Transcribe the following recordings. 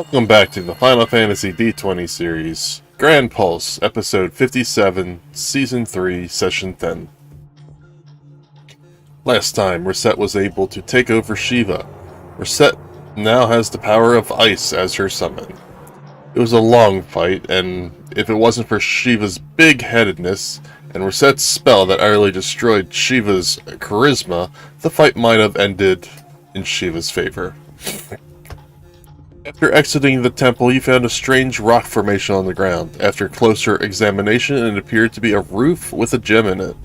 Welcome back to the Final Fantasy D20 series, Gran Pulse, Episode 57, Season 3, Session 10. Last time, Rissett was able to take over Shiva. Rissett now has the power of ice as her summon. It was a long fight, and if it wasn't for Shiva's big-headedness and Rissett's spell that utterly destroyed Shiva's charisma, the fight might have ended in Shiva's favor. After exiting the temple, you found a strange rock formation on the ground. After closer examination, it appeared to be a roof with a gem in it.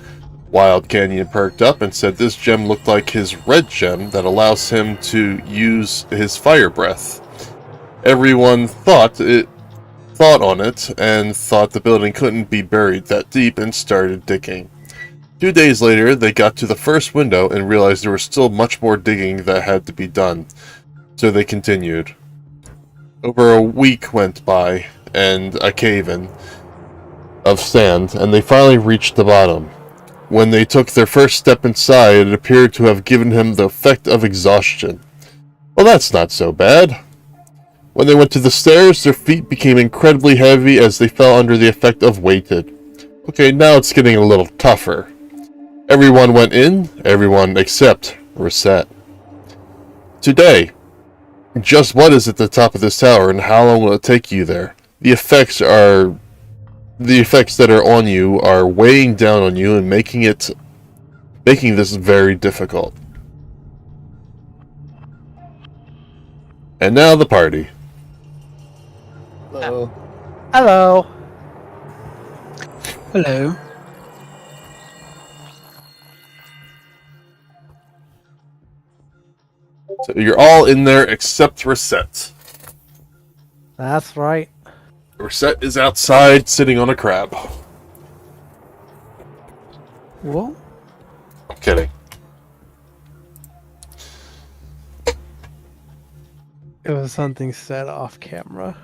Wild Canyon perked up and said this gem looked like his red gem that allows him to use his fire breath. Everyone thought on it and thought the building couldn't be buried that deep and started digging. 2 days later, they got to the first window and realized there was still much more digging that had to be done, so they continued. Over a week went by, and a cave-in of sand, and they finally reached the bottom. When they took their first step inside, it appeared to have given him the effect of exhaustion. Well, that's not so bad. When they went to the stairs, their feet became incredibly heavy as they fell under the effect of weighted. Okay, now it's getting a little tougher. Everyone went in, everyone except Rissett. Today, just what is at the top of this tower, and how long will it take you there? The effects that are on you are weighing down on you and making this very difficult. And now the party. Hello. Hello. Hello. So you're all in there except Rissett. That's right. Rissett is outside sitting on a crab. What? I'm kidding. It was something said off camera.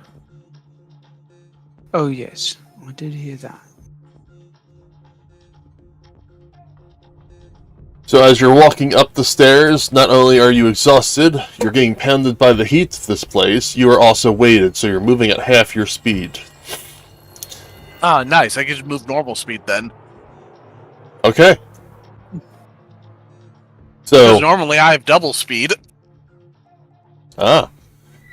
Oh yes, I did hear that. So as you're walking up the stairs, not only are you exhausted, you're getting pounded by the heat of this place, you are also weighted, so you're moving at half your speed. Ah, nice. I can just move normal speed then. Okay. Because So, normally I have double speed.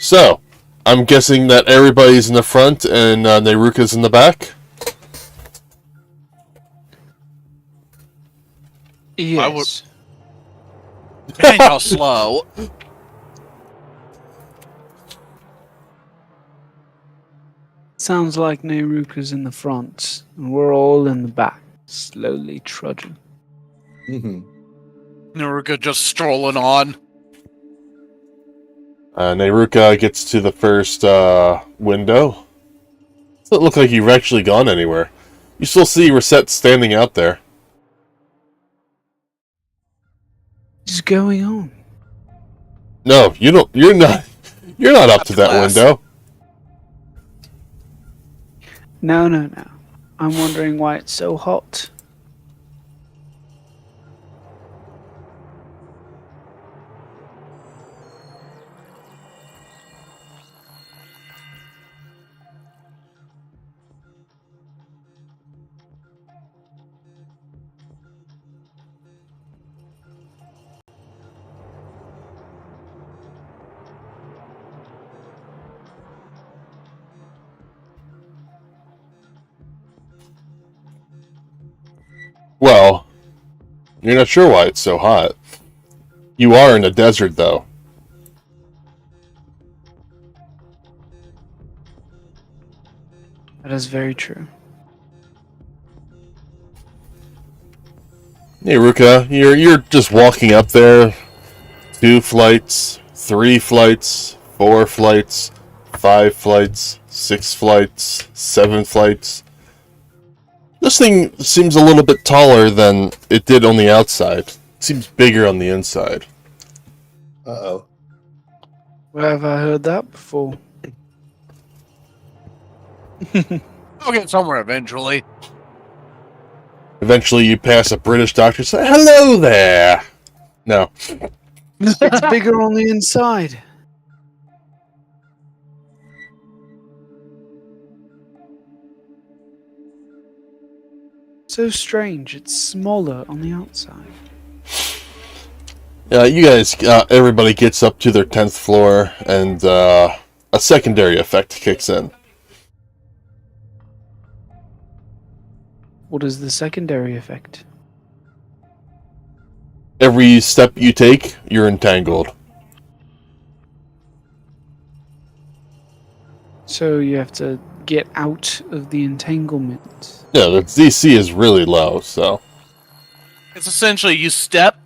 so, I'm guessing that everybody's in the front and Neruka's in the back? Yes. Man, y'all slow. Sounds like Neruka's in the front, and we're all in the back, slowly trudging. Naruka just strolling on. Neruka gets to the first window. Doesn't look like you've actually gone anywhere. You still see Rissett standing out there. What's going on? No, you don't. You're not up to that Glass. window. No. I'm wondering why it's so hot. Well, you're not sure why it's so hot. You are in a desert, though. That is very true. Hey, Ruka, you're just walking up there. 2 flights, 3 flights, 4 flights, 5 flights, 6 flights, 7 flights. This thing seems a little bit taller than it did on the outside. It seems bigger on the inside. Uh-oh. Where have I heard that before? I'll get somewhere eventually. Eventually you pass a British doctor and say, "Hello there!" No. It's bigger on the inside. So strange. It's smaller on the outside. You guys, everybody gets up to their 10th floor, and a secondary effect kicks in. What is the secondary effect? Every step you take, you're entangled. So you have to get out of the entanglement. Yeah, the DC is really low, so... It's essentially you step,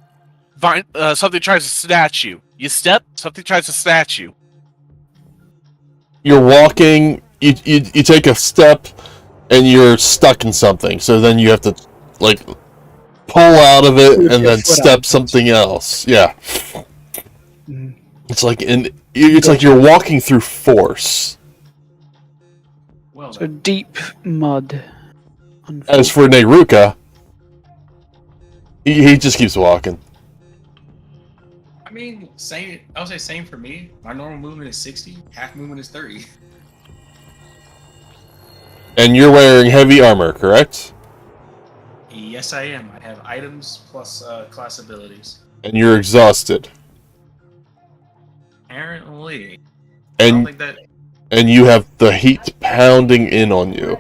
something tries to snatch you. You step, something tries to snatch you. You're walking, you take a step, and you're stuck in something. So then you have to, like, pull out of it and then step something else. Yeah. Mm. It's like you're walking through force. Well, So deep mud. As for Nehruka, he just keeps walking. I mean, same. I would say same for me. My normal movement is 60. Half movement is 30. And you're wearing heavy armor, correct? Yes, I am. I have items plus class abilities. And you're exhausted. Apparently, I don't And think that. and you have the heat pounding in on you.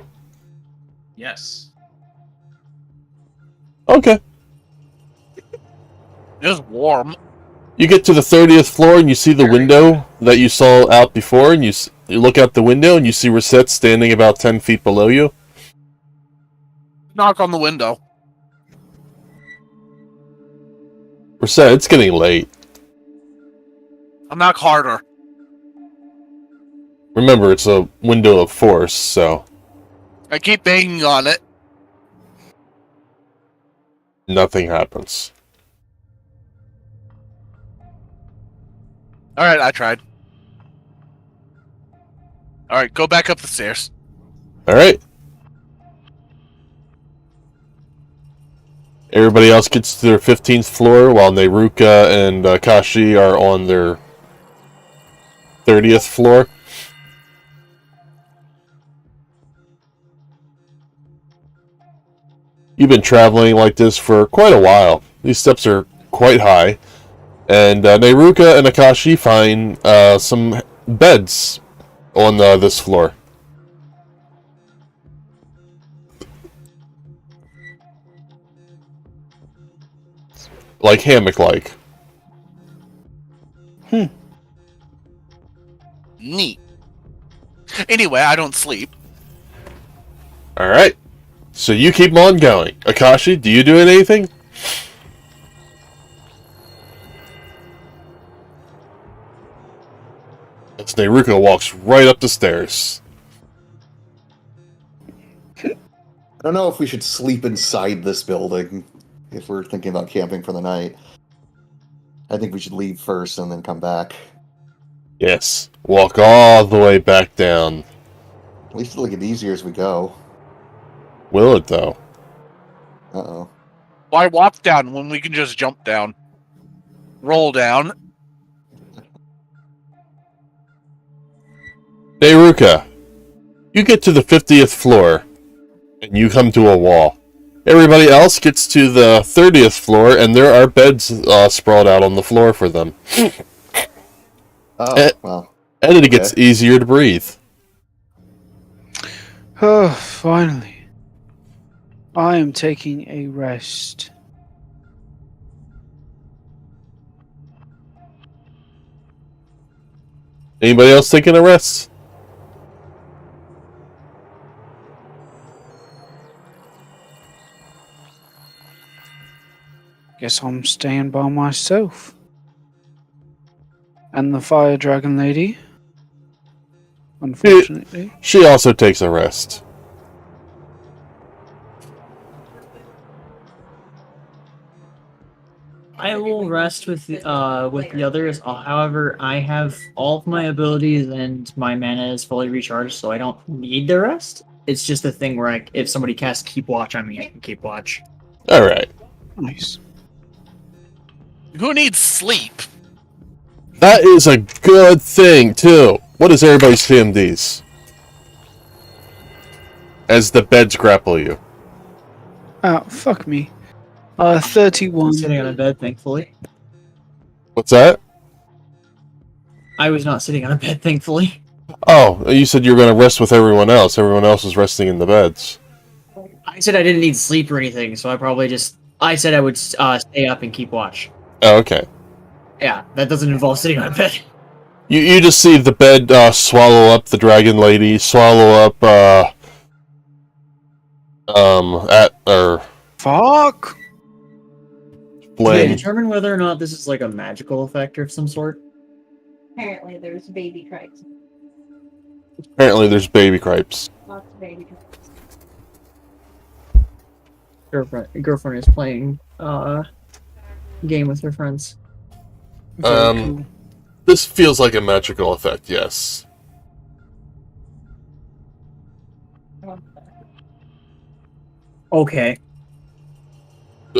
Yes. Okay. It's warm. You get to the 30th floor and you see the window that you saw out before, and you look out the window and you see Rissett standing about 10 feet below you. Knock on the window. Rissett, it's getting late. I'll knock harder. Remember, it's a window of force, so I keep banging on it. nothing happens. Alright, I tried. Alright, go back up the stairs. Alright. Everybody else gets to their 15th floor, while Nehruka and Kashi are on their 30th floor. You've been traveling like this for quite a while. These steps are quite high. And Nehruka and Akashi find some beds on this floor. Like hammock-like. Neat. Anyway, I don't sleep. Alright. So you keep on going. Akashi, do you do anything? As Nehruka walks right up the stairs. I don't know if we should sleep inside this building if we're thinking about camping for the night. I think we should leave first and then come back. Yes. Walk all the way back down. At least it'll get easier as we go. Will it, though? Uh-oh. Why walk down when we can just jump down? Roll down. Nehruka, you get to the 50th floor, and you come to a wall. Everybody else gets to the 30th floor, and there are beds sprawled out on the floor for them. Oh, well. And it gets easier to breathe. Oh, finally. I am taking a rest. Anybody else taking a rest? Guess I'm staying by myself. And the fire dragon lady. Unfortunately. She also takes a rest. I will rest with the others. However, I have all of my abilities and my mana is fully recharged, so I don't need the rest. It's just a thing where if somebody casts Keep Watch on me, I can keep watch. Alright. Nice. Who needs sleep? That is a good thing, too. What is everybody's TMDs? As the beds grapple you. Oh, fuck me. 31. Sitting on a bed, thankfully. What's that? I was not sitting on a bed, thankfully. Oh, you said you were going to rest with everyone else. Everyone else is resting in the beds. I said I didn't need sleep or anything, so I said I would stay up and keep watch. Oh, okay. Yeah, that doesn't involve sitting on a bed. You just see the bed swallow up the dragon lady, swallow up Fuck! Can I flame. determine whether or not this is like a magical effect of some sort? Apparently, there's baby cripes. Apparently, there's baby cripes. Lots of baby cripes. Girlfriend is playing game with her friends. Very cool. This feels like a magical effect, yes. Okay.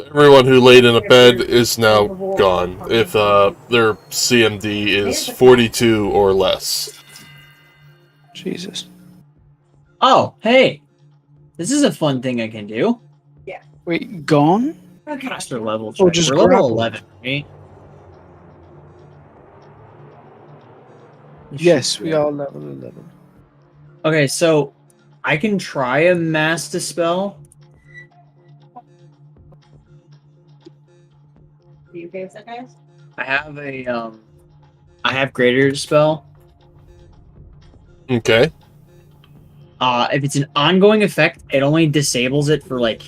Everyone who laid in a bed is now gone, if their CMD is 42 or less. Jesus. Oh, hey! This is a fun thing I can do. Wait, gone? Caster level Or check. just We're level grapple. 11, right? Yes, we are level 11. Okay, so I can try a mass dispel. Are you okay with that, guys? I have greater dispel. Okay. If it's an ongoing effect, it only disables it for like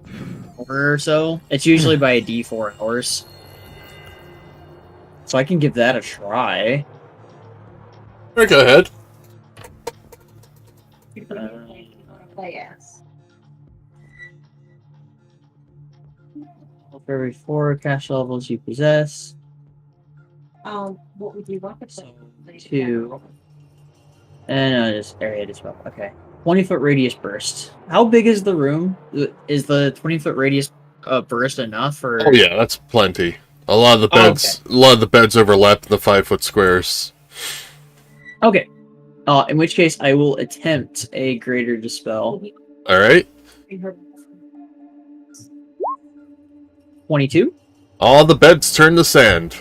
an hour or so. It's usually by a D4 hours. So I can give that a try. Alright, go ahead. Play ass. For every 4 cash levels you possess. What would you want to So play? 2. And just area dispel. Okay. 20-foot radius burst. How big is the room? Is the 20-foot radius burst enough? Or Oh yeah, that's plenty. A lot of the beds, a lot of the beds overlap the 5-foot squares. Okay. In which case, I will attempt a greater dispel. All right. 22. All the beds turn to sand.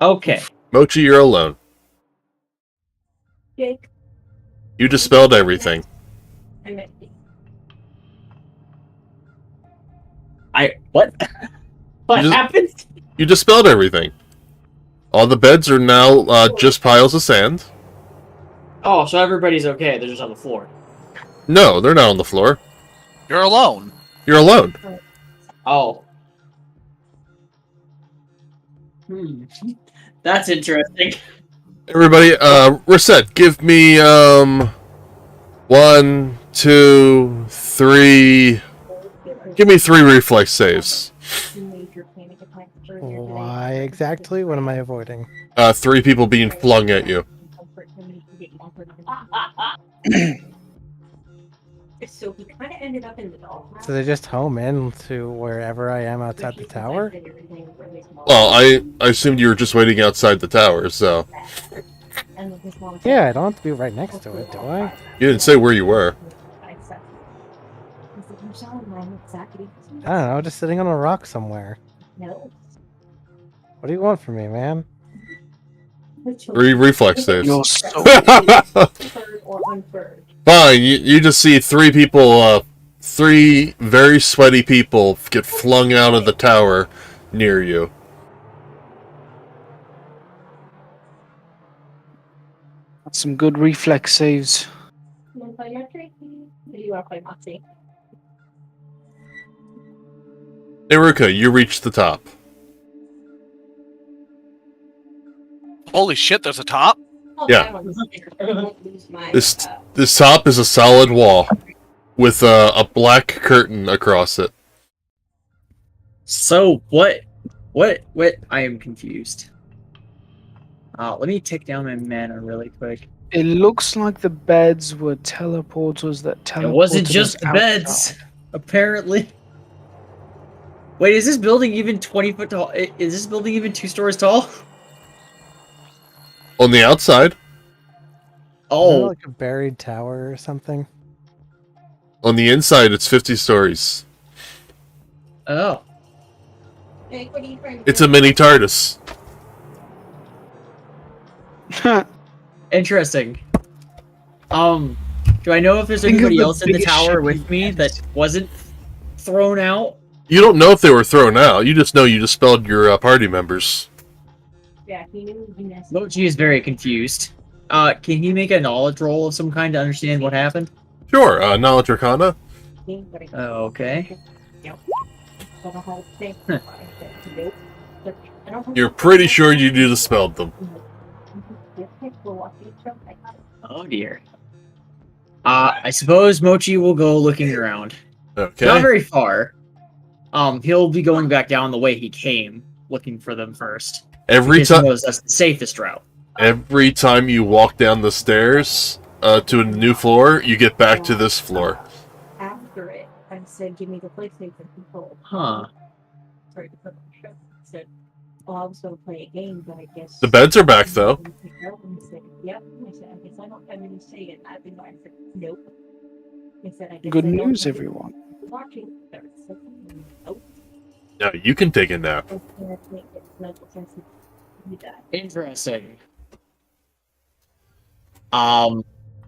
Okay. Mochi, you're alone. Jake, You dispelled everything. I meant What? What just- happened? You dispelled everything. All the beds are now just piles of sand. Oh, so everybody's okay. They're just on the floor. No, they're not on the floor. You're alone. You're alone. Oh. That's interesting. Everybody, Rissett, give me 1, 2, 3. Give me 3 reflex saves. Why exactly? What am I avoiding? 3 people being flung at you. So he kind of ended up in the dog. So they just home in to wherever I am outside the tower? Well, I assumed you were just waiting outside the tower, so Yeah, I don't have to be right next to it, do I? you didn't say where you were. I don't know, just sitting on a rock somewhere. No. What do you want from me, man? 3 reflex saves. You're so Furred or unfurred. Fine, you just see 3 people, 3 very sweaty people get flung out of the tower near you. some good reflex saves. You want to play Mercury? Or do you want to play Moxie? Iruka, you reach the top. Holy shit, there's a top? Oh, Yeah. that one's bigger. I won't lose my, This top is a solid wall with a black curtain across it. So what? I am confused. Let me take down my mana really quick. It looks like the beds were teleporters that teleported. It wasn't us just the outside. beds, apparently. Wait, is this building even 20 foot tall? Is this building even 2 stories tall? On the outside, Is that Oh, like a buried tower or something? On the inside, it's 50 stories. Oh. It's a mini TARDIS. Interesting. Do I know if there's Think of anybody the else in the biggest tower ship with you've me ever that seen. wasn't thrown out? You don't know if they were thrown out. You just know you dispelled your party members. Yeah, he knew he messed Mochi is very confused. Can he make a knowledge roll of some kind to understand what happened? Sure, Knowledge Arcana. Okay. You're pretty sure you dispelled them. Oh dear. I suppose Mochi will go looking around. Okay. Not very far. He'll be going back down the way he came, looking for them first. Every Because he time, knows that's the safest route. every time you walk down the stairs to a new floor, you get back to this floor. After it, I said, "Give me the PlayStation control." Huh. Sorry to put on the show. I said, "Oh, I was going to play a game, but I guess." The beds are back, though. And he said, "Yep." I said, "I guess I don't have any say in that." And I said, "Nope." He said, "I guess Good I don't news, have any everyone. watching." I said, "Nope." Now you can take a nap. And I think it's no sense to do that. Interesting.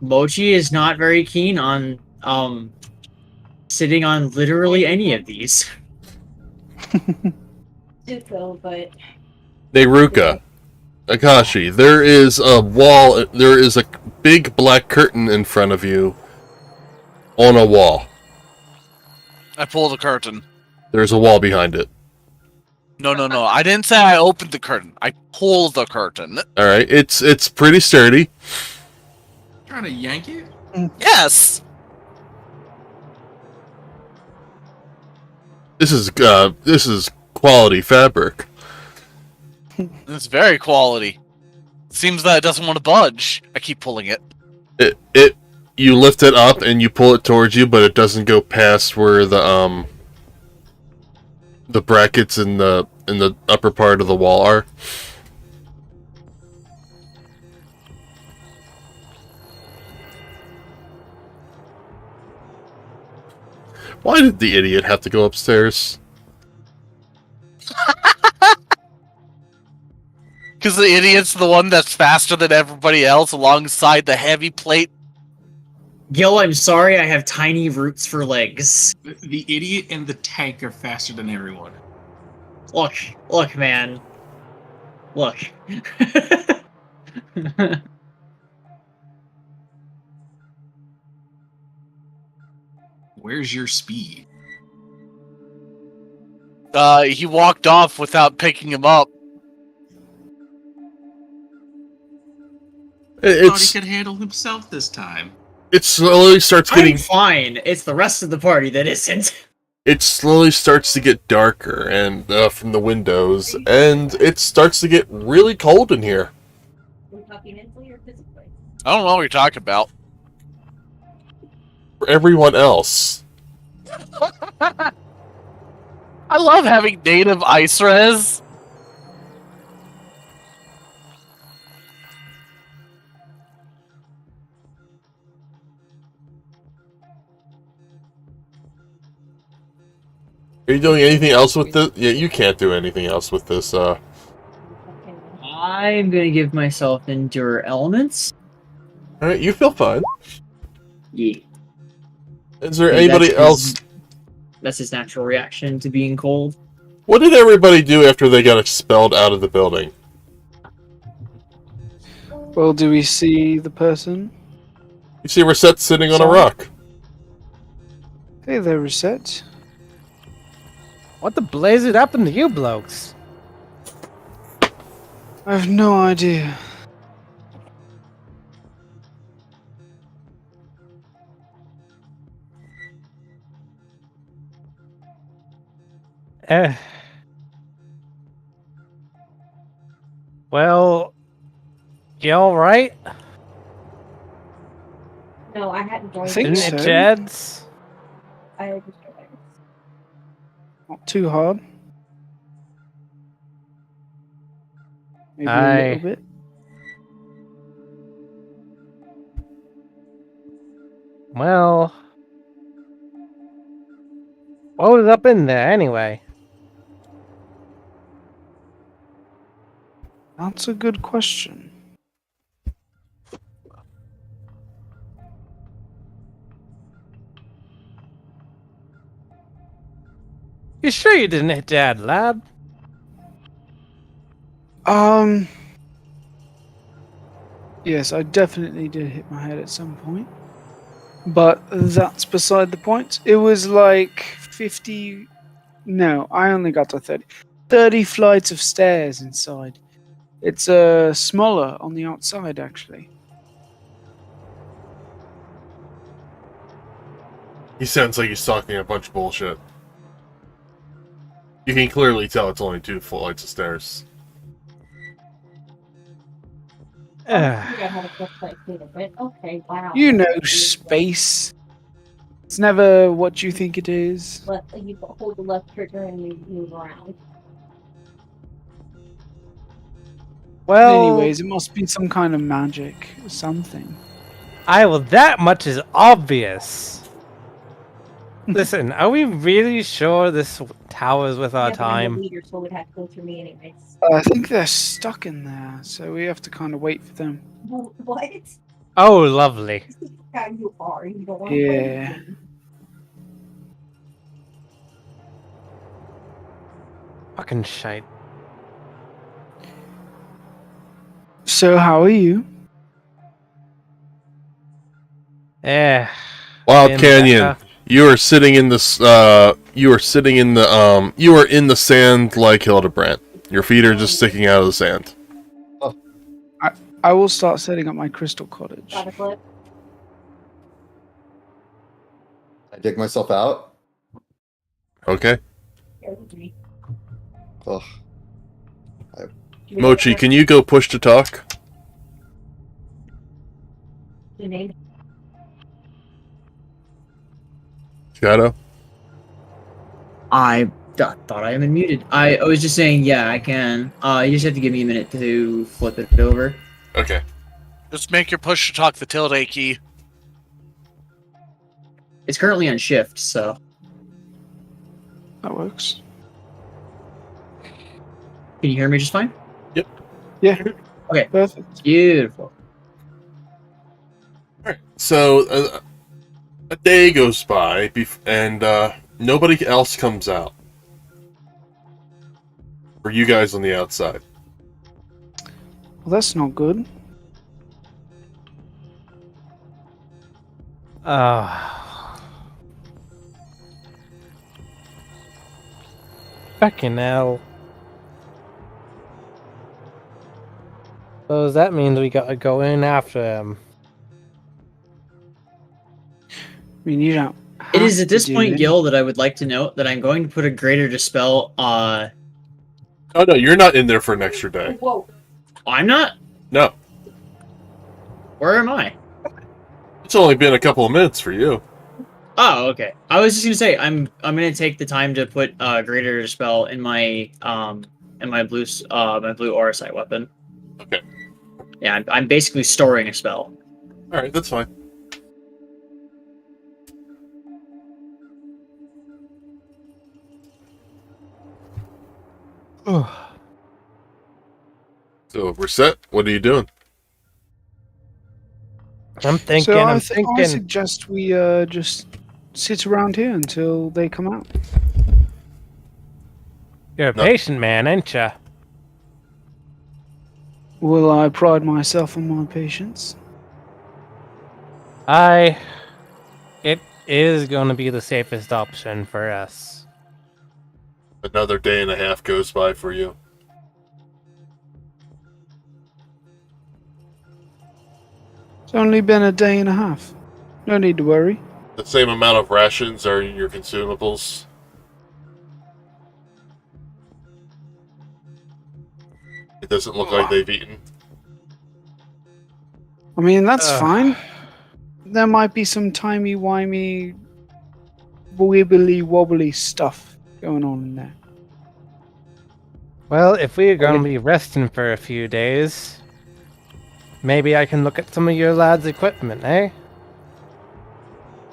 Mochi is not very keen on, sitting on literally any of these. Zuko, but Neruka, Akashi, there is a wall, there is a big black curtain in front of you on a wall. I pull the curtain. There's a wall behind it. No. I didn't say I opened the curtain. I pulled the curtain. Alright, it's pretty sturdy. Trying to yank it? Yes. This is quality fabric. It's very quality. Seems that it doesn't want to budge. I keep pulling it. You lift it up and you pull it towards you, but it doesn't go past where the brackets in the upper part of the wall are. Why did the idiot have to go upstairs? Because the idiot's the one that's faster than everybody else alongside the heavy plate. Gil, I'm sorry, I have tiny roots for legs. The idiot and the tank are faster than everyone. Look, man. Look. Where's your speed? He walked off without picking him up. Thought he It's could handle himself this time. it slowly starts getting I'm fine. It's the rest of the party that isn't. it slowly starts to get darker and from the windows, and it starts to get really cold in here. Are we talking mentally or physically? I don't know what you're talking about. For everyone else, I love having native ice res. are you doing anything else with this? Yeah, you can't do anything else with this. I'm gonna give myself Endure Elements. All right, you feel fine. Yeah. Is there Maybe anybody that's else? his- That's his natural reaction to being cold. What did everybody do after they got expelled out of the building? Well, do we see the person? You see Rissett sitting on a Sorry. rock. Hey there, Rissett. What the blazer happened to you blokes? I have no idea. Eh. Well, you alright? No, I hadn't joined. I think Isn't so. it Jed's? I just joined. Not too hard. Maybe a Aye. little bit. Well, What was up in there anyway? That's a good question. You sure you didn't hit Dad, lad? Yes, I definitely did hit my head at some point. But that's beside the point. It was like 50... No, I only got to 30. 30 flights of stairs inside. It's smaller on the outside, actually. He sounds like he's talking a bunch of bullshit. You can clearly tell it's only 2 flights of stairs. Okay, wow. You know, space. It's never what you think it is. You hold the left trigger and you move around. Well, Anyways, it must be some kind of magic or something. that much is obvious. Listen, are we really sure this tower's with our time? Leader, so it would have to go through me anyways. I think they're stuck in there, so we have to kind of wait for them. What? Oh, lovely. This is how you are. You don't want to Yeah. play with me. Fucking shite. So, how are you? Wild In Canyon. there. You are sitting in this. You are sitting in the. You are in the sand like Hildebrandt. Your feet are just sticking out of the sand. I will start setting up my crystal cottage. Got a flip. I dig myself out. Okay. Here with me. Ugh. Mochi, can you go push to talk? Your name? Shadow? I thought I am muted. I was just saying, yeah, I can. You just have to give me a minute to flip it over. Okay. Just make your push to talk the tilde key. It's currently on shift, so. That works. Can you hear me just fine? Yeah. Okay. Perfect. Beautiful. Alright. So, a day goes by, and nobody else comes out. For you guys on the outside. Well, that's not good. Fucking hell. So that means we gotta go in after him. I mean, you don't. It is have at this to do point, it. Gil, that I would like to note that I'm going to put a greater dispel. Oh no, you're not in there for an extra day. Whoa. I'm not. No. Where am I? It's only been a couple of minutes for you. Oh, okay. I was just gonna say I'm gonna take the time to put greater dispel in my blue aura sight weapon. Okay. Yeah, I'm basically storing a spell. Alright, that's fine. So, Rissett, what are you doing? I'm thinking, So I'm I thinking. suggest we just sit around here until they come out. You're a No. patient man, ain't ya? Will I pride myself on my patience? It is gonna be the safest option for us. Another day and a half goes by for you. It's only been a day and a half. No need to worry. The same amount of rations are your consumables. It doesn't look like they've eaten. I mean, that's Ugh. fine. There might be some timey-wimey, wibbly-wobbly stuff going on in there. Well, if we're gonna be resting for a few days, maybe I can look at some of your lads' equipment, eh?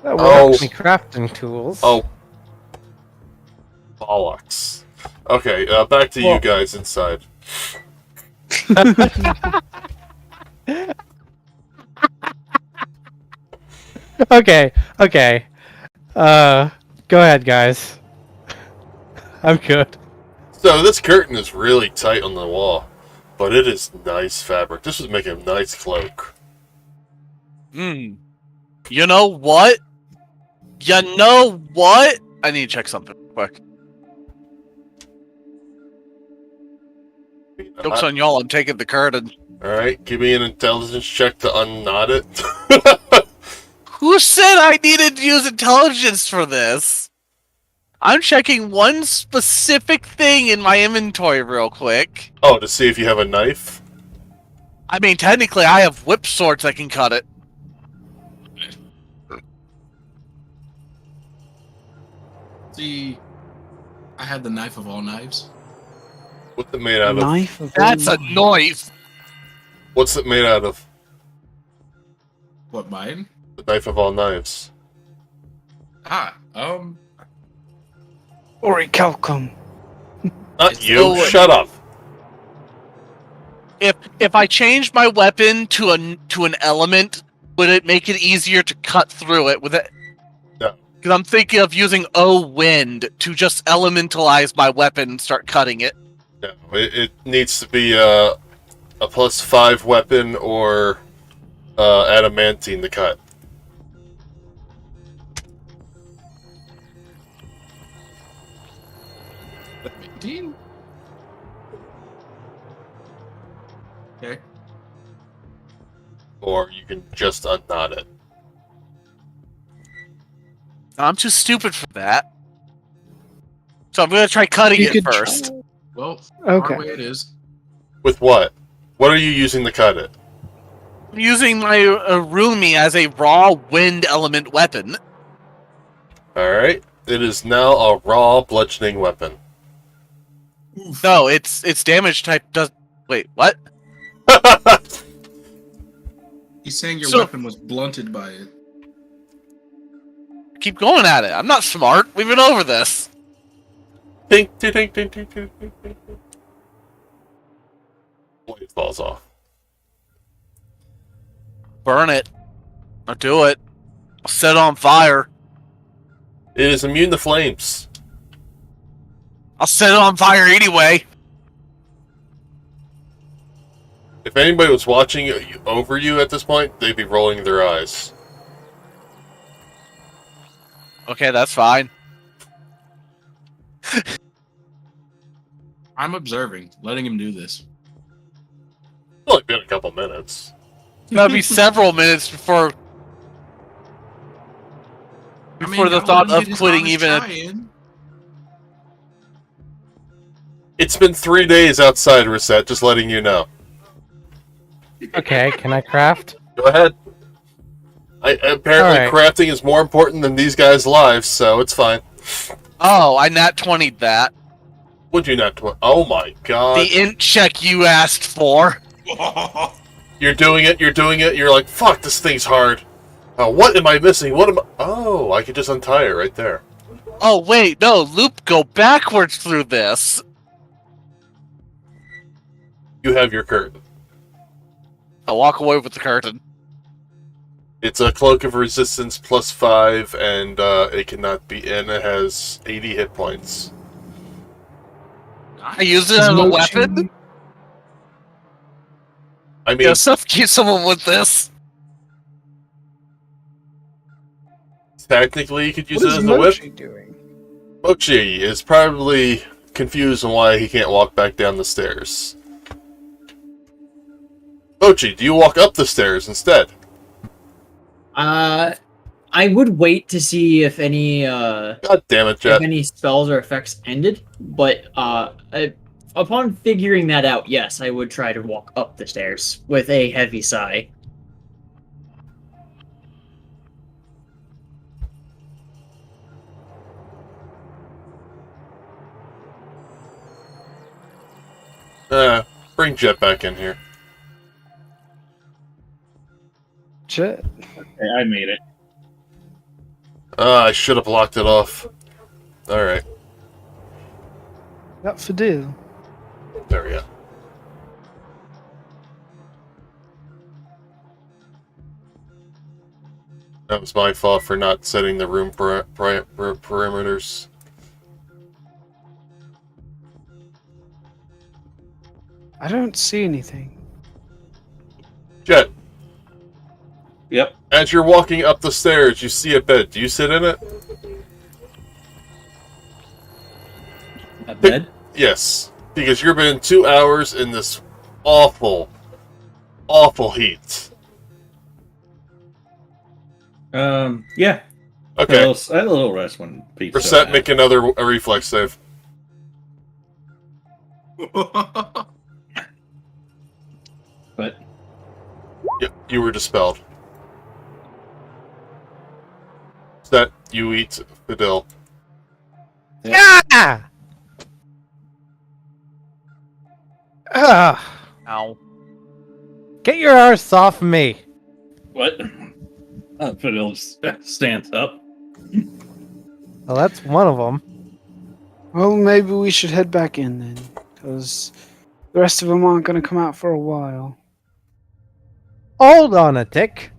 That Oh. works. Any crafting tools. Oh. Bollocks. Okay, back to you guys inside. Okay. Go ahead, guys. I'm good. So this curtain is really tight on the wall, but it is nice fabric. This would make a nice cloak. You know what? I need to check something quick. Joke's on y'all, I'm taking the curtain. Alright, give me an intelligence check to unknot it. Who said I needed to use intelligence for this? I'm checking one specific thing in my inventory real quick. Oh, to see if you have a knife? I mean, technically, I have whip swords that can cut it. See, I had the knife of all knives. What's it made out of? Knife of That's a all knife. What's it made out of? What, mine? The knife of all knives. Orichalcum. Not It's you, the- shut up. If I changed my weapon to an element, would it make it easier to cut through it with it? No. Because I'm thinking of using wind to just elementalize my weapon and start cutting it. No, it needs to be a +5 weapon or adamantine to cut. Adamantine? Okay. Or you can just unknot it. I'm too stupid for that. So I'm gonna try cutting You it could first. try- Well, Okay. our way it is. With what? What are you using to cut it? I'm using my Rumi as a raw wind element weapon. Alright. It is now a raw bludgeoning weapon. No, its damage type does. Wait, what? He's saying your So- weapon was blunted by it. Keep going at it. I'm not smart. We've been over this. Ding, ding, ding, ding, ding, ding, ding, ding. Blade falls off. Burn it. I'll do it. I'll set it on fire. It is immune to flames. I'll set it on fire anyway. If anybody was watching over you at this point, they'd be rolling their eyes. Okay, that's fine. I'm observing, letting him do this. It's only been a couple minutes. That'll be several minutes before I mean, before the I'll thought let him of get his quitting honest even. try in. It's been 3 days outside, Rissett, just letting you know. Okay, can I craft? Go ahead. Apparently Alright. crafting is more important than these guys' lives, so it's fine. Oh, I nat 20'd that. Would you not? Oh my god. The int check you asked for. You're doing it, you're like, fuck, this thing's hard. What am I missing? What am I... Oh, I could just untie it right there. Oh wait, no, loop go backwards through this. You have your curtain. I walk away with the curtain. It's a cloak of resistance +5, and it cannot be in. It has 80 hit points. I use it as a weapon. I mean, Yeah, suffocate someone with this. technically you could use What it is as a whip. Mochi doing? Mochi is probably confused on why he can't walk back down the stairs. Mochi, do you walk up the stairs instead? I would wait to see if any God damn it, if Jet. any spells or effects ended, but upon figuring that out, yes, I would try to walk up the stairs with a heavy sigh. Bring Jet back in here. Jet. Okay, I made it. I should have blocked it off. Alright. That Fidel. There we go. That was my fault for not setting the room perimeters. I don't see anything. Jet, Yep. as you're walking up the stairs, you see a bed. Do you sit in it? A bed? Yes, because you've been 2 hours in this awful, awful heat. Yeah. Okay, I had a little rest when pizza. Rissett, make another a reflex save. But Yep, you were dispelled. That you eat Fidel. Ah! Ah! Ow. Get your arse off me! what? Fidel stands up. Well, that's one of them. Well, maybe we should head back in then, because the rest of them aren't going to come out for a while. Hold on a tick.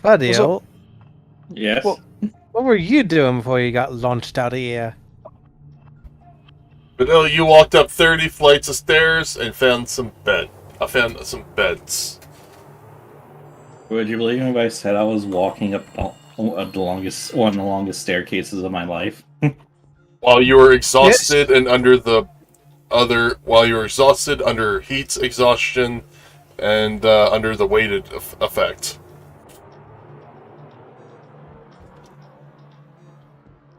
Fadil, Yes. Well- what were you doing before you got launched out of here? Fidel, you walked up 30 flights of stairs and found some beds. Would you believe me if I said I was walking up one of the longest staircases of my life? While you were exhausted and while you were exhausted under heat exhaustion and under the weighted effect.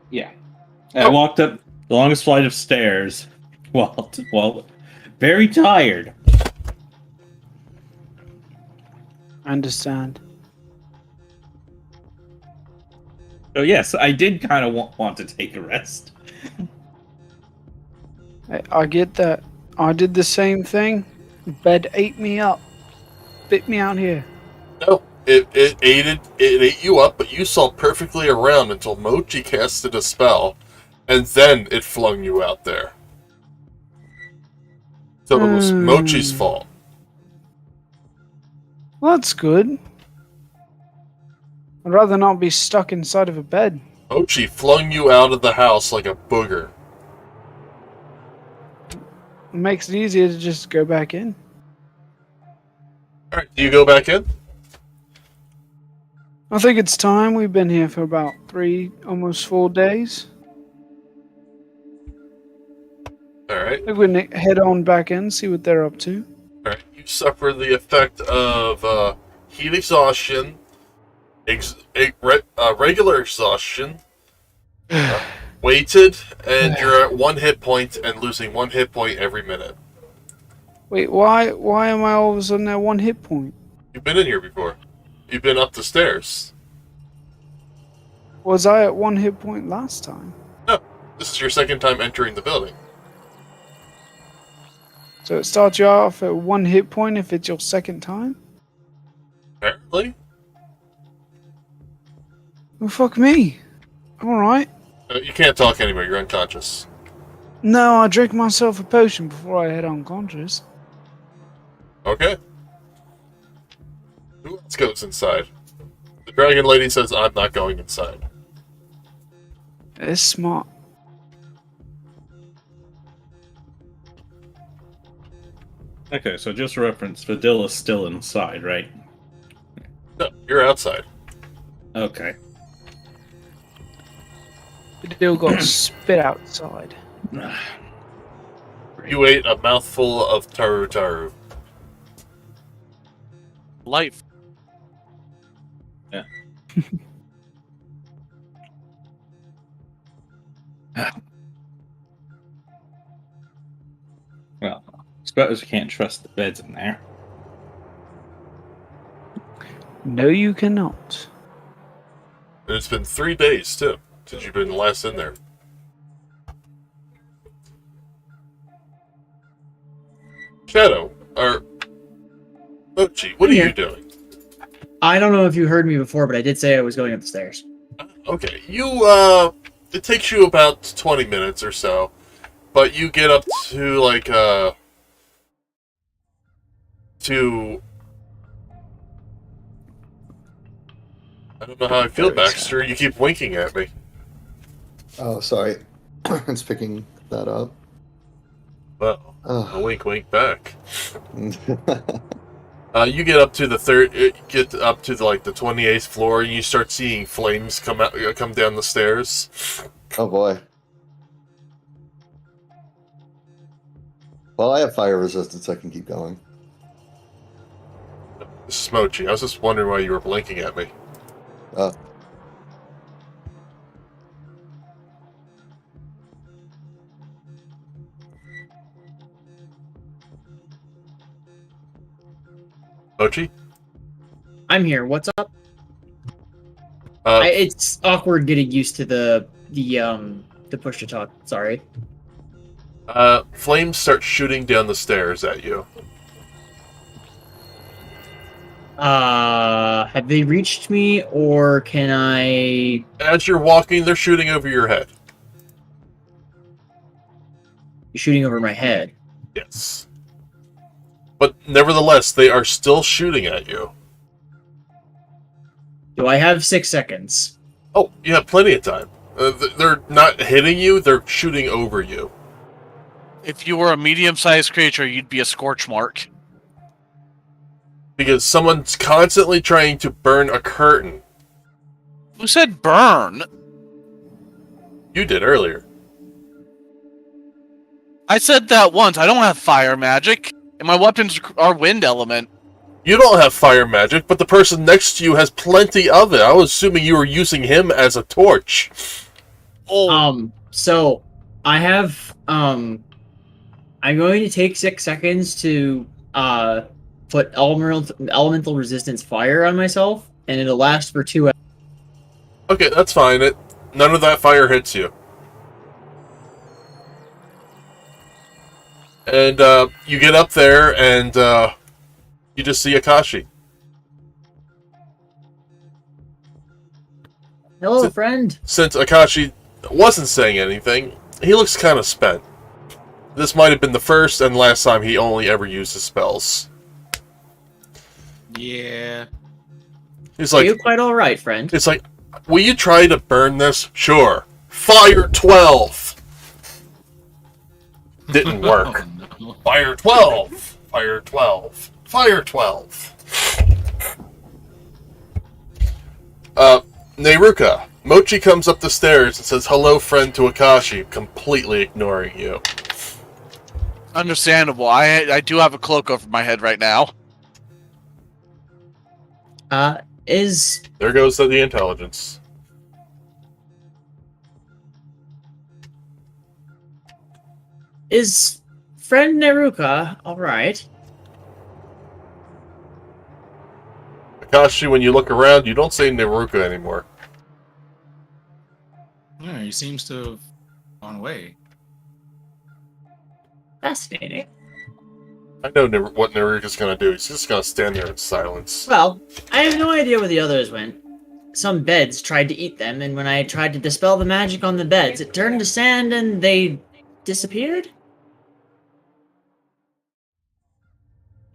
Yeah. I walked up the longest flight of stairs while very tired. I understand. So yes, I did kind of want to take a rest. I get that. I did the same thing. Bed ate me up. Spit me out here. No, it ate you up, but you saw perfectly around until Mochi casted a spell, and then it flung you out there. So it was Mochi's fault. Well, that's good. I'd rather not be stuck inside of a bed. Mochi flung you out of the house like a booger. It makes it easier to just go back in. Alright, do you go back in? I think it's time. We've been here for about 3, almost 4 days. Alright. I think we can head on back in, see what they're up to. Alright, you suffer the effect of heat exhaustion, regular exhaustion, weighted, and you're at 1 hit point and losing 1 hit point every minute. Wait, why am I all of a sudden at 1 hit point? You've been in here before. You've been up the stairs. Was I at 1 hit point last time? No, this is your second time entering the building. So it starts you off at 1 hit point if it's your second time? Apparently. Well, fuck me. I'm alright. You can't talk anymore, you're unconscious. No, I drank myself a potion before I hit unconscious. Okay. Who else goes inside? The dragon lady says, I'm not going inside. It's smart. Okay, so just reference, Fidel is still inside, right? No, you're outside. Okay. The deal got spit outside. You ate a mouthful of taru taru. Life. Yeah. Well, I suppose you can't trust the beds in there. No, you cannot. And it's been 3 days, too, since you've been last in there. Shadow, or Mochi, what are you doing? I don't know if you heard me before, but I did say I was going up the stairs. Okay, it takes you about 20 minutes or so. but you get up to like I don't know how I feel, Baxter. You keep winking at me. Oh, sorry. It's picking that up. Well, a wink, wink back. Oh. You get up to the get up to like the 28th floor, and you start seeing flames come down the stairs. Oh boy. Well, I have fire resistance. I can keep going. This is Mochi. I was just wondering why you were blinking at me. Mochi? I'm here. What's up? Uh, It's awkward getting used to the push to talk. Sorry. Flames start shooting down the stairs at you. Have they reached me, or can I? As you're walking, they're shooting over your head. Shooting over my head. Yes. But nevertheless, they are still shooting at you. Do I have 6 seconds? Oh, you have plenty of time. They're not hitting you, they're shooting over you. If you were a medium-sized creature, you'd be a scorch mark. Because someone's constantly trying to burn a curtain. Who said burn? You did earlier. I said that once. I don't have fire magic, and my weapons are wind element. You don't have fire magic, but the person next to you has plenty of it. I was assuming you were using him as a torch. Oh. So I have I'm going to take 6 seconds to put elemental resistance fire on myself, and it'll last for 2 hours. Okay, that's fine. None of that fire hits you. And you get up there, and you just see Akashi. Hello, friend. Since Akashi wasn't saying anything, he looks kind of spent. This might have been the first and last time he only ever used his spells. Yeah. He's like, Are you quite all right, friend? it's like, will you try to burn this? Sure. Fire 12! Didn't work. Oh, no. Fire 12! Fire 12! Fire 12! Neruka. Mochi comes up the stairs and says hello, friend, to Akashi, completely ignoring you. Understandable. I do have a cloak over my head right now. Is There goes the intelligence. friend Neruka all right? Akashi, when you look around, you don't say Neruka anymore. Yeah, he seems to have gone away. Fascinating. I know what Neruka's gonna do. He's just gonna stand there in silence. Well, I have no idea where the others went. Some beds tried to eat them, and when I tried to dispel the magic on the beds, it turned to sand and they disappeared?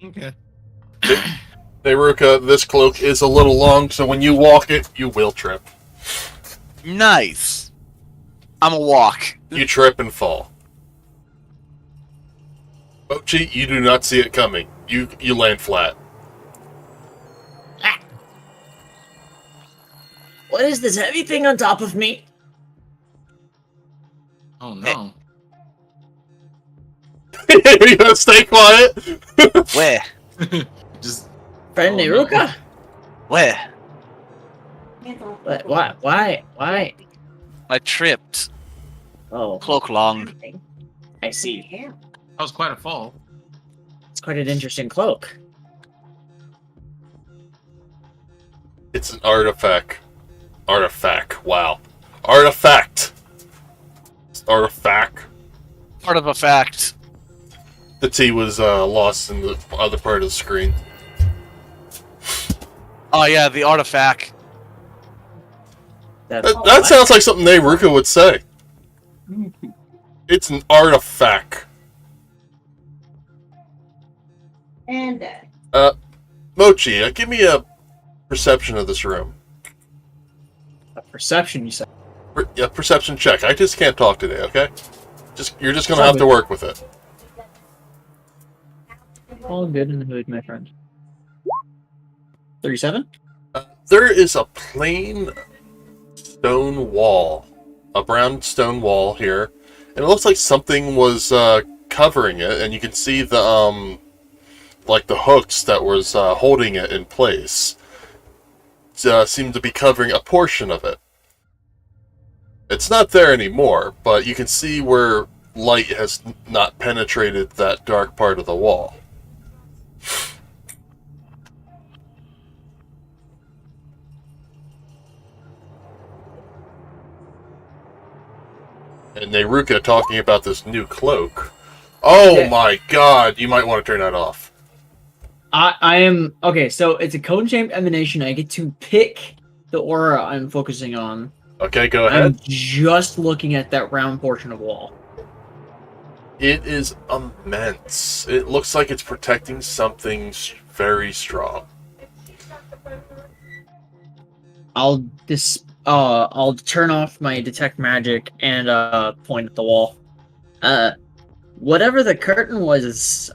Okay. Neruka, this cloak is a little long, so when you walk it, you will trip. Nice. I'm a walk. You trip and fall. Mochi, you do not see it coming. You land flat. Ah. What is this heavy thing on top of me? Oh no. You gonna stay quiet? Where? Just Friend Oh, no. Neruka? Where? Why? I tripped. Oh, Cloak long. I see. that was quite a fall. It's quite an interesting cloak. It's an artifact. Artifact. Wow. Artifact. It's artifact. Part of a fact. The T was lost in the other part of the screen. Oh yeah, the artifact. That's That sounds like something Neruka would say. It's an artifact. And Mochi, give me a perception of this room. A perception, you said. Yeah, perception check. I just can't talk today, okay? You're just gonna It's all have to good. work with it. All good in the hood, my friend. 37? There is a plain stone wall, a brown stone wall here, and it looks like something was covering it, and you can see the like the hooks that was holding it in place. Seem to be covering a portion of it. It's not there anymore, but you can see where light has not penetrated that dark part of the wall. And Neruka talking about this new cloak. Oh Yeah. my god, you might want to turn that off. I am okay, so it's a cone shaped emanation. I get to pick the aura I'm focusing on. Okay, go I'm ahead. just looking at that round portion of wall. It is immense. It looks like it's protecting something very strong. I'll turn off my detect magic and point at the wall. Whatever the curtain was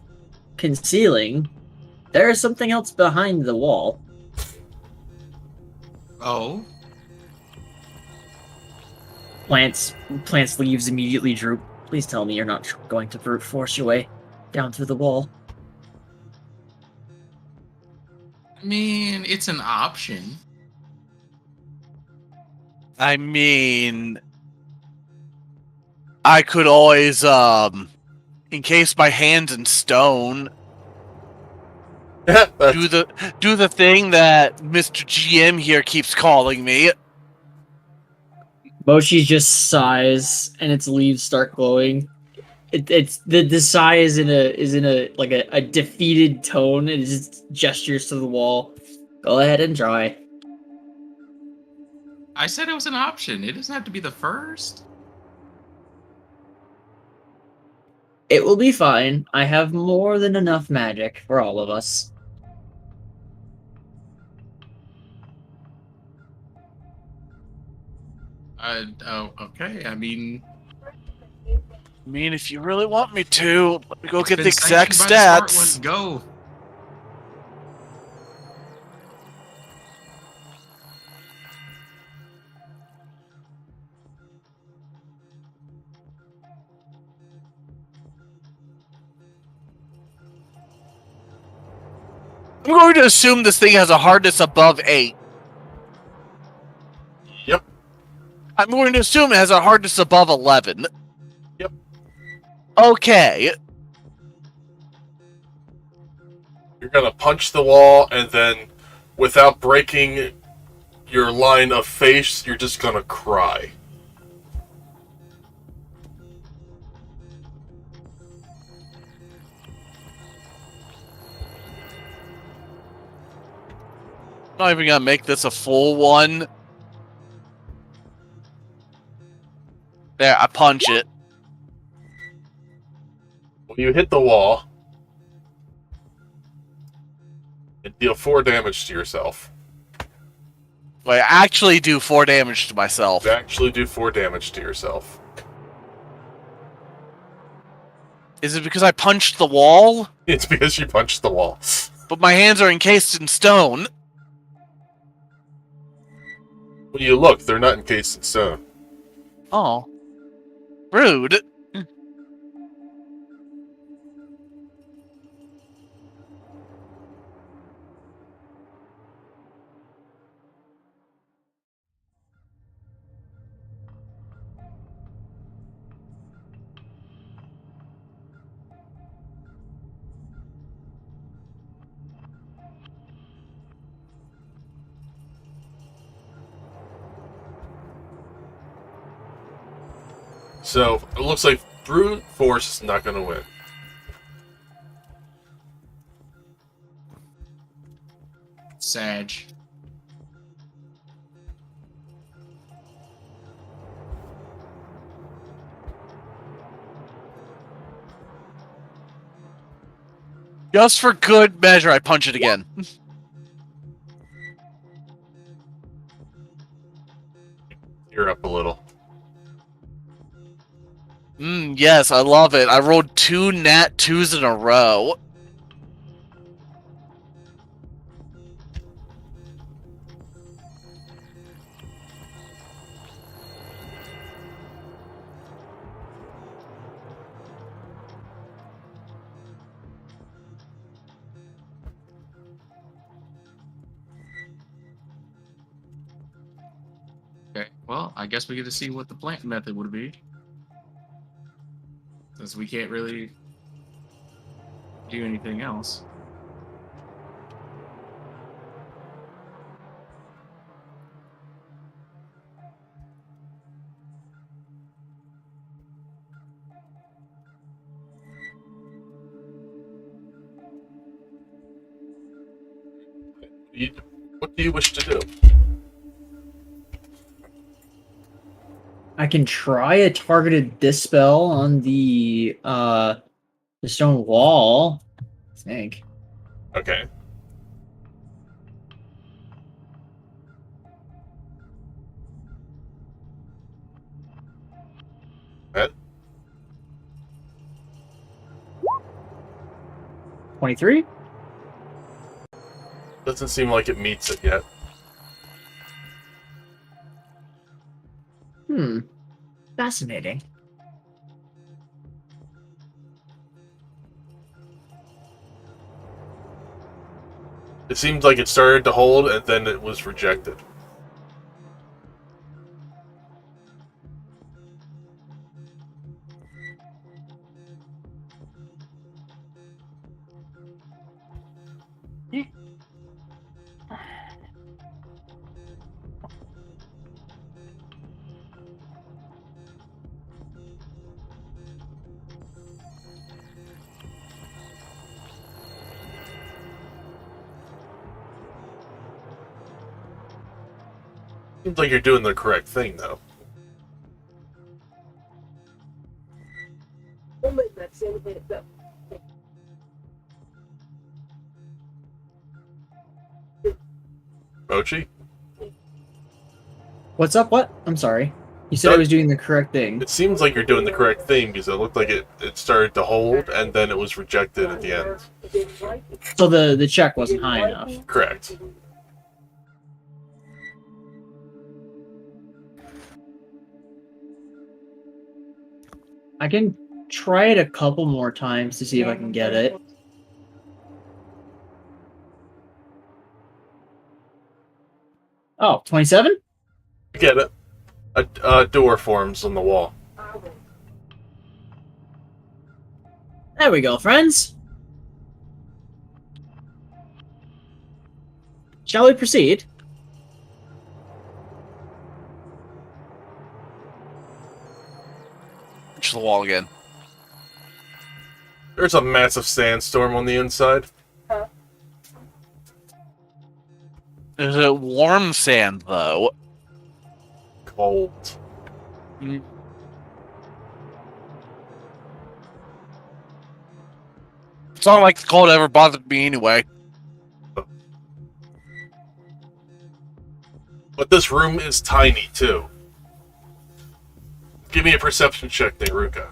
concealing, there is something else behind the wall. Oh. Plants leaves immediately droop. Please tell me you're not going to brute force your way down through the wall. I mean, it's an option. I mean, I could always encase my hands in stone. Do the thing that Mr. GM here keeps calling me. Mochi just sighs, and its leaves start glowing. It's the sigh is in a like a defeated tone. It just gestures to the wall. Go ahead and try. I said it was an option. It doesn't have to be the first. It will be fine. I have more than enough magic for all of us. Oh, okay. I mean, If you really want me to, let me go it's get the been exact sanctioned by the smart stats. ones. Go. I'm going to assume this thing has a hardness above 8. Yep. I'm going to assume it has a hardness above 11. Yep. Okay. You're gonna punch the wall, and then, without breaking your line of face, you're just gonna cry. I'm not even gonna make this a full one. There, I punch it. When you hit the wall, and deal 4 damage to yourself. I actually do 4 damage to myself. You actually do 4 damage to yourself. Is it because I punched the wall? It's because you punched the wall. But my hands are encased in stone. When you look, they're not encased in stone. Oh. Rude. So, it looks like brute force is not going to win. Sag. Just for good measure, I punch it again. You're up a little. Yes, I love it. I rolled 2 nat 2s in a row. Okay, well, I guess we get to see what the plant method would be. Since we can't really do anything else. What do you wish to do? I can try a targeted dispel on the stone wall. I think. Okay. Ed? 23? Doesn't seem like it meets it yet. Fascinating. It seemed like it started to hold and then it was rejected. Seems like you're doing the correct thing, though. Mochi? What's up? What? I'm sorry. You said I was doing the correct thing. It seems like you're doing the correct thing because it looked like it started to hold and then it was rejected at the end. So the check wasn't high enough. Correct. I can try it a couple more times to see if I can get it. Oh, 27? You get it. A door forms on the wall. There we go, friends. Shall we proceed? Punch the wall again. There's a massive sandstorm on the inside. Is it warm sand, though? Cold. It's not like the cold ever bothered me anyway. But this room is tiny, too. Give me a perception check, Neruka.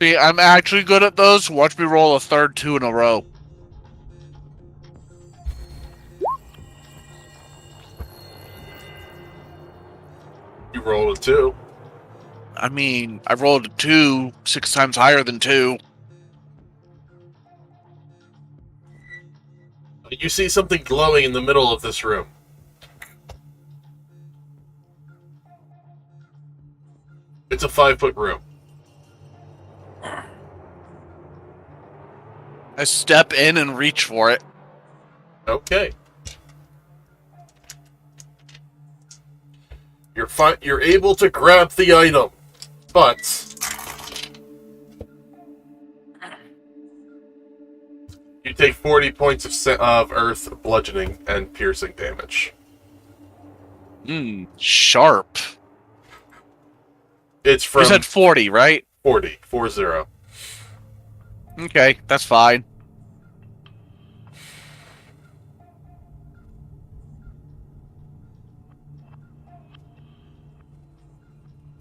See, I'm actually good at those. Watch me roll a third 2 in a row. You rolled a 2. I mean, I rolled a 2 6 times higher than 2. You see something glowing in the middle of this room. It's a 5-foot room. I step in and reach for it. Okay. You're able to grab the item, but you take 40 points of earth bludgeoning and piercing damage. Sharp. It's from You said 40, right? 40. Okay, that's fine.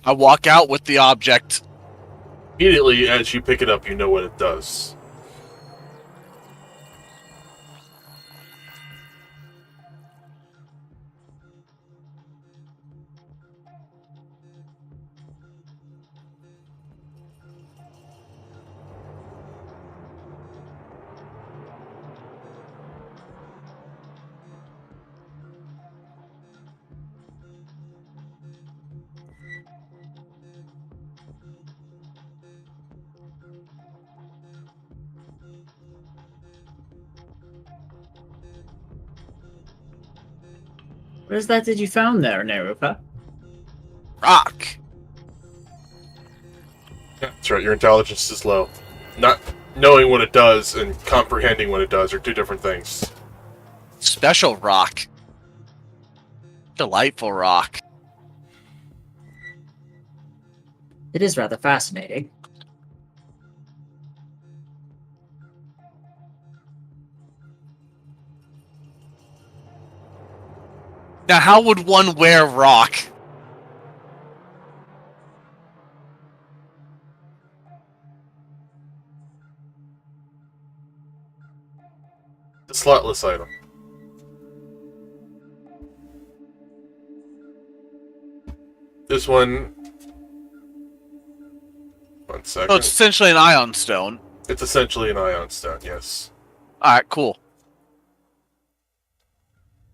I walk out with the object. Immediately, as you pick it up, you know what it does. What is that you found there, Nerupa? Rock. Yeah, that's right. Your intelligence is low. Not knowing what it does and comprehending what it does are two different things. Special rock. Delightful rock. It is rather fascinating. Now, how would one wear rock? It's a slotless item. This one... One second. So it's essentially an ion stone. It's essentially an ion stone, yes. Alright, cool.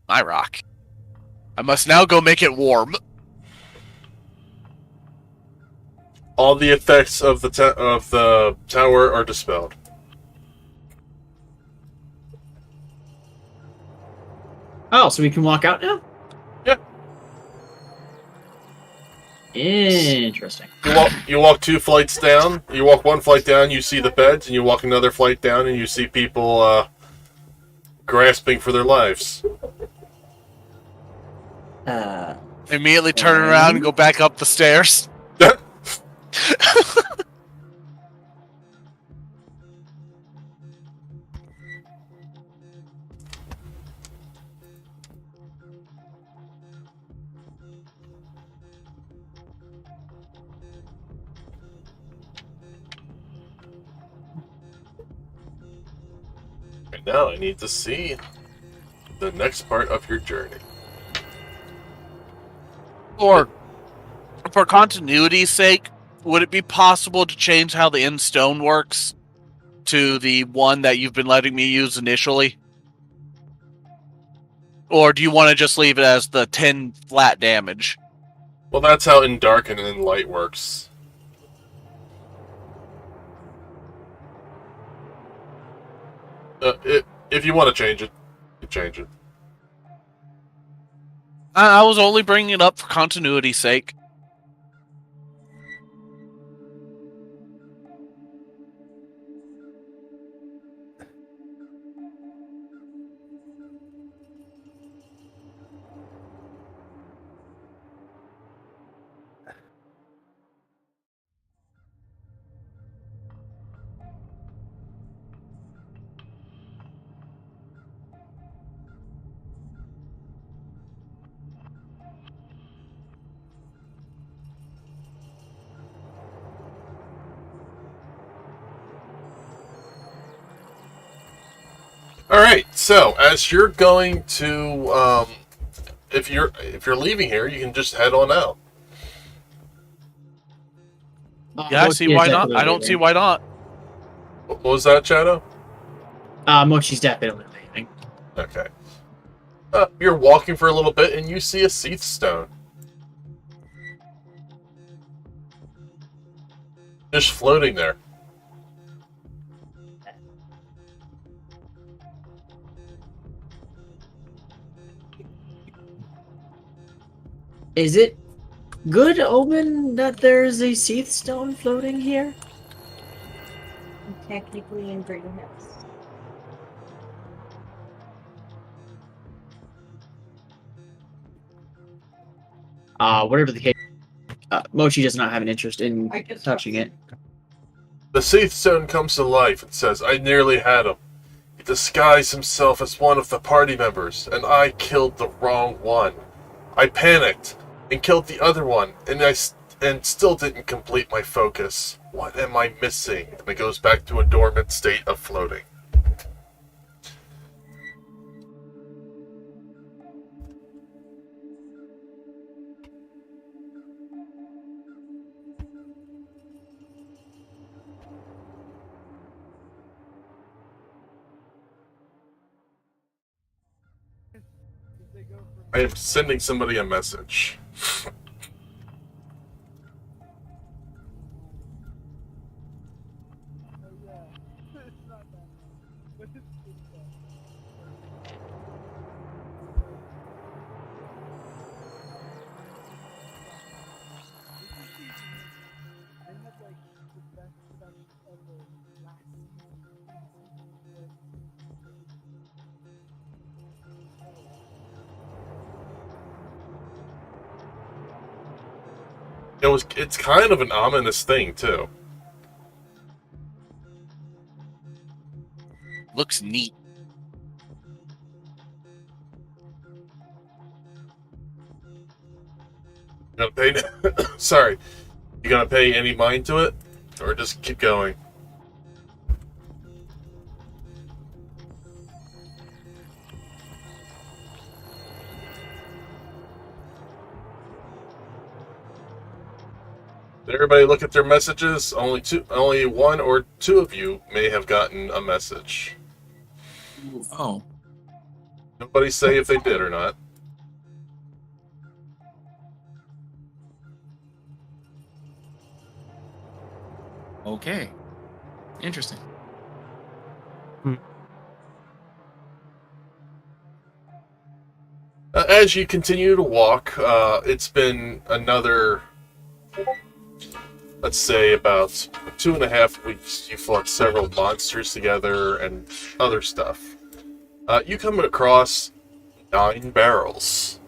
My rock. I must now go make it warm. All the effects of the tower are dispelled. Oh, so we can walk out now? Yeah. Interesting. You walk 2 flights down. You walk 1 flight down, you see the beds, and you walk another flight down, and you see people grasping for their lives. Immediately turn around and go back up the stairs. And now I need to see the next part of your journey. Or, for continuity's sake, would it be possible to change how the end stone works to the one that you've been letting me use initially? Or do you want to just leave it as the 10 flat damage? Well, that's how in dark and in light works. If you want to change it, you change it. I was only bringing it up for continuity's sake. Alright, so as you're going to if you're leaving here, you can just head on out. Yeah, I see why not. I don't see why not. What was that, Shadow? Mochi's definitely leaving. Okay. You're walking for a little bit and you see a Seath Stone. Just floating there. Is it good omen that there's a Seath Stone floating here? Technically in greenhouse. Whatever the case, Mochi does not have an interest in touching it. The Seath Stone comes to life and says, I nearly had him. He disguised himself as one of the party members, and I killed the wrong one. I panicked and killed the other one, and still didn't complete my focus. What am I missing? And it goes back to a dormant state of floating. I am sending somebody a message. It's kind of an ominous thing, too. Looks neat. You gonna pay? Sorry. You gonna pay any mind to it? Or just keep going? Did everybody look at their messages? Only one or two of you may have gotten a message. Oh. Nobody say if they did or not. Okay. Interesting. As you continue to walk, it's been another, let's say, about 2.5 weeks. You fought several monsters together and other stuff. You come across 9 barrels.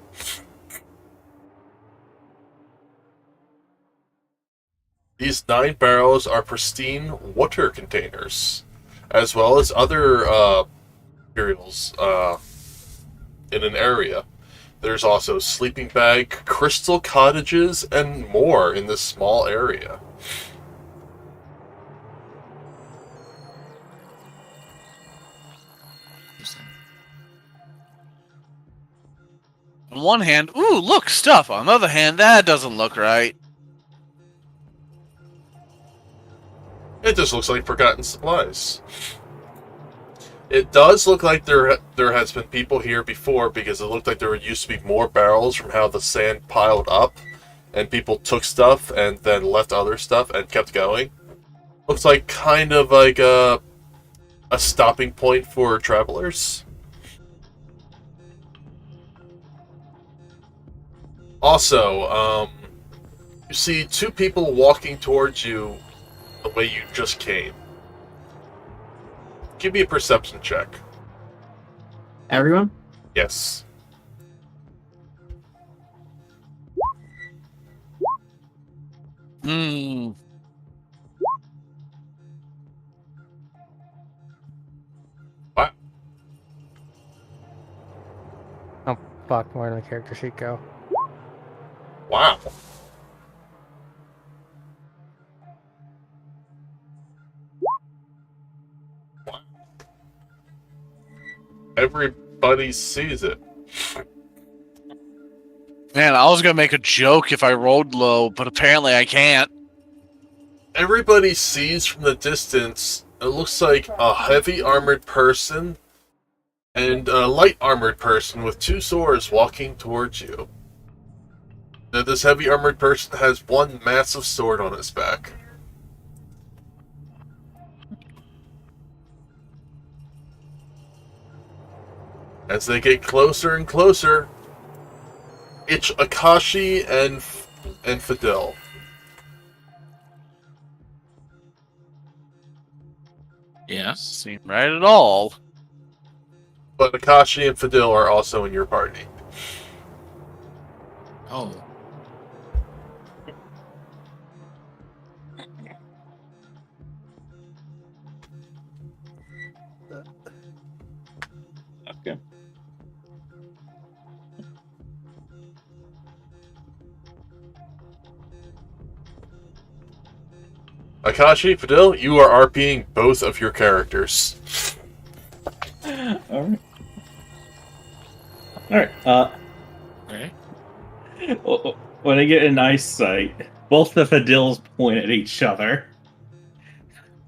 These 9 barrels are pristine water containers, as well as other materials in an area. There's also sleeping bag, crystal cottages, and more in this small area. Interesting. On one hand, ooh, look, stuff. On the other hand, that doesn't look right. It just looks like forgotten supplies. It does look like there has been people here before, because it looked like there used to be more barrels from how the sand piled up, and people took stuff and then left other stuff and kept going. Looks like kind of like a stopping point for travelers. Also, you see 2 people walking towards you the way you just came. Give me a perception check. Everyone? Yes. Hmm. What? Oh, fuck. Where did the character sheet go? Wow. Everybody sees it. Man, I was gonna make a joke if I rolled low, but apparently I can't. Everybody sees from the distance, it looks like a heavy armored person and a light armored person with 2 swords walking towards you. Now, this heavy armored person has one massive sword on his back. As they get closer and closer, it's Akashi and Fidel. Yes. Seem right at all. But Akashi and Fidel are also in your party. Oh. Akashi, Fadil, you are RPing both of your characters. Alright. Alright, Right? when I get in eyesight, both the Fadils point at each other.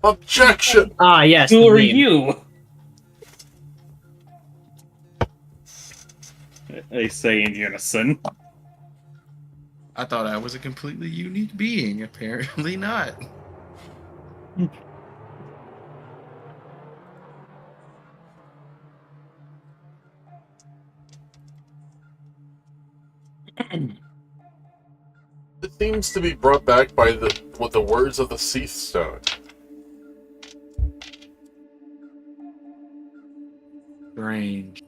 Objection! Ah, yes. Who the are meme. you? They say in unison. I thought I was a completely unique being. Apparently not. It seems to be brought back by the words of the Seath Stone. Strange.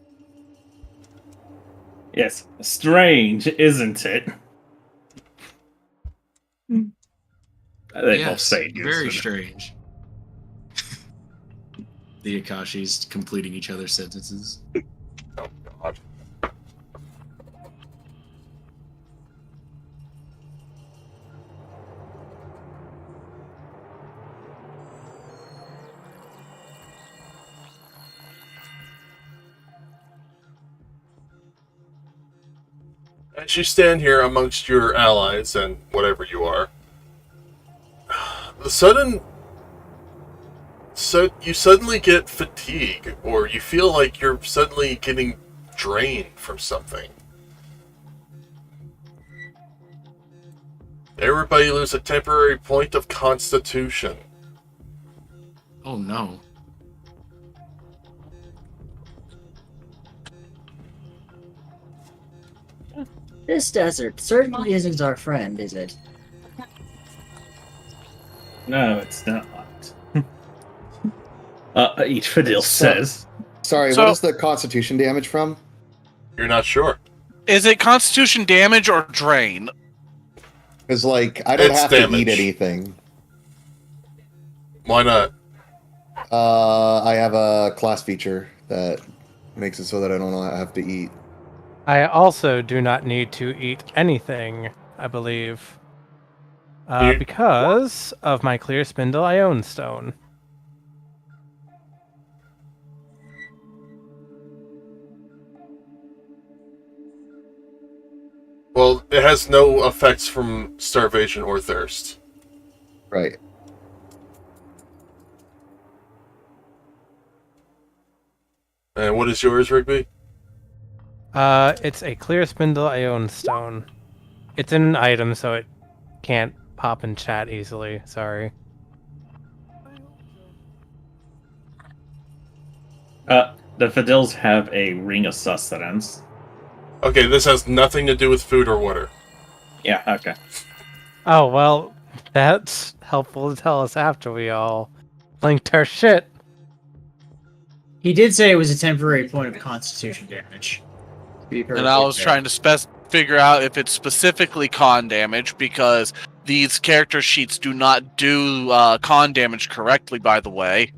Yes, strange, isn't it? They both say in very unison. strange. The Akashis completing each other's sentences. Oh god. As you stand here amongst your allies and whatever you are, you suddenly get fatigue, or you feel like you're suddenly getting drained from something. Everybody lose a temporary point of constitution. Oh no. This desert certainly isn't our friend, is it? No, it's not. Each Fadil So- says. Sorry, So- what is the constitution damage from? You're not sure. Is it constitution damage or drain? Because, like, I don't It's have to damage. eat anything. Why not? I have a class feature that makes it so that I don't have to eat. I also do not need to eat anything, I believe. You- Because of my clear spindle ion stone. Well, it has no effects from starvation or thirst. Right. And what is yours, Rigby? It's a clear spindle ion stone. It's an item, so it can't pop in chat easily. Sorry. The Fadils have a ring of sustenance. Okay, this has nothing to do with food or water. Yeah, okay. Oh, well, that's helpful to tell us after we all linked our shit. He did say it was a temporary point of constitution damage. To be And perfectly I was fair. trying to figure out if it's specifically con damage, because these character sheets do not do con damage correctly, by the way.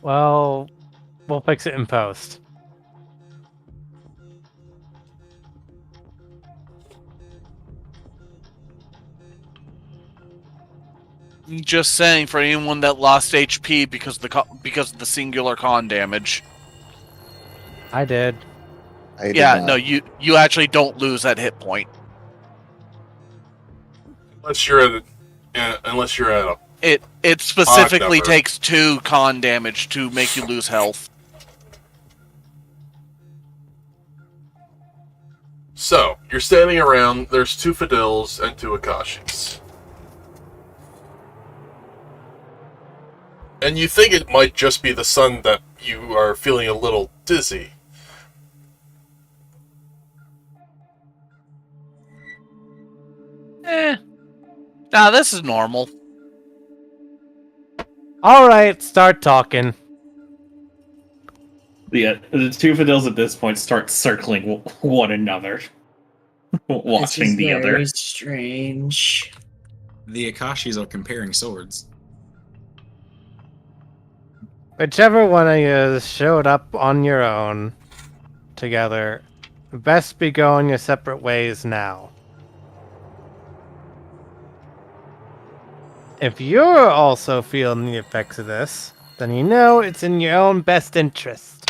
Well, we'll fix it in post. Just saying, for anyone that lost HP because of the singular con damage. I did. I did Yeah, not. no, you actually don't lose that hit point. Unless you're at a It specifically number. takes 2 con damage to make you lose health. So, you're standing around, there's 2 Fadils and 2 Akashis. And you think it might just be the sun that you are feeling a little dizzy. Nah, this is normal. Alright, start talking. The two Fadils at this point start circling one another, This watching is the very other. strange. The Akashis are comparing swords. Whichever one of you showed up on your own together, best be going your separate ways now. if you're also feeling the effects of this, then you know it's in your own best interest.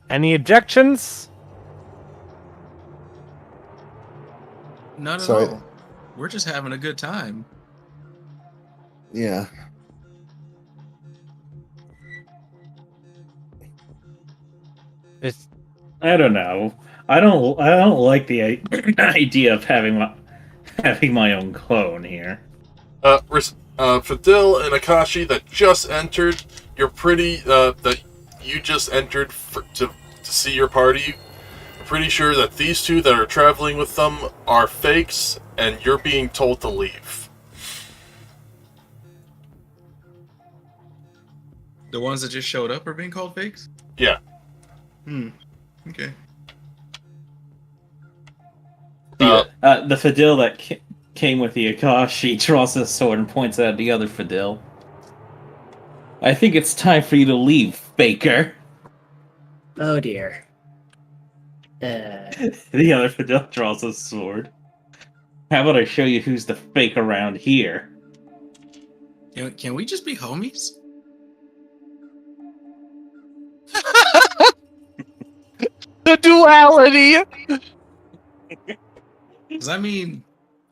Any objections? None at So all. We're just having a good time. Yeah. It's I don't know. I don't like the idea of having my own clone here. Fidel and Akashi that just entered, you're pretty, that you just entered to see your party. I'm pretty sure that these two that are traveling with them are fakes, and you're being told to leave. The ones that just showed up are being called fakes? Yeah. Okay. The Fidel that came with the Akashi draws his sword and points at the other Fidel. I think it's time for you to leave, Faker. Oh dear. The other Fidel draws his sword. How about I show you who's the fake around here? Can we just be homies? The duality! Because, I mean,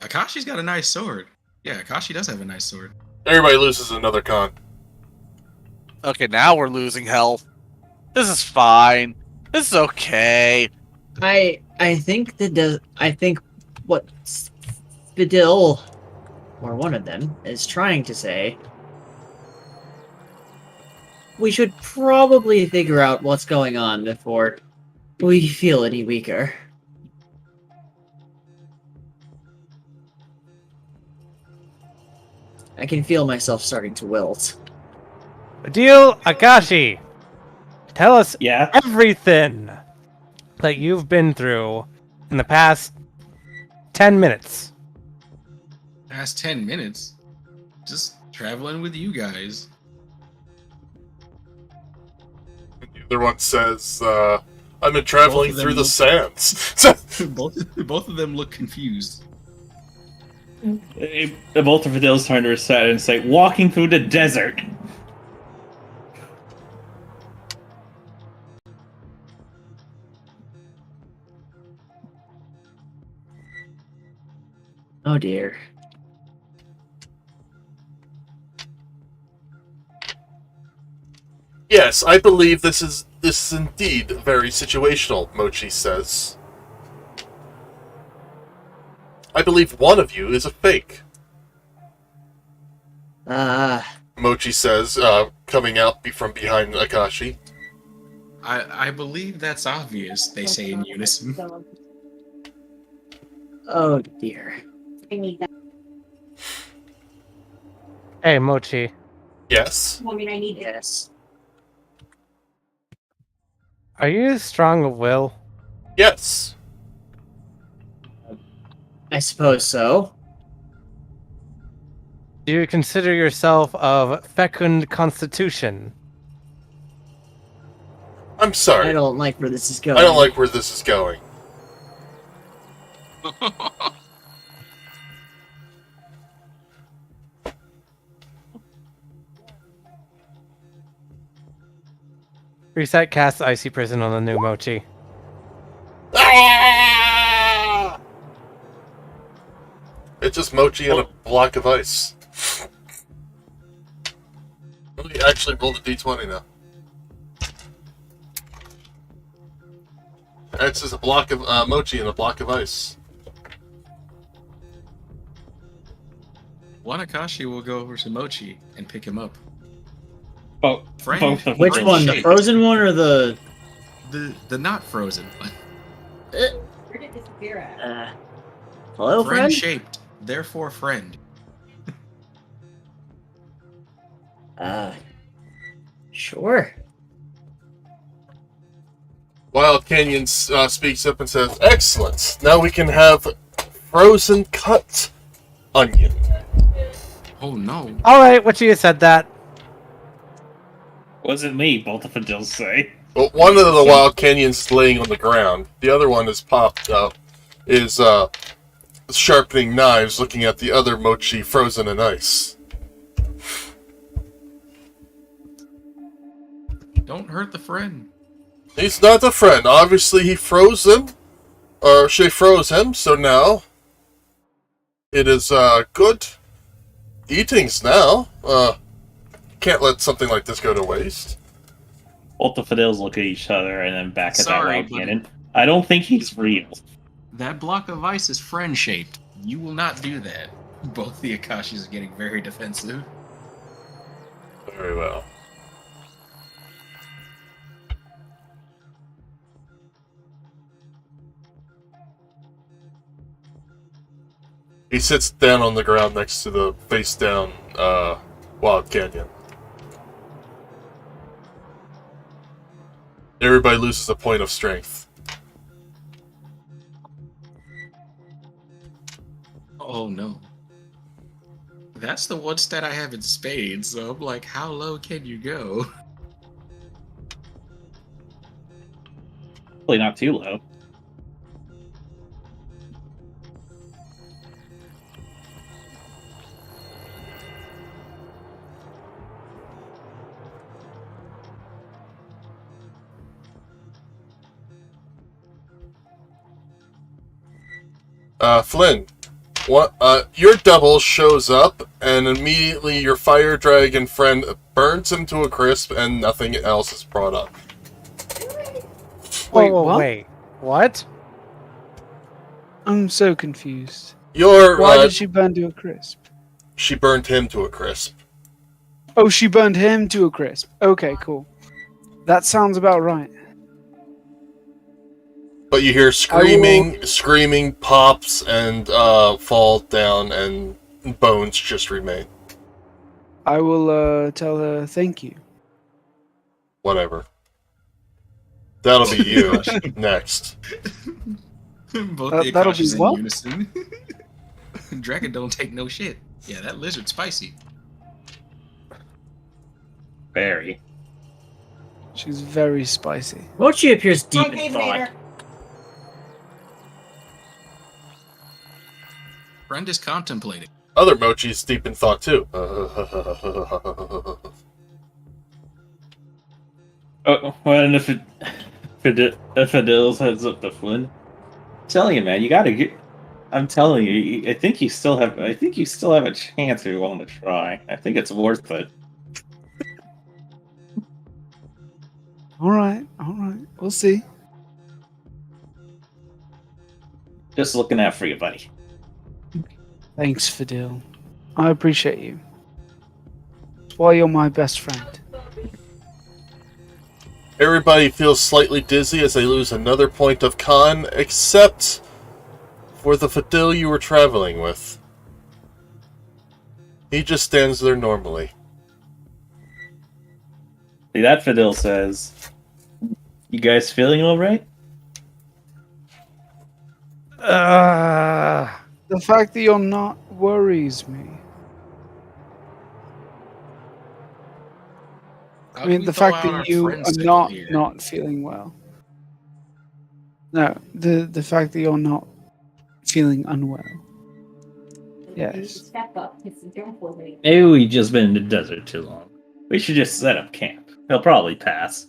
Akashi's got a nice sword. Yeah, Akashi does have a nice sword. Everybody loses another con. Okay, now we're losing health. This is fine. This is okay. I think what Fidel, or one of them, is trying to say, we should probably figure out what's going on before we feel any weaker. I can feel myself starting to wilt. Adil Akashi, tell us Yeah? everything that you've been through in the past 10 minutes. Past 10 minutes. Just traveling with you guys. The other one says, I've been traveling Both of them through the look- sands. both of them look confused. Both of Fidel's turn to recite and say, walking through the desert. Oh dear. Yes, I believe this is indeed very situational, Mochi says. I believe one of you is a fake, Mochi says, coming out from behind Akashi. I believe that's obvious, they say in unison. Oh dear. I need that. Hey, Mochi. Yes. I mean, I need it. Yes. Are you strong of will? Yes. I suppose so. Do you consider yourself of fecund constitution? I'm sorry. I don't like where this is going. I don't like where this is going. Reset cast Icy Prison on the new Mochi. Ah! It's just Mochi and a block of ice. Let me actually roll the d20 now. It's just a block of Mochi and a block of ice. One Akashi will go over to Mochi and pick him up. Both of Which Friend one? The shaped. frozen one or the The not frozen one. Where did it disappear at? hello, friend? Shaped, therefore friend. Sure. Wild Canyon speaks up and says, "Excellent. Now we can have frozen cut onion." Oh no. Alright, what you said that. Wasn't me, both of Fidel's say. Well, one of the wild canyons laying on the ground. The other one is popped up. Is sharpening knives, looking at the other mochi frozen in ice. Don't hurt the friend. He's not a friend. Obviously, he froze him, or she froze him. So now it is good eatings. Now, can't let something like this go to waste. Both the Fidels look at each other and then back at Sorry, that but- cannon. I don't think he's real. That block of ice is friend-shaped. You will not do that. Both the Akashis are getting very defensive. Very well. He sits down on the ground next to the face-down wild canyon. Everybody loses a point of strength. Oh no. That's the one stat I have in spades, so I'm like, how low can you go? Probably not too low. Flynn, what? Your double shows up, and immediately your fire dragon friend burns him to a crisp, and nothing else is brought up. Wait, what? Wait, what? I'm so confused. Your Why did she burn to a crisp? she burned him to a crisp. Oh, she burned him to a crisp. Okay, cool. That sounds about right. But you hear screaming pops, and fall down, and bones just remain. I will tell her thank you. Whatever. That'll be you next. Both the That'll be Akashis in what? unison. Dragon don't take no shit. Yeah, that lizard's spicy. Very. She's very spicy. Mochi appears deep Okay, in thought. later. Friend is contemplating. Other mochi's deep in thought too. Oh, well, and if Fidels heads up to Flynn, I'm telling you, man, you gotta get. I'm telling you, I think you still have a chance if you want to try. I think it's worth it. All right. We'll see. Just looking out for you, buddy. Thanks, Fidel. I appreciate you. That's why you're my best friend. Everybody feels slightly dizzy as they lose another point of con, except for the Fidel you were traveling with. He just stands there normally. See, that Fidel says, "You guys feeling all right?" The fact that you're not worries me. I mean, the fact that you are not feeling well. No, the fact that you're not feeling unwell. Yes. Step up. It's a careful way. Maybe we've just been in the desert too long. We should just set up camp. He'll probably pass.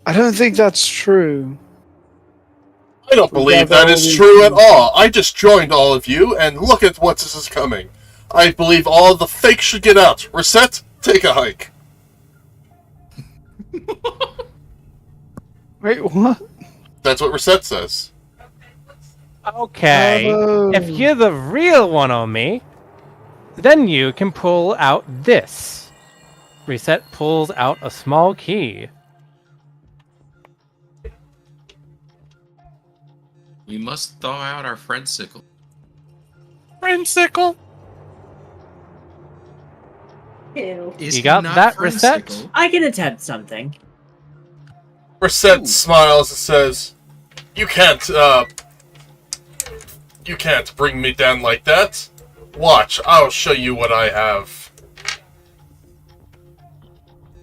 I don't think that's true. I don't believe that is true at all. I just joined all of you, and look at what this is coming. I believe all of the fakes should get out. Rissett, take a hike. Wait, what? That's what Rissett says. Okay, if you're the real one on me, then you can pull out this. Rissett pulls out a small key. We must thaw out our friend sickle. Friendsicle? Ew. Is You he got not that, Friendsicle? Rissett? I can attempt something. Rissett smiles and says, You can't bring me down like that. Watch, I'll show you what I have.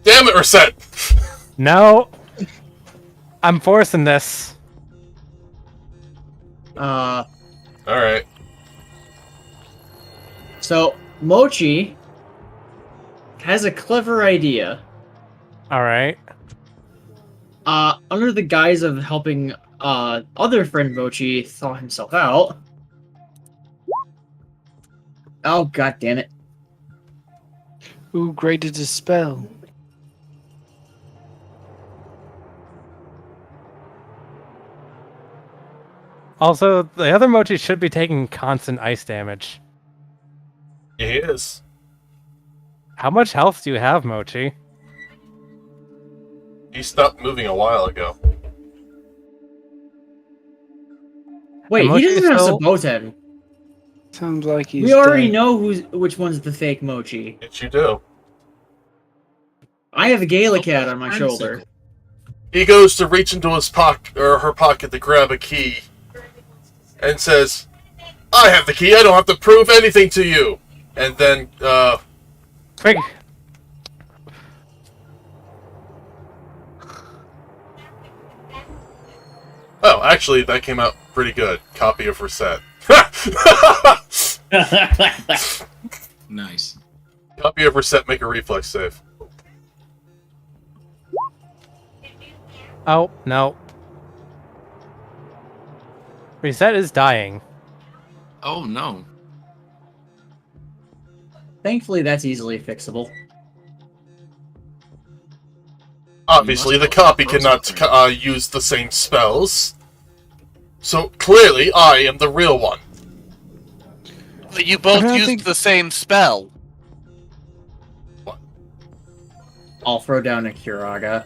Damn it, Rissett! No. I'm forcing this. Alright. So Mochi has a clever idea. Alright. Under the guise of helping other friend Mochi thaw himself out. Oh, god damn it. Who graded a spell? Also, the other Mochi should be taking constant ice damage. He is. How much health do you have, Mochi? He stopped moving a while ago. Wait, he Mochi doesn't have still- Saboten. Sounds like he's We already dead. know which one's the fake Mochi. Yes, you do. I have a Gallicat on my shoulder. He goes to reach into his pocket or her pocket to grab a key, and says, "I have the key. I don't have to prove anything to you." And then, Quick! oh, actually, that came out pretty good. Copy of Rissett. Nice. Copy of Rissett. Make a reflex save. Oh, no. Rissett is dying. Oh no. Thankfully, that's easily fixable. Obviously, the copy cannot use the same spells. So clearly, I am the real one. But you both I don't used think- the same spell. I'll throw down a Kiraga.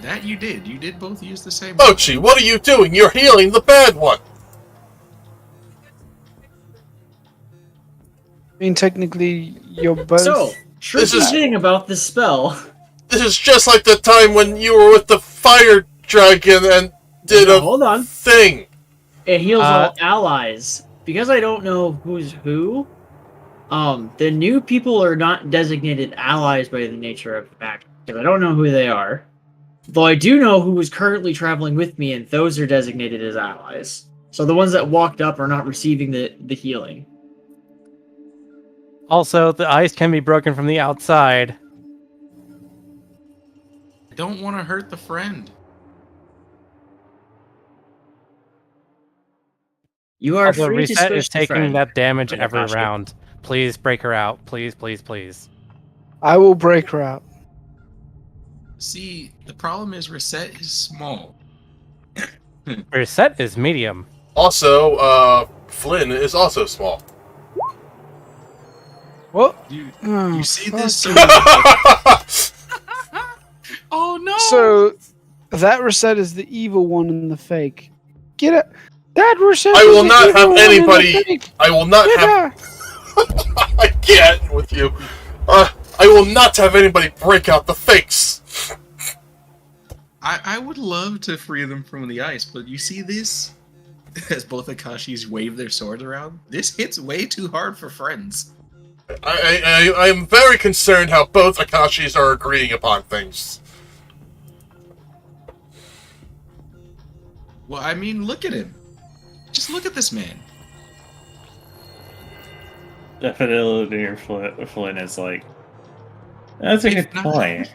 That you did. You did both use the same. Mochi, what are you doing? You're healing the bad one. I mean, technically, you're both. So, tricky is- thing about this spell. This is just like the time when you were with the fire dragon and did a Hold on. thing. It heals all allies. Because I don't know who's who, the new people are not designated allies by the nature of the fact, because I don't know who they are. Though I do know who is currently traveling with me, and those are designated as allies. So the ones that walked up are not receiving the healing. Also, the ice can be broken from the outside. I don't want to hurt the friend. You are Also, free to Rissett switch is to taking friend. that damage Oh, every gosh, yeah. round. Please break her out. Please, please, please. I will break her out. See, the problem is Rissett is small. Rissett is medium. Also, Flynn is also small. What? You Oh, see fuck. this? So oh no! So that Rissett is the evil one and the fake. Get it? That Rissett. I is will the not evil have one and the anybody. fake. I will not Get have. her. I can't with you. I will not have anybody break out the fakes. I would love to free them from the ice, but you see this? As both Akashis wave their swords around, this hits way too hard for friends. I am very concerned how both Akashis are agreeing upon things. Well, I mean, look at him. Just look at this man. Definitely, Flynn is like, that's a If good not- point.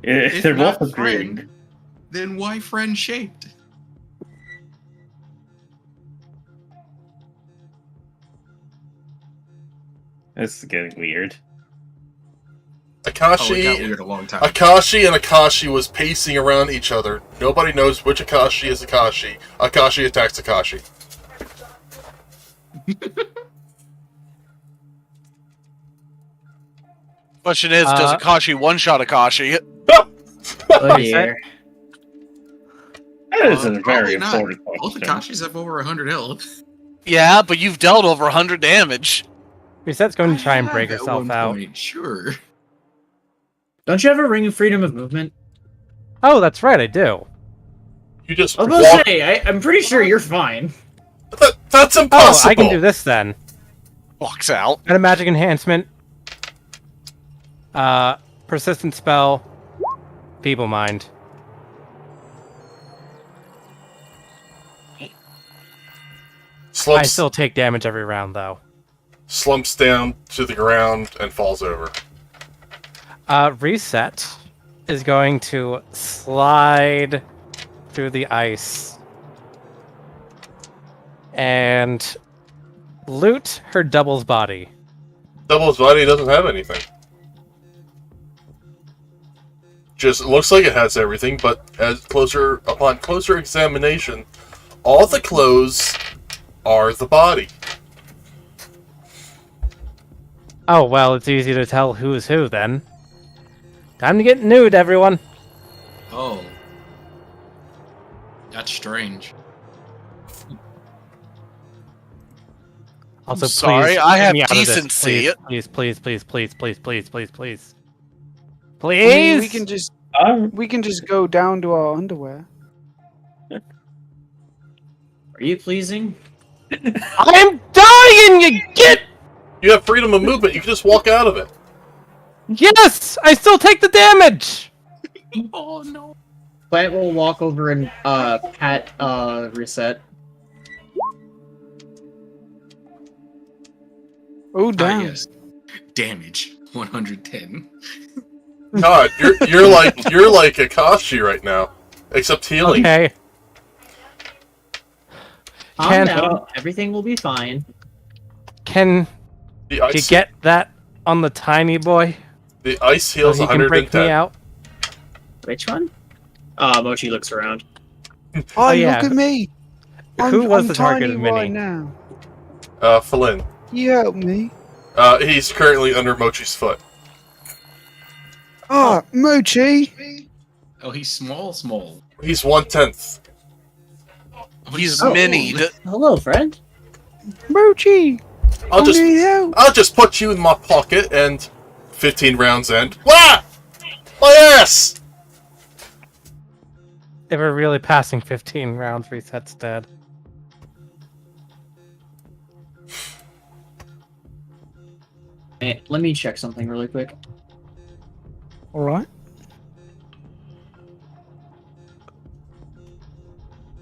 If if they're not both agreeing, friend, then why friend shaped? this is getting weird. Oh, it got Akashi, weird a long time. Akashi and Akashi was pacing around each other. Nobody knows which Akashi is Akashi. Akashi attacks Akashi. Question is, does Akashi one-shot Akashi? Oh dear. That is a Probably very not. important Both question. Akashis have over 100 health. Yeah, but you've dealt over 100 damage. Rissett's going to try and I break have at herself one out. point, Sure. Don't you have a ring of freedom of movement? Oh, that's right, I do. You just I was gonna walk. say, I'm pretty sure you're fine. That's Oh, impossible. I can do this then. Walks out. And a magic enhancement. Persistent spell. Feeble mind. I Slumps, still take damage every round, though. slumps down to the ground and falls over. Rissett is going to slide through the ice and loot her double's body. Double's body doesn't have anything. Just looks like it has everything, but upon closer examination, all the clothes are the body. Oh, well, it's easy to tell who's who, then. Time to get nude, everyone. Oh. That's strange. Also, sorry, please, I get have me out of this. decency. Please, please, please, please, please, please, please, please. I mean, Please! we can just go down to our underwear. Are you pleasing? I'm dying, you get... You have freedom of movement. You can just walk out of it. Yes! I still take the damage! Oh no. Plant will walk over and pat Rissett. Oh, damn. Yes. Damage 110. God, you're like Akashi right now, except healing. Okay. Calm Can- down. Everything will be fine. Can The you ice, get that on the tiny boy? the ice So heals he can break 110. me out? Which one? Mochi looks around. Oh, yeah. look at me. Who was I'm the target tiny of Mini? right now. Flynn. You help me. He's currently under Mochi's foot. Ah, Mochi. Oh, he's small. He's 1/10. He's Oh. minied. Hello, friend. Mochi. I'll I need help. I'll just put you in my pocket and 15 rounds end. Wah! My ass! If we're really passing 15 rounds, Rissett's dead. Hey, let me check something really quick. All right.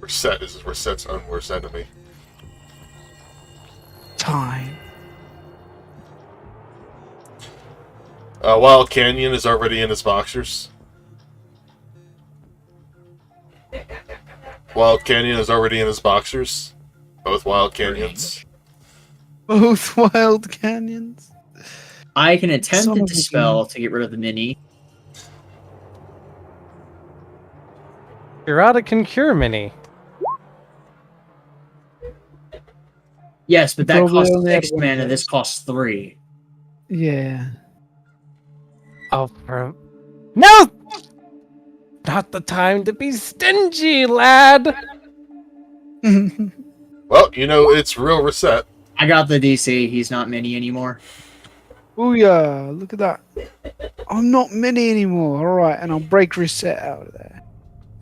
Rissett is Rissett's own worst enemy. Time. Wild Canyon is already in his boxers. Wild Canyon is already in his boxers. Both Wild Canyons. Both wild canyons. I can attempt Son to of a dispel to get rid of the mini. Pirata can cure Mini. Yes, but that Probably costs only had 6 one mana. place. This costs 3. Yeah. Oh, no! Not the time to be stingy, lad! Well, you know, it's real Rissett. I got the DC. He's not mini anymore. Oh yeah, look at that. I'm not mini anymore. All right, and I'll break Rissett out of there.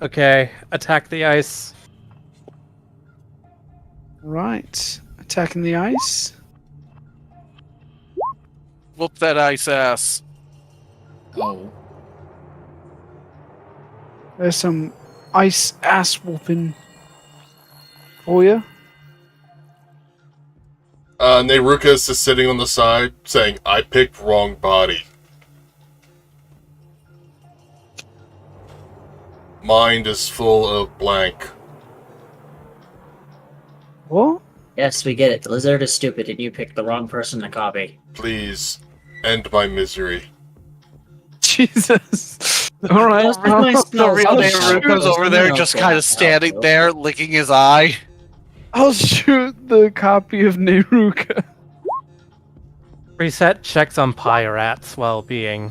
Okay, attack the ice. Right, attacking the ice. Whoop that ice ass. Oh. There's some ice ass whooping for you. Nehruka is just sitting on the side saying, I picked wrong body. Mind is full of blank. What? Yes, we get it. The lizard is stupid, and you picked the wrong person to copy. Please, end my misery. Jesus. All right. Most of my The spells real are Nehruka's over there just kind of standing there, licking his eye. I'll shoot the copy of Nehruka. Rissett checks on Pyrat's well-being.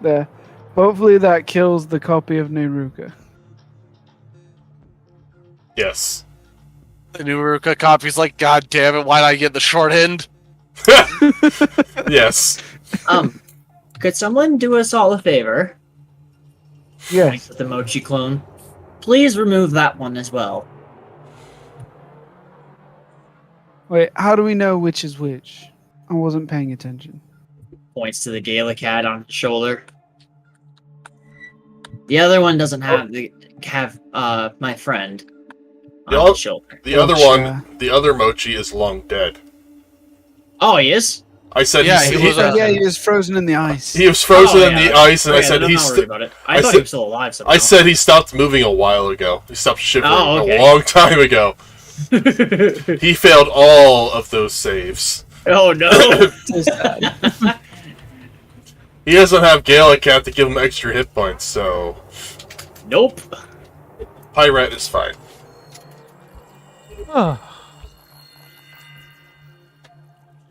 There. Hopefully that kills the copy of Nehruka. Yes. The Nehruka copy's like, God damn it, why'd I get the short end? Yes. Could someone do us all a favor? Yes. With the Mochi clone. Please remove that one as well. Wait, how do we know which is which? I wasn't paying attention. Points to the Gala cat on his shoulder. The other one doesn't have my friend on his shoulder. The other Gotcha. one, the other Mochi is long dead. Oh, he is? I said Yeah, he He was frozen in the ice. was frozen Oh, in yeah. the ice, and I Okay, said then I'm he's. not worried about it. I I thought said- he was still alive somehow. I said he stopped moving a while ago. He stopped shivering Oh, okay. a long time ago. He failed all of those saves. Oh, no! So sad. He doesn't have Gala Cat to give him extra hit points, so Nope. Pirate is fine.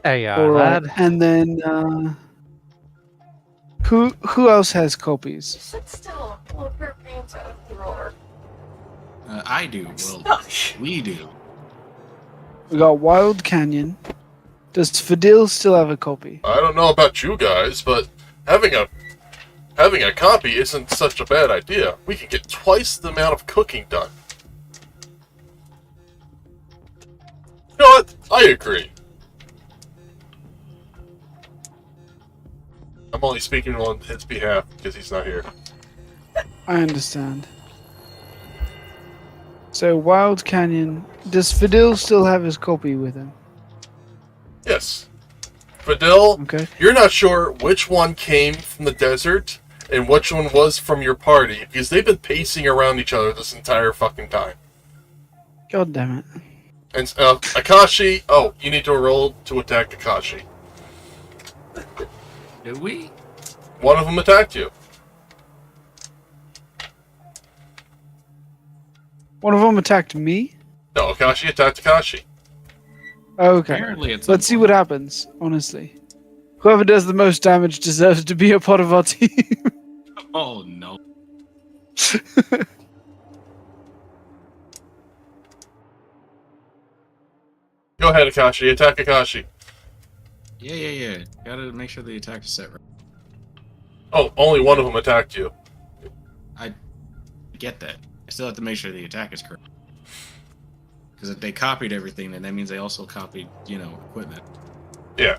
There you are, Alright, lad. and then who else has copies? Sit still. Pull her pants out of the drawer. I do. Well, we do. We got Wild Canyon. Does Fadil still have a copy? I don't know about you guys, but having a copy isn't such a bad idea. We can get twice the amount of cooking done. You know what? I agree. I'm only speaking on his behalf because he's not here. I understand. So Wild Canyon. Does Fadil still have his copy with him? Yes. Fidel, Okay. you're not sure which one came from the desert and which one was from your party because they've been pacing around each other this entire fucking time. God damn it. And Akashi, oh, you need to roll to attack Akashi. Do we? One of them attacked you. One of them attacked me? No, Akashi attacked Akashi. Okay. Apparently it's. Let's see what happens, honestly. Whoever does the most damage deserves to be a part of our team. Oh no. Go ahead, Akashi. Attack Akashi. Yeah. Gotta make sure the attack is set right. Oh, only one of them attacked you. I get that. I still have to make sure the attack is correct. Because if they copied everything, then that means they also copied, equipment. Yeah.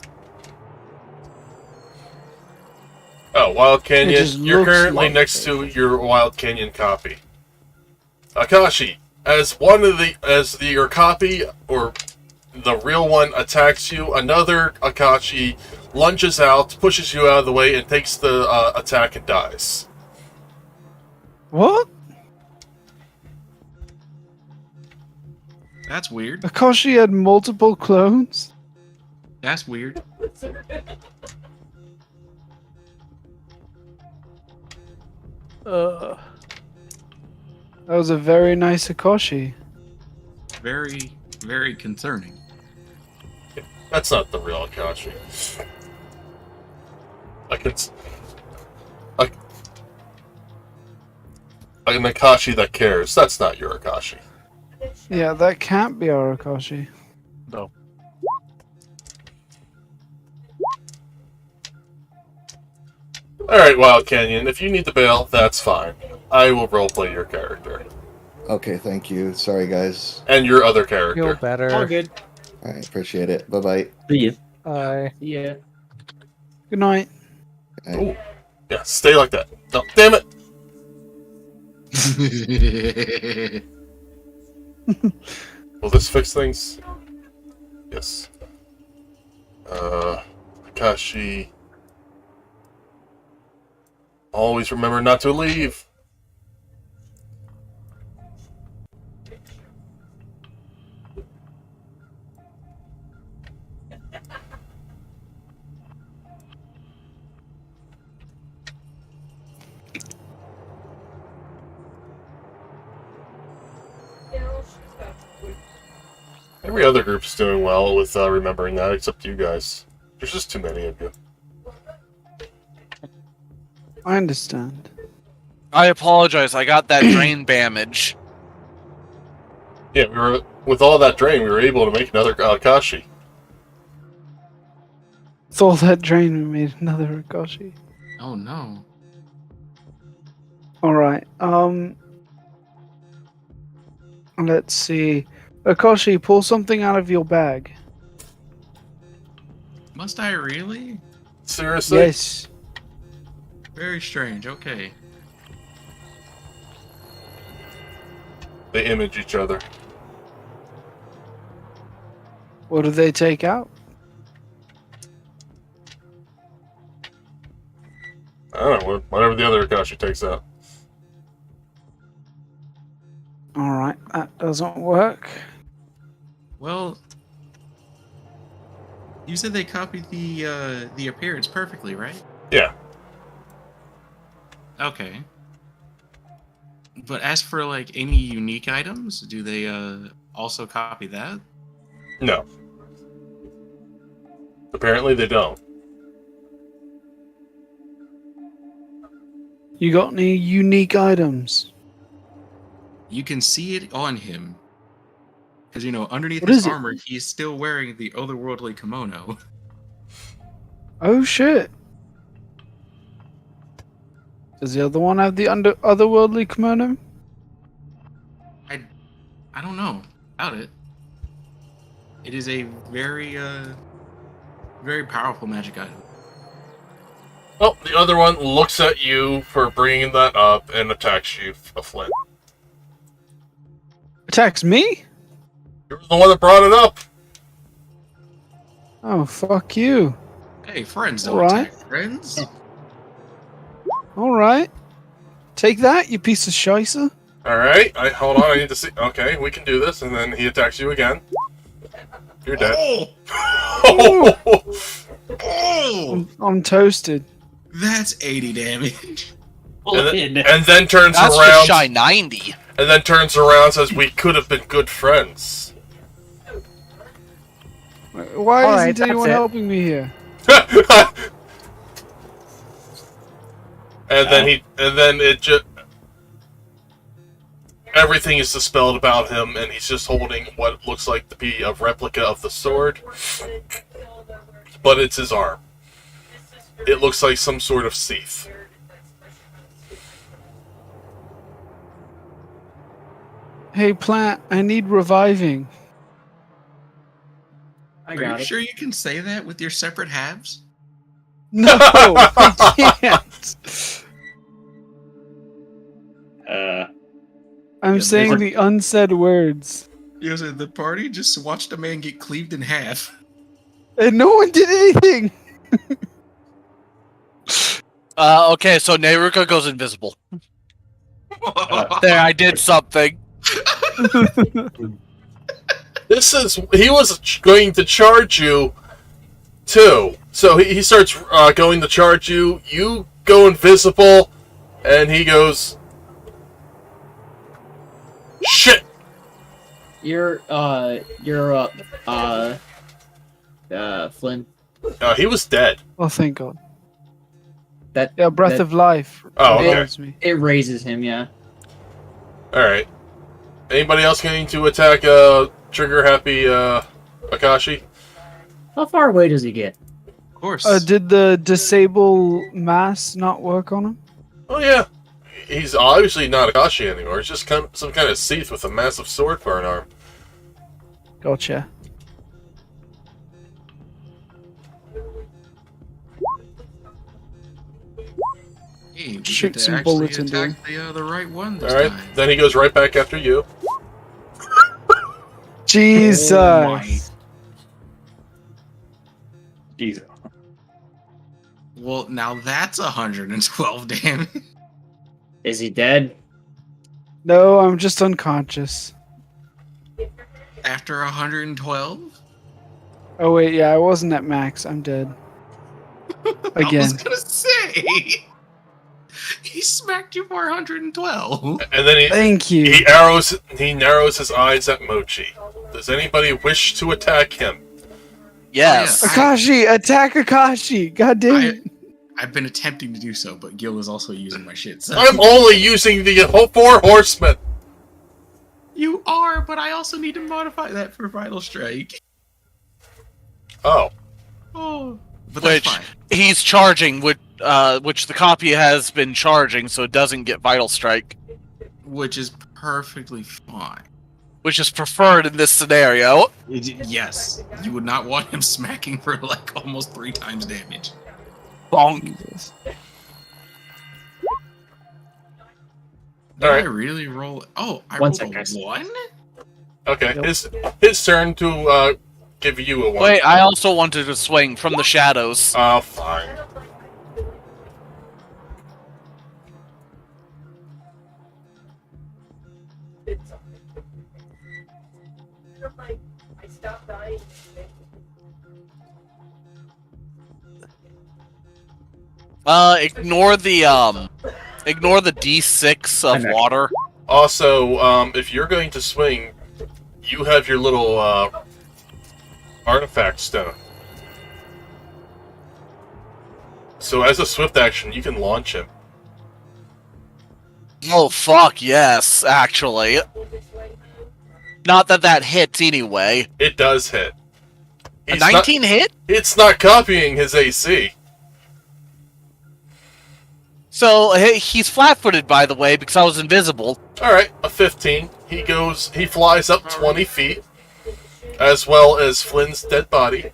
Oh, Wild Canyon. just You're looks currently like next it. to your Wild Canyon copy. Akashi, as your copy or the real one attacks you, another Akashi lunges out, pushes you out of the way, and takes the attack and dies. What? That's weird. Akashi had multiple clones? That's weird. That was a very nice Akashi. Very, very concerning. That's not the real Akashi. An Akashi that cares. That's not your Akashi. Yeah, that can't be our Akashi. No. Alright, Wild Canyon, if you need to bail, that's fine. I will roleplay your character. Okay, thank you. Sorry, guys. And your other Feel character. better. All good. All right, appreciate it. Bye-bye. See you. Bye. Yeah. Good night. Ooh. Yeah, stay like that. No, damn it! Will this fix things? Yes. Akashi. Always remember not to leave. Every other group's doing well with remembering that, except you guys. There's just too many of you. I understand. I apologize. I got that drain damage. Yeah, with all that drain, we were able to make another Akashi. With all that drain, we made another Akashi. Oh no. Alright, let's see. Akashi, pull something out of your bag. Must I really? Seriously? Yes. Very strange. Okay. They image each other. What do they take out? I don't know, whatever the other Akashi takes out. Alright, that doesn't work. Well, you said they copied the appearance perfectly, right? Yeah. Okay. But as for like any unique items, do they also copy that? No. Apparently they don't. You got any unique items? You can see it on him. Because, you know, underneath What his is it? armor, he's still wearing the otherworldly kimono. Oh shit. Does the other one have the otherworldly kimono? I don't know about it. It is a very, very powerful magic item. Oh, the other one looks at you for bringing that up and attacks you, Flint. Attacks me? You're the one that brought it up. Oh, fuck you. Hey, friends don't Alright. attack friends. Alright. Take that, you piece of shicer. Alright, hold on, I need to see. Okay, we can do this, and then he attacks you again. You're dead. Oh! Oh! I'm toasted. That's 80 damage. and then turns That's around. just shy 90. And then turns around and says, "We could have been good friends." Why Alright, isn't anyone that's it. helping me here? And then it just everything is dispelled about him, and he's just holding what looks like to be a replica of the sword, but it's his arm. It looks like some sort of sheath. Hey, Plant, I need reviving. I Are you got it. sure you can say that with your separate halves? No, I can't. I'm Yeah, saying there's the unsaid words. You know, the party just watched a man get cleaved in half. And no one did anything. Okay, so Neruka goes invisible. There, I did something. He was going to charge you too. So he starts going to charge you. You go invisible, and he goes, "Shit!" You're Flynn. He was dead. Oh, thank God. That Yeah, breath that- of life. Oh, okay. revives me. It raises him, yeah. All right. Anybody else going to attack trigger happy Akashi? How far away does he get? Of course. Did the disable mass not work on him? Oh yeah, he's obviously not Akashi anymore. It's just some kind of sheath with a massive sword for an arm. Gotcha. Hey, we shoot get to some actually bullets into attack the right one this All right, time. then he goes right back after you. Jesus. Oh my. Jesus. Well, now that's 112 damage. Is he dead? No, I'm just unconscious. After 112? Oh wait, yeah, I wasn't at max. I'm dead. I Again. was gonna say. He smacked you for 112. And then Thank you. he narrows his eyes at Mochi. Does anybody wish to attack him? Yes. Oh, yeah. Akashi, attack Akashi! God damn it. I've been attempting to do so, but Gil is also using my shit. So. I'm only using the 4 horsemen. You are, but I also need to modify that for Vital Strike. Oh, Oh, but that's Which fine. he's charging, which the copy has been charging, so it doesn't get Vital Strike. Which is perfectly fine. which is preferred in this scenario. Yes, you would not want him smacking for like almost 3 times damage. Bonk. Jesus. Did Alright. I really roll? Oh, I One rolled second, a guys. 1? Okay, his turn to give you a 1. Wait, I also wanted to swing from the shadows. Oh, fine. I stopped dying. Ignore the D6 of water. Also, if you're going to swing, you have your little artifact stone. So as a swift action, you can launch him. Oh fuck yes, actually. Not that hits anyway. It does hit. A 19 hit? It's not copying his AC. So he's flat-footed, by the way, because I was invisible. Alright, a 15. He flies up 20 feet, as well as Flynn's dead body.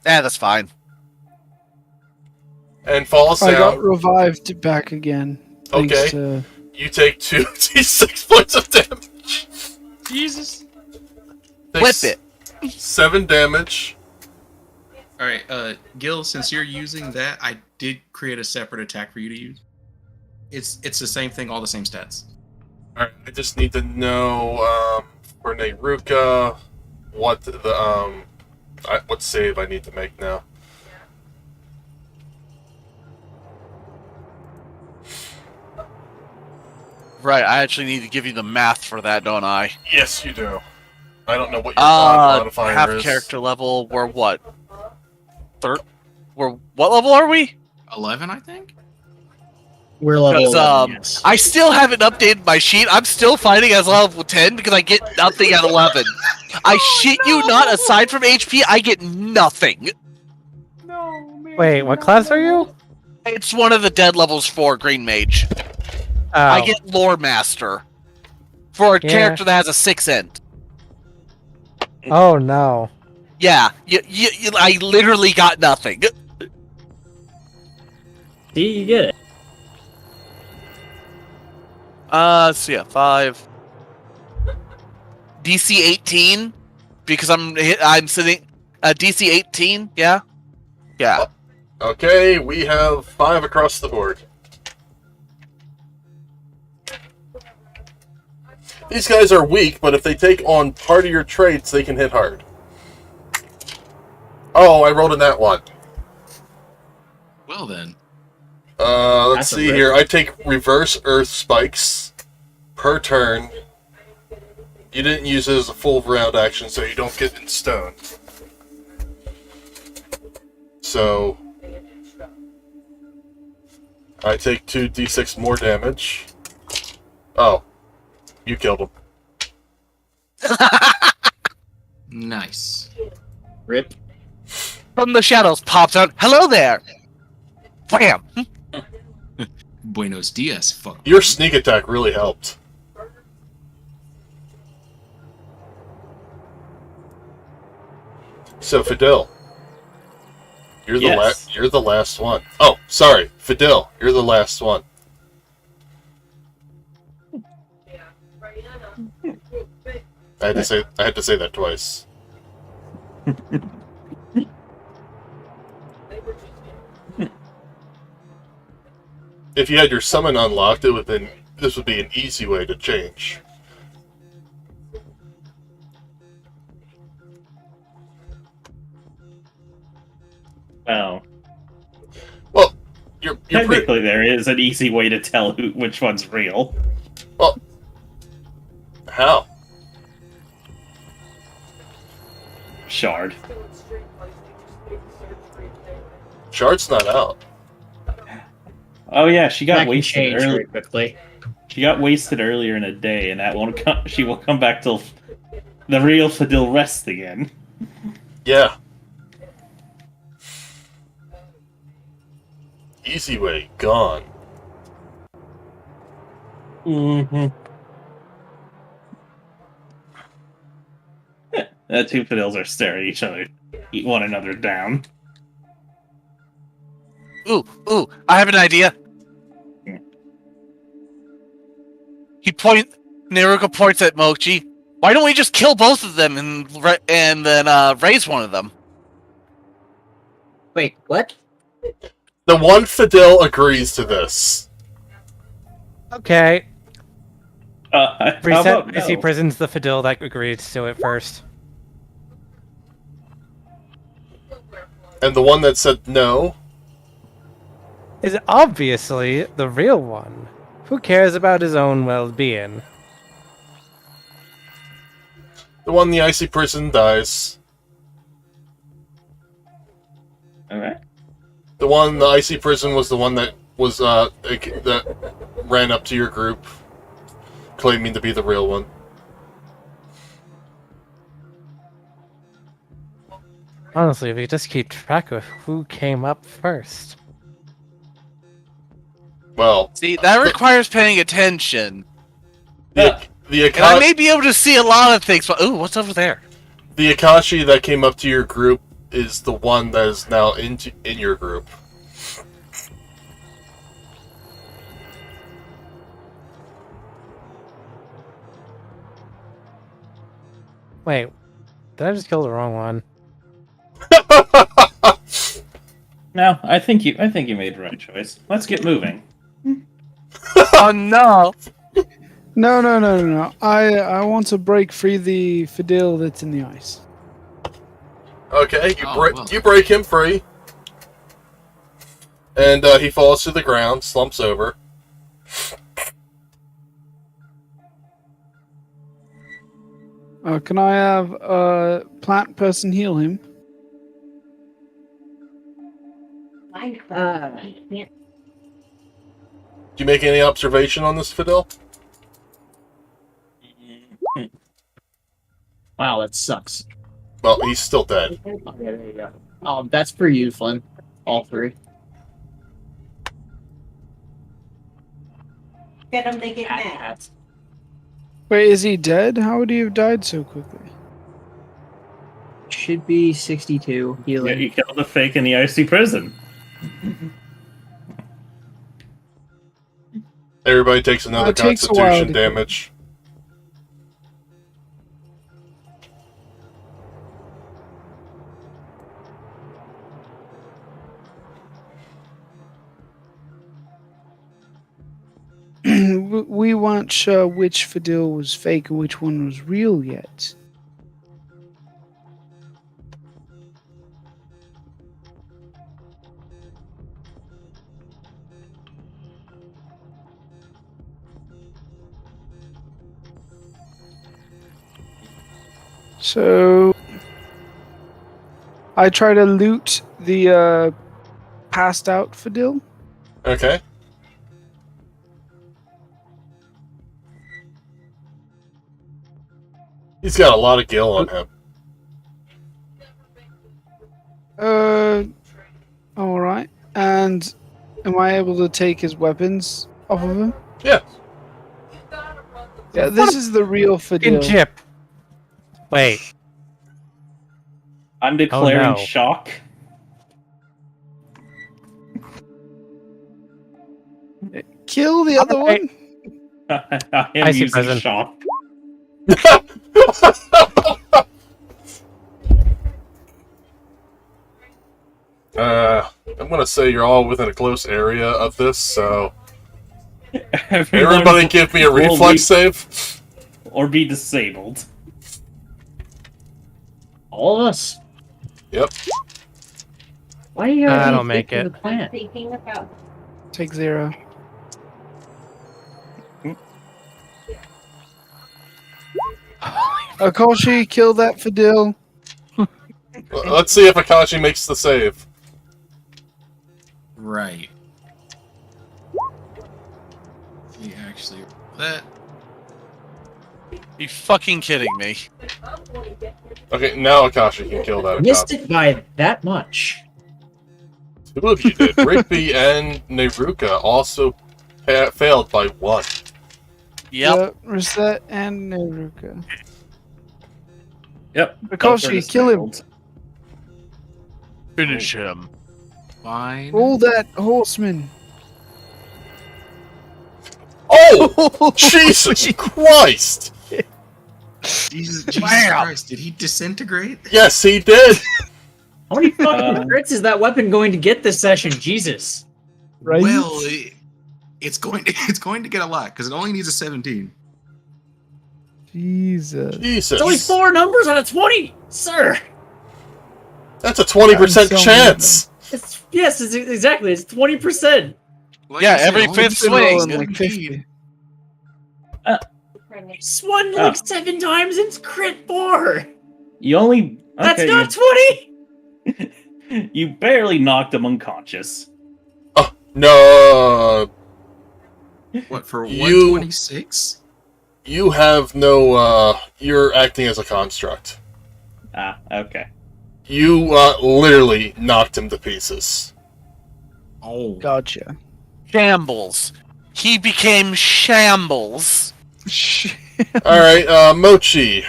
That's fine. And falls I got down. revived back again. Okay. Thanks to... You take 2d6 points of damage. Jesus. Flip it. 7 damage. Alright, Gil, since you're using that, I did create a separate attack for you to use. It's the same thing, all the same stats. Alright, I just need to know, for Nehruka, what what save I need to make now. Right, I actually need to give you the math for that, don't I? Yes, you do. I don't know what your modifier half is. character level, we're what? What level are we? 11, I think? We're level Because 11, yes. I still haven't updated my sheet. I'm still fighting as level 10 because I get nothing at 11. I shit you not, aside from HP, I get nothing. Wait, what class are you? It's one of the dead levels for Green Mage. Oh. I get Lore Master for a character that has a 6 end. Oh no. Yeah, I literally got nothing. See, you get it. So yeah, 5. DC 18 because I'm sitting DC 18, yeah. Yeah. Okay, we have 5 across the board. These guys are weak, but if they take on part of your traits, they can hit hard. Oh, I rolled in that one. Well then. Let's see here. I take reverse earth spikes per turn. You didn't use it as a full round action, so you don't get in stone. So I take 2d6 more damage. Oh, you killed him. Nice. Rip. From the shadows pops out. Hello there. Bam. Buenos dias, fuck. Your sneak attack really helped. So Fidel, you're Yes. you're the last one. Oh, sorry, Fidel, you're the last one. I had to say that twice. If you had your summon unlocked, this would be an easy way to change. Oh. Well, you're pretty, Technically, there is an easy way to tell which one's real. well. How? Shard. Shard's not out. Oh yeah, she got That can wasted change early. very quickly. She got wasted earlier in a day, and that won't come. She will come back till the real Fadil rests again. Yeah. Easy way gone. Mm-hmm. The two Fidels are staring at each other, eat one another down. Ooh, I have an idea. Neruka points at Mochi. Why don't we just kill both of them and then raise one of them? Wait, what? The one Fidel agrees to this. Okay. How Rissett, about Icy no? Prison's the Fidel that agreed to it first. And the one that said no, Is obviously the real one. Who cares about his own well-being? the one in the icy prison dies. Alright. The one in the icy prison was the one that was that ran up to your group, claiming to be the real one. Honestly, if we just keep track of who came up first. Well, See, that requires paying attention. the And I may be able to see a lot of things, but ooh, what's over there? the Akashi that came up to your group is the one that is now in your group. Wait, did I just kill the wrong one? No, I think you made the right choice. Let's get moving. Oh no! No. I want to break free the Fidel that's in the ice. Okay, well. you break him free, and he falls to the ground, slumps over. Can I have a plant person heal him? I can't. Do you make any observation on this, Fidel? Wow, that sucks. Well, he's still dead. Okay, there you go. That's for you, Flynn. All three. Get them, they get mad. Wait, is he dead? How would he have died so quickly? Should be 62 Yeah, healing. you killed the fake in the icy prison. Everybody takes another It takes a while constitution to- damage. We weren't sure which Fidel was fake and which one was real yet. So I try to loot the passed out Fidel. Okay. He's got a lot of gil on him. Alright. And am I able to take his weapons off of him? Yeah. Yeah, this is the real Fidel. Chip. Wait. I'm declaring no. shock. Kill the other Alright. one? I am Icy using prison. shock. I'm gonna say you're all within a close area of this, so Everyone everybody give me a will reflex save. or be disabled. All of us. Yep. Why do you I gotta don't make take it. the plant? Thinking about Take 0. Akoshi, kill that Fidel. Let's see if Akashi makes the save. Right. He actually that You fucking kidding me? Okay, now Akashi can kill that Missed Akashi. it by that much. Two of you did. Rigby and Neruka also failed by 1. Yep. Rissett and Neruka. Yep. Rikoshi, kill him. Finish him. Fine. All that horseman. Oh! Jesus Christ! Jesus Bam! Christ, did he disintegrate? Yes, he did! How many fucking crits is that weapon going to get this session? Jesus. Right? Well, it's going to get a lot because it only needs a 17. Jesus. Jesus. It's only 4 numbers on a 20, sir. That's a 20% I'm so chance! Yes, exactly. It's 20%. Like Yeah, I said, every only fifth been swing. rolling Like like 50. Just won like 7 times and crit 4. You only. That's okay, not 20. You barely knocked him unconscious. Oh, no. What for You- 126? You have no, you're acting as a construct. Ah, okay. You, literally knocked him to pieces. Oh, Gotcha. Shambles. He became shambles. Alright, Mochi,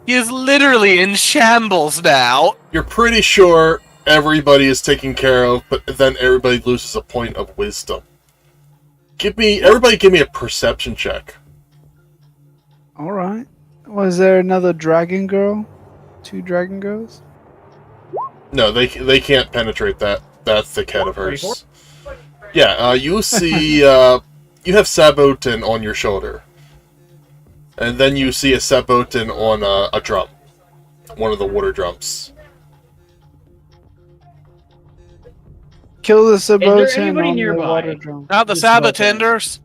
He is literally in shambles now. you're pretty sure everybody is taken care of, but then everybody loses a point of wisdom. Everybody give me a perception check. Alright. Was there another dragon girl? 2 dragon girls? No, they can't penetrate that thick head of hers. Yeah, you see, you have Saboten on your shoulder. And then you see a Saboten on a drum. One of the water drums. Kill the there Saboten anybody on nearby? the water drum. Not the Just Sabatenders. Is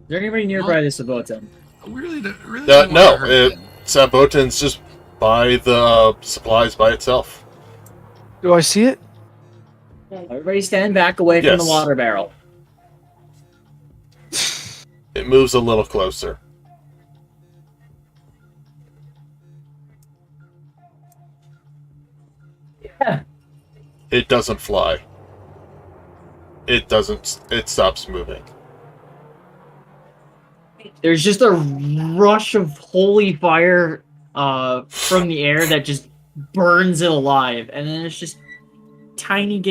there anybody nearby this Saboten? really No, wanna hurt him. Saboten's just by the supplies by itself. Do I see it? Everybody stand back away from Yes. the water barrel. It moves a little closer. Yeah. It doesn't fly. It stops moving. There's just a rush of holy fire from the air that just burns it alive, and then it's just tiny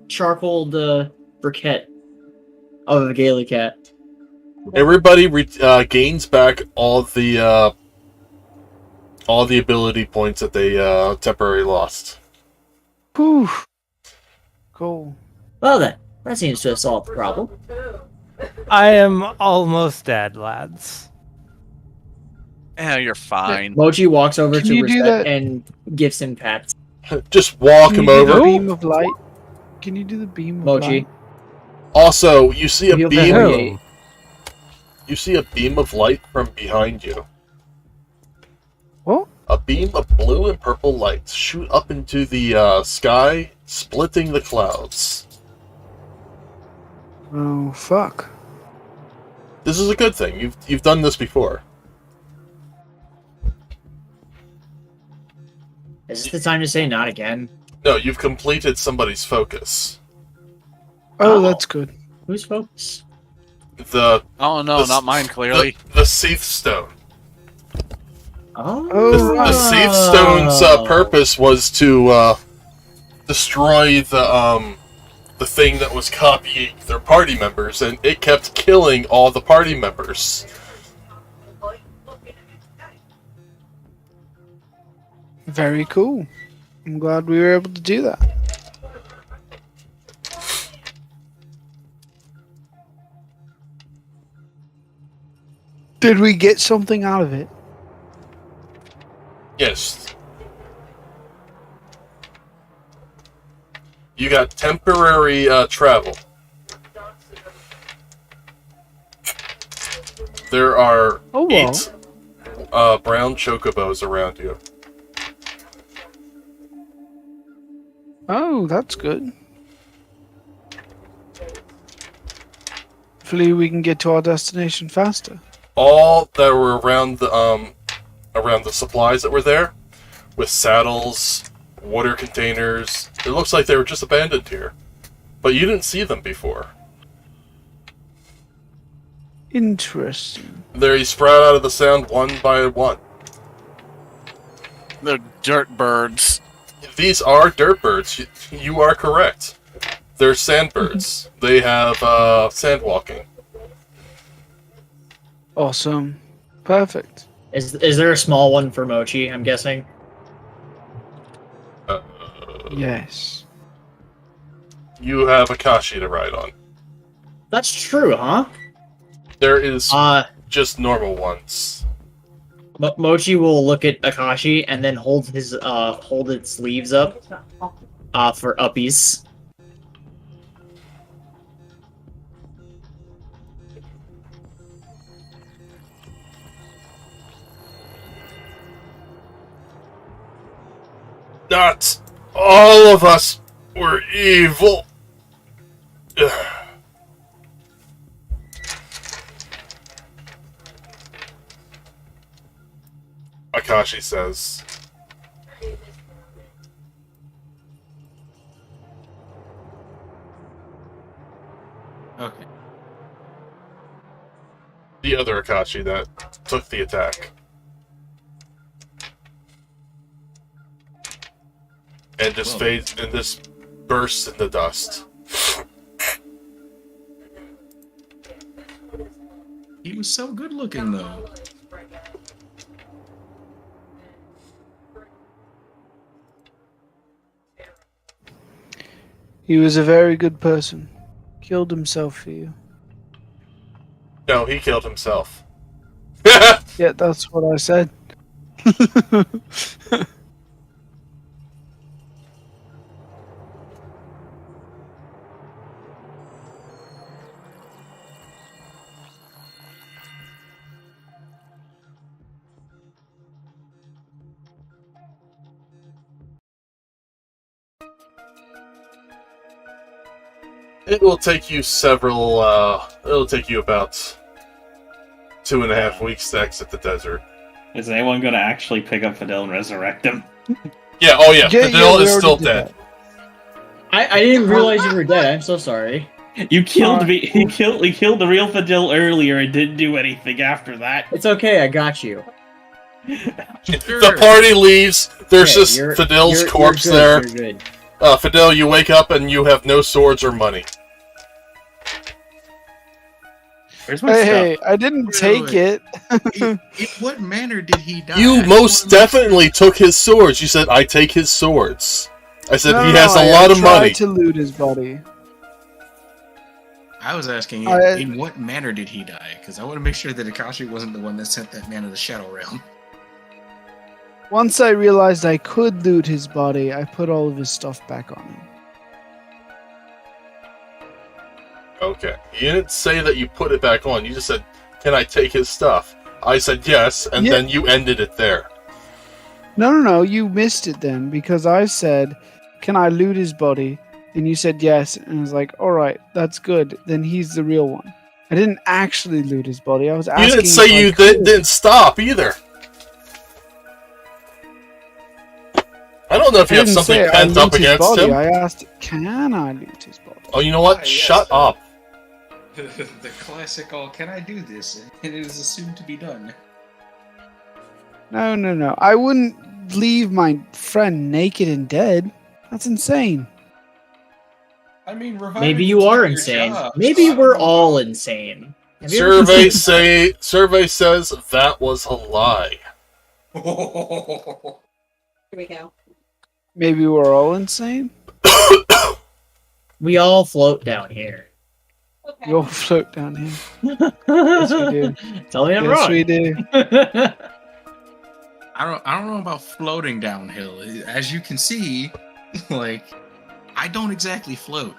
charcoal briquette of a gaily cat. Everybody gains back all the ability points that they temporarily lost. Whew. Cool. Well then, that seems to have solved the problem. I am almost dead, lads. Yeah, you're fine. Mochi walks over Can to you do Rissett that? and gives him pats. Just walk Can him you do the over. beam of light? Can you do the beam of Mochi. light? Also, you see a You'll beam. behave. You see a beam of light from behind you. What? A beam of blue and purple lights shoot up into the sky, splitting the clouds. Oh, fuck. This is a good thing. You've done this before. Is this the time to say not again? No, you've completed somebody's focus. Oh, that's good. Who's focus? The Oh no, not mine, clearly. the Seath Stone. Oh, The Seath Stone's purpose was to destroy the thing that was copying their party members, and it kept killing all the party members. Very cool. I'm glad we were able to do that. Did we get something out of it? Yes. You got temporary travel. There are Oh, well. 8 brown chocobos around you. Oh, that's good. Hopefully we can get to our destination faster. All that were around the supplies that were there, with saddles, water containers. It looks like they were just abandoned here, but you didn't see them before. Interesting. They sprout out of the sand one by one. They're dirt birds. These are dirt birds. You are correct. They're sandbirds. They have sand walking. Awesome. Perfect. Is there a small one for Mochi? I'm guessing. Yes. You have Akashi to ride on. That's true, huh? There is just normal ones. Mochi will look at Akashi and then hold its sleeves up for uppies. Not all of us were evil. Ugh. Akashi says. Okay. The other Akashi that took the attack. And just Whoa. fades and just bursts into dust. He was so good looking though. He was a very good person. Killed himself for you. No, he killed himself. Yeah, that's what I said. It will take you several, it'll take you about 2.5 weeks to exit the desert. Is anyone going to actually pick up Fidel and resurrect him? Yeah, oh yeah, Fidel we is still already did dead. that. I didn't realize you were dead. I'm so sorry. You killed me. He killed the real Fidel earlier and didn't do anything after that. It's okay. I got you. The party leaves, there's Okay, just Fidel's you're corpse good, there. You're good. Fidel, you wake up and you have no swords or money. Where's my stuff? Hey, I didn't take it. In what manner did he die? You I most wanna make definitely took his swords. You said, I take his swords. I said, No, he no, has no, a lot I of tried money. to loot his body. I was asking in what manner did he die? Because I want to make sure that Akashi wasn't the one that sent that man to the Shadow Realm. Once I realized I could loot his body, I put all of his stuff back on him. Okay. You didn't say that you put it back on. You just said, can I take his stuff? I said yes, and Yeah. then you ended it there. No, you missed it then, because I said, can I loot his body? And you said yes, and I was like, alright, that's good. Then he's the real one. I didn't actually loot his body. I was asking You didn't say if I you could. didn't stop either. I don't know if I you have didn't something say I pent up loot his against body. him. I asked, can I loot his body? Oh, you know what? Yes. Shut up. The classical, can I do this? And it is assumed to be done. No. I wouldn't leave my friend naked and dead. That's insane. I mean, reviving Maybe you is are your insane. job, Maybe so I we're don't know. all insane. Have you ever Survey says that was a lie. Here we go. Maybe we're all insane? We all float down here. Okay. We all float down here. yes, we do. Tell me I'm Yes, wrong. we do. I don't know about floating downhill. As you can see, like, I don't exactly float.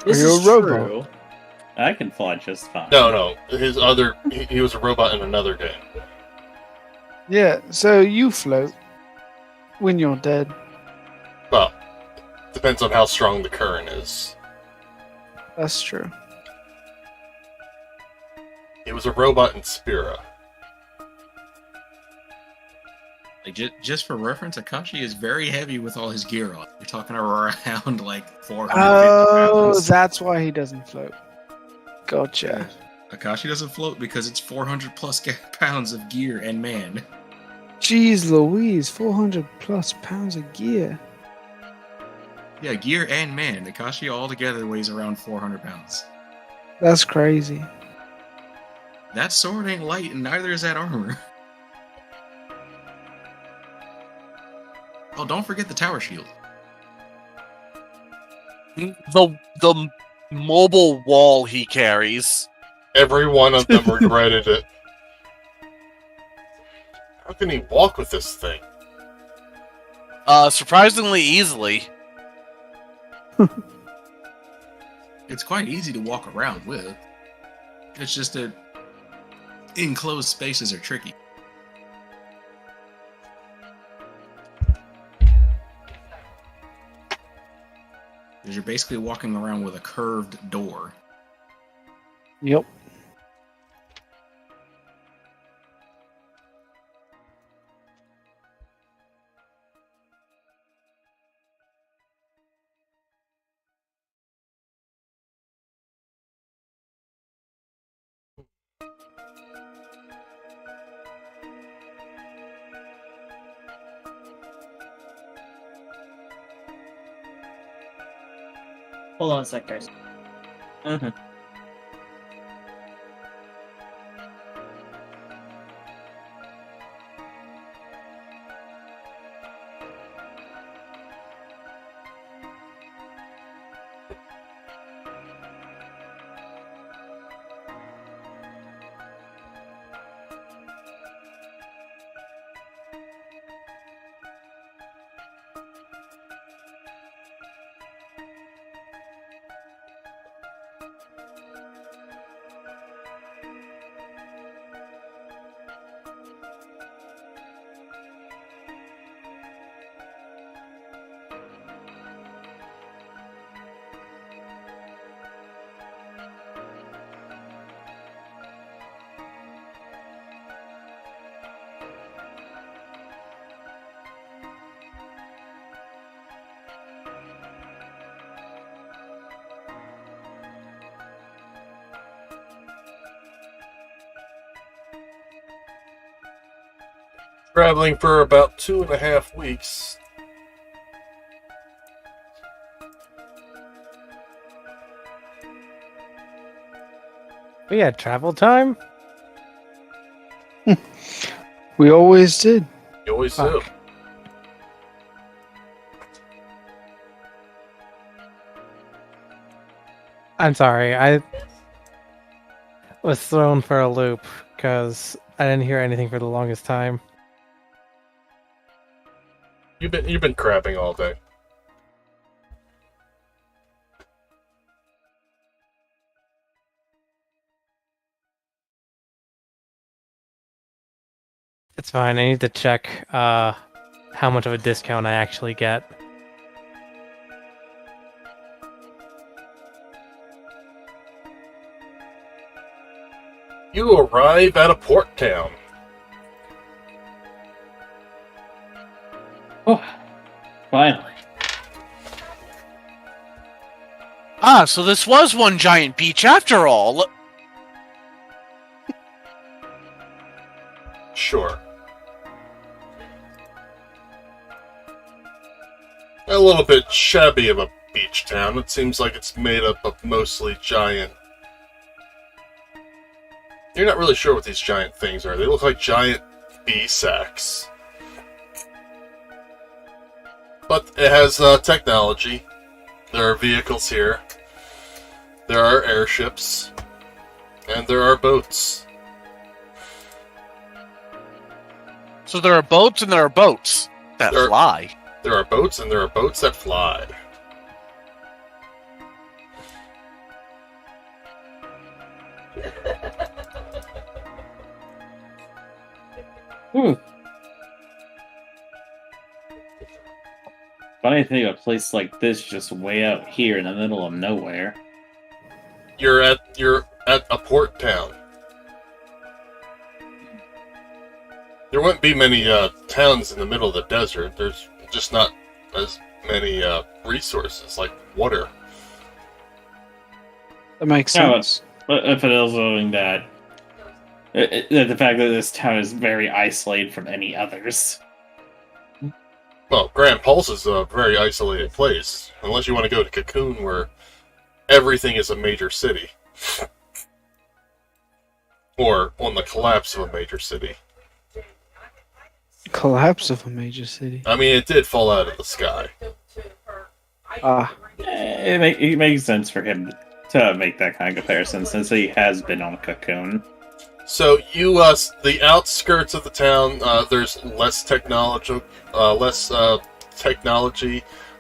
This Are you is a robot? true. I can fly just fine. No. He was a robot in another game. Yeah, so you float when you're dead. Well, depends on how strong the current is. That's true. He was a robot in Spira. Like, just for reference, Akashi is very heavy with all his gear on. You're talking around like 400. Oh, that's why he doesn't float. Gotcha. Akashi doesn't float because it's 400 plus pounds of gear and man. Jeez Louise, 400 plus pounds of gear. Yeah, gear and man. Akashi altogether weighs around 400 pounds. That's crazy. That sword ain't light, and neither is that armor. Oh, don't forget the tower shield. The mobile wall he carries. Every one of them regretted it. How can he walk with this thing? Surprisingly easily. It's quite easy to walk around with. It's just that enclosed spaces are tricky. Because you're basically walking around with a curved door. Yep. Hold on a sec, guys. Uh-huh. Traveling for about 2.5 weeks. We had travel time? We always did. You always do. Fuck. I'm sorry, I was thrown for a loop because I didn't hear anything for the longest time. You've been crapping all day. It's fine, I need to check how much of a discount I actually get. You arrive at a port town. Oh, finally. Ah, so this was one giant beach after all. Sure. A little bit shabby of a beach town. It seems like it's made up of mostly giant... You're not really sure what these giant things are. They look like giant bee sacks. But it has technology. There are vehicles here. There are airships. And there are boats. So there are boats and there are boats that There- fly. There are boats and there are boats that fly. Funny thing, a place like this just way out here in the middle of nowhere. You're at a port town. There wouldn't be many towns in the middle of the desert. There's just not as many resources like water. That makes Yeah, sense. But if it is knowing that the fact that this town is very isolated from any others. Well, Grand Pulse is a very isolated place, unless you want to go to Cocoon, where everything is a major city. Or on the collapse of a major city. Collapse of a major city. I mean, it did fall out of the sky. Ah. It makes sense for him to make that kind of comparison, since he has been on Cocoon. So you, the outskirts of the town, there's less technology,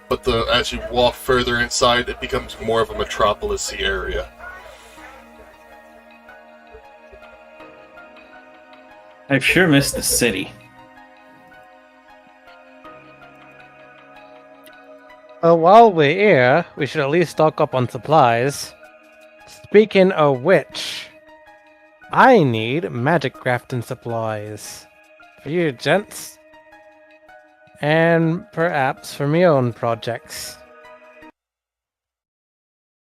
but as you walk further inside, it becomes more of a metropolis-y area. I've sure missed the city. Well, while we're here, we should at least stock up on supplies. Speaking of which, I need magic crafting supplies. For you, gents. And perhaps for my own projects.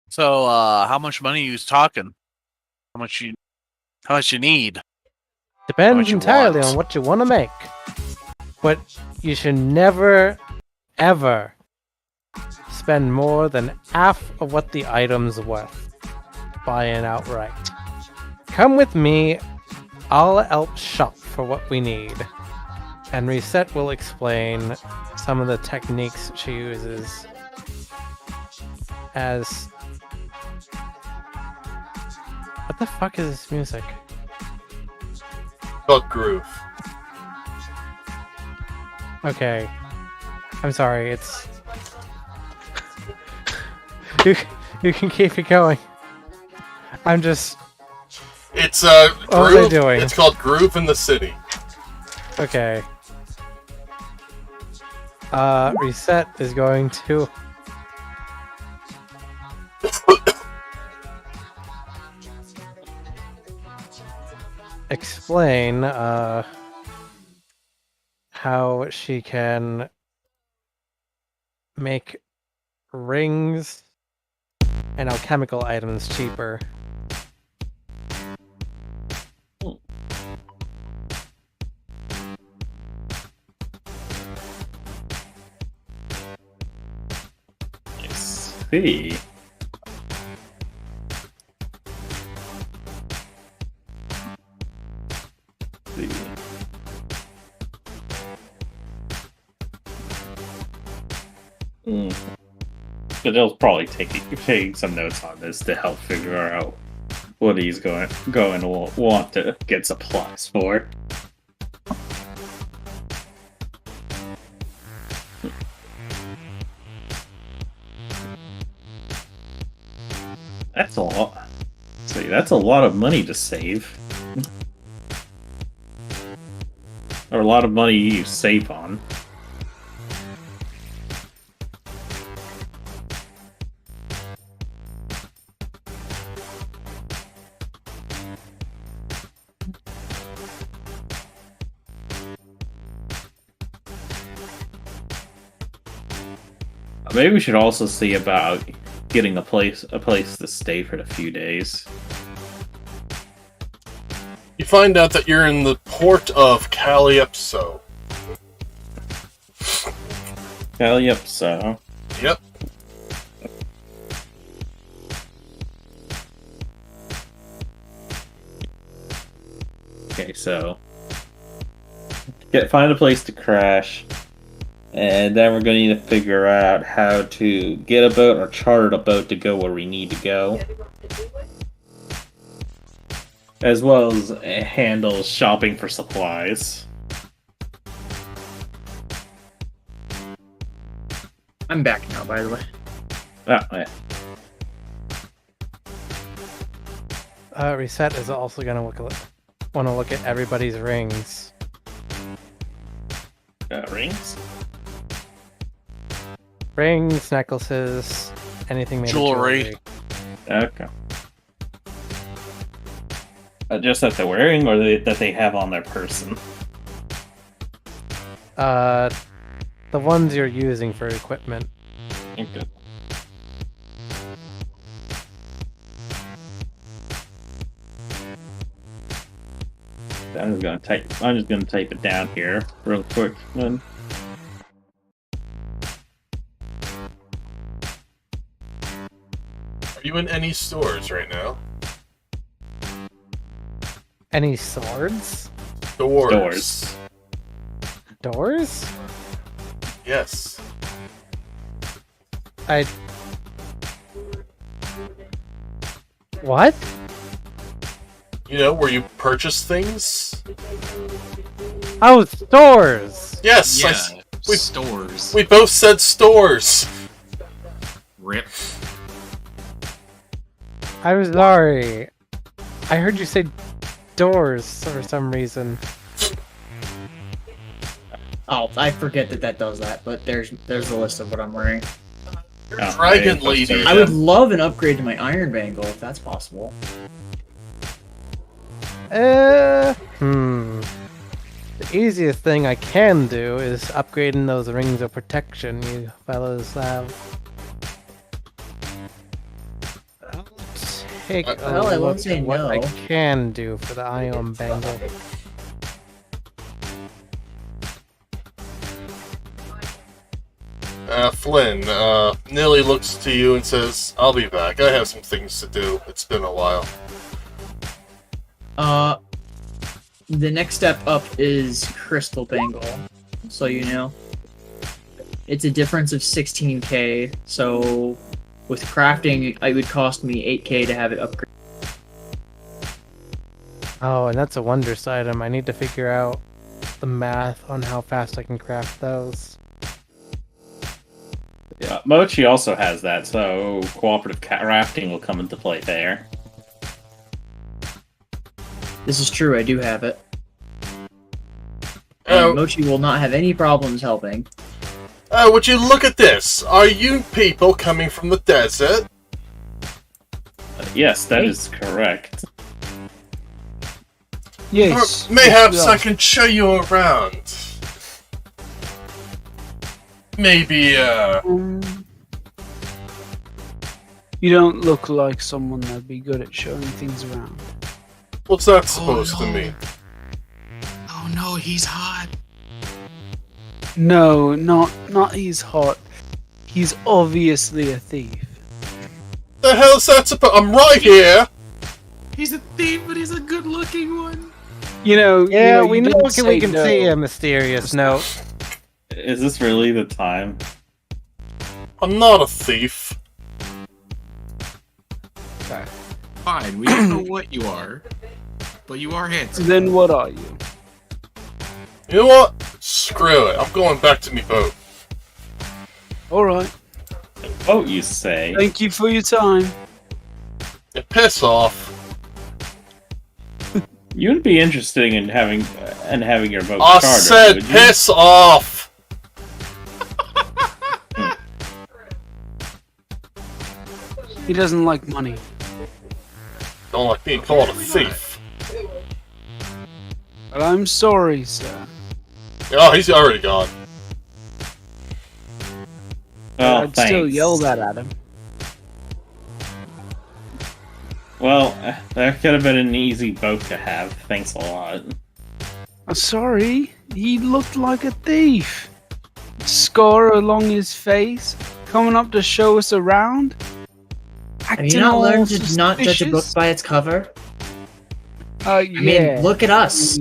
So, how much money you talking? How much you need? Depends you entirely want. on what you want to make. But you should never, ever spend more than half of what the item's worth buying outright. Come with me, I'll help shop for what we need. And Rissett will explain some of the techniques she uses as... What the fuck is this music? Called Groove. Okay. I'm sorry, it's... you can keep it going. I'm just... It's, What was I Groove. doing? It's called Groove in the City. Okay. Rissett is going to... explain, how she can make rings and alchemical items cheaper. I see. But they'll probably taking some notes on this to help figure out what he's going to want to get supplies for. That's a lot. See, that's a lot of money to save. Or a lot of money you save on. Maybe we should also see about getting a place to stay for a few days. You find out that you're in the port of Calypso. Calypso. Yep. Okay, so find a place to crash, and then we're going to need to figure out how to get a boat or charter a boat to go where we need to go, as well as handle shopping for supplies. I'm back now, by the way. Oh, yeah. Rissett is also gonna want to look at everybody's rings. Rings? Rings, necklaces, anything made Jewelry. of Okay. Just that they're wearing, or that they have on their person? The ones you're using for equipment. Okay. I'm just gonna type it down here real quick. Then. Are you in any stores right now? Any swords? Doors. Doors? Yes. What? You know, where you purchase things? Oh, stores! Yes! Yeah, we- stores. We both said stores! Rip. I'm sorry. I heard you say doors for some reason. Oh, I forget that does that, but there's a list of what I'm wearing. Oh, Dragon okay. Lady. I would love an upgrade to my iron bangle if that's possible. The easiest thing I can do is upgrading those rings of protection you fellas have. I'll take a Well, I won't look say at what I no. can do for the iron bangle. Flynn, Nilly looks to you and says, I'll be back. I have some things to do. It's been a while. The next step up is crystal bangle, so you know. It's a difference of 16k, so with crafting, it would cost me 8k to have it upgraded. Oh, and that's a wondrous item. I need to figure out the math on how fast I can craft those. Yeah, Mochi also has that, so cooperative crafting will come into play there. This is true, I do have it. Oh. And Mochi will not have any problems helping. Would you look at this? Are you people coming from the desert? Yes, that is correct. Yes. Or mayhaps yes, I can show you around. Maybe, You don't look like someone that'd be good at showing things around. what's that supposed to mean? Oh no, he's hot. No, not he's hot. He's obviously a thief. The hell's that supposed? I'm right here! He's a thief, but he's a good-looking one. You know. Yeah, you we know didn't we say can no. see a mysterious note. Is this really the time? I'm not a thief. Fine, we don't know what you are, but you are handsome. Then what are you? You know what? Screw it. I'm going back to me boat. All right. Oh, you say? Thank you for your time. Yeah, piss off. You would be interested in having your vote I chartered, said would you? piss off! He doesn't like money. Don't like being called a thief. But I'm sorry, sir. Oh, he's already gone. Well, I'd still thanks. yell that at him. Well, that could have been an easy boat to have. Thanks a lot. I'm sorry. He looked like a thief. Scar along his face, coming up to show us around. Have you not learned to not judge a book by its cover? Yeah. I mean, look at us.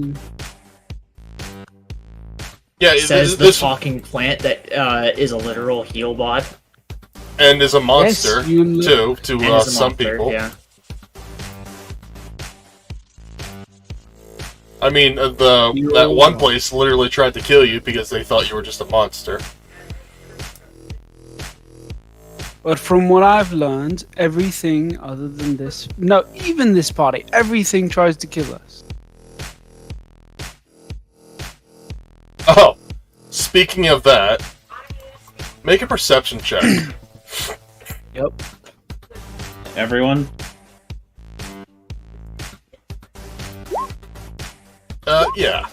Yeah, Says the this talking plant that is a literal heal bot. and is a monster Yes, you too to And is a some monster, people. Yeah. I mean, that one place literally tried to kill you because they thought you were just a monster. But from what I've learned, everything other than this, no, even this party, everything tries to kill us. Oh, speaking of that, make a perception check. Yep. Everyone? Yeah.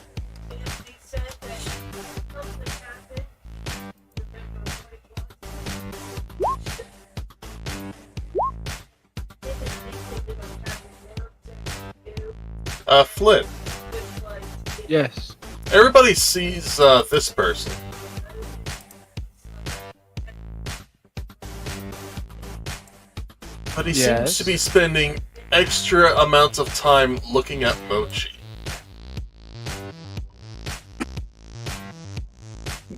Flynn. Yes. Everybody sees this person. But he seems to be spending extra amounts of time looking at Mochi.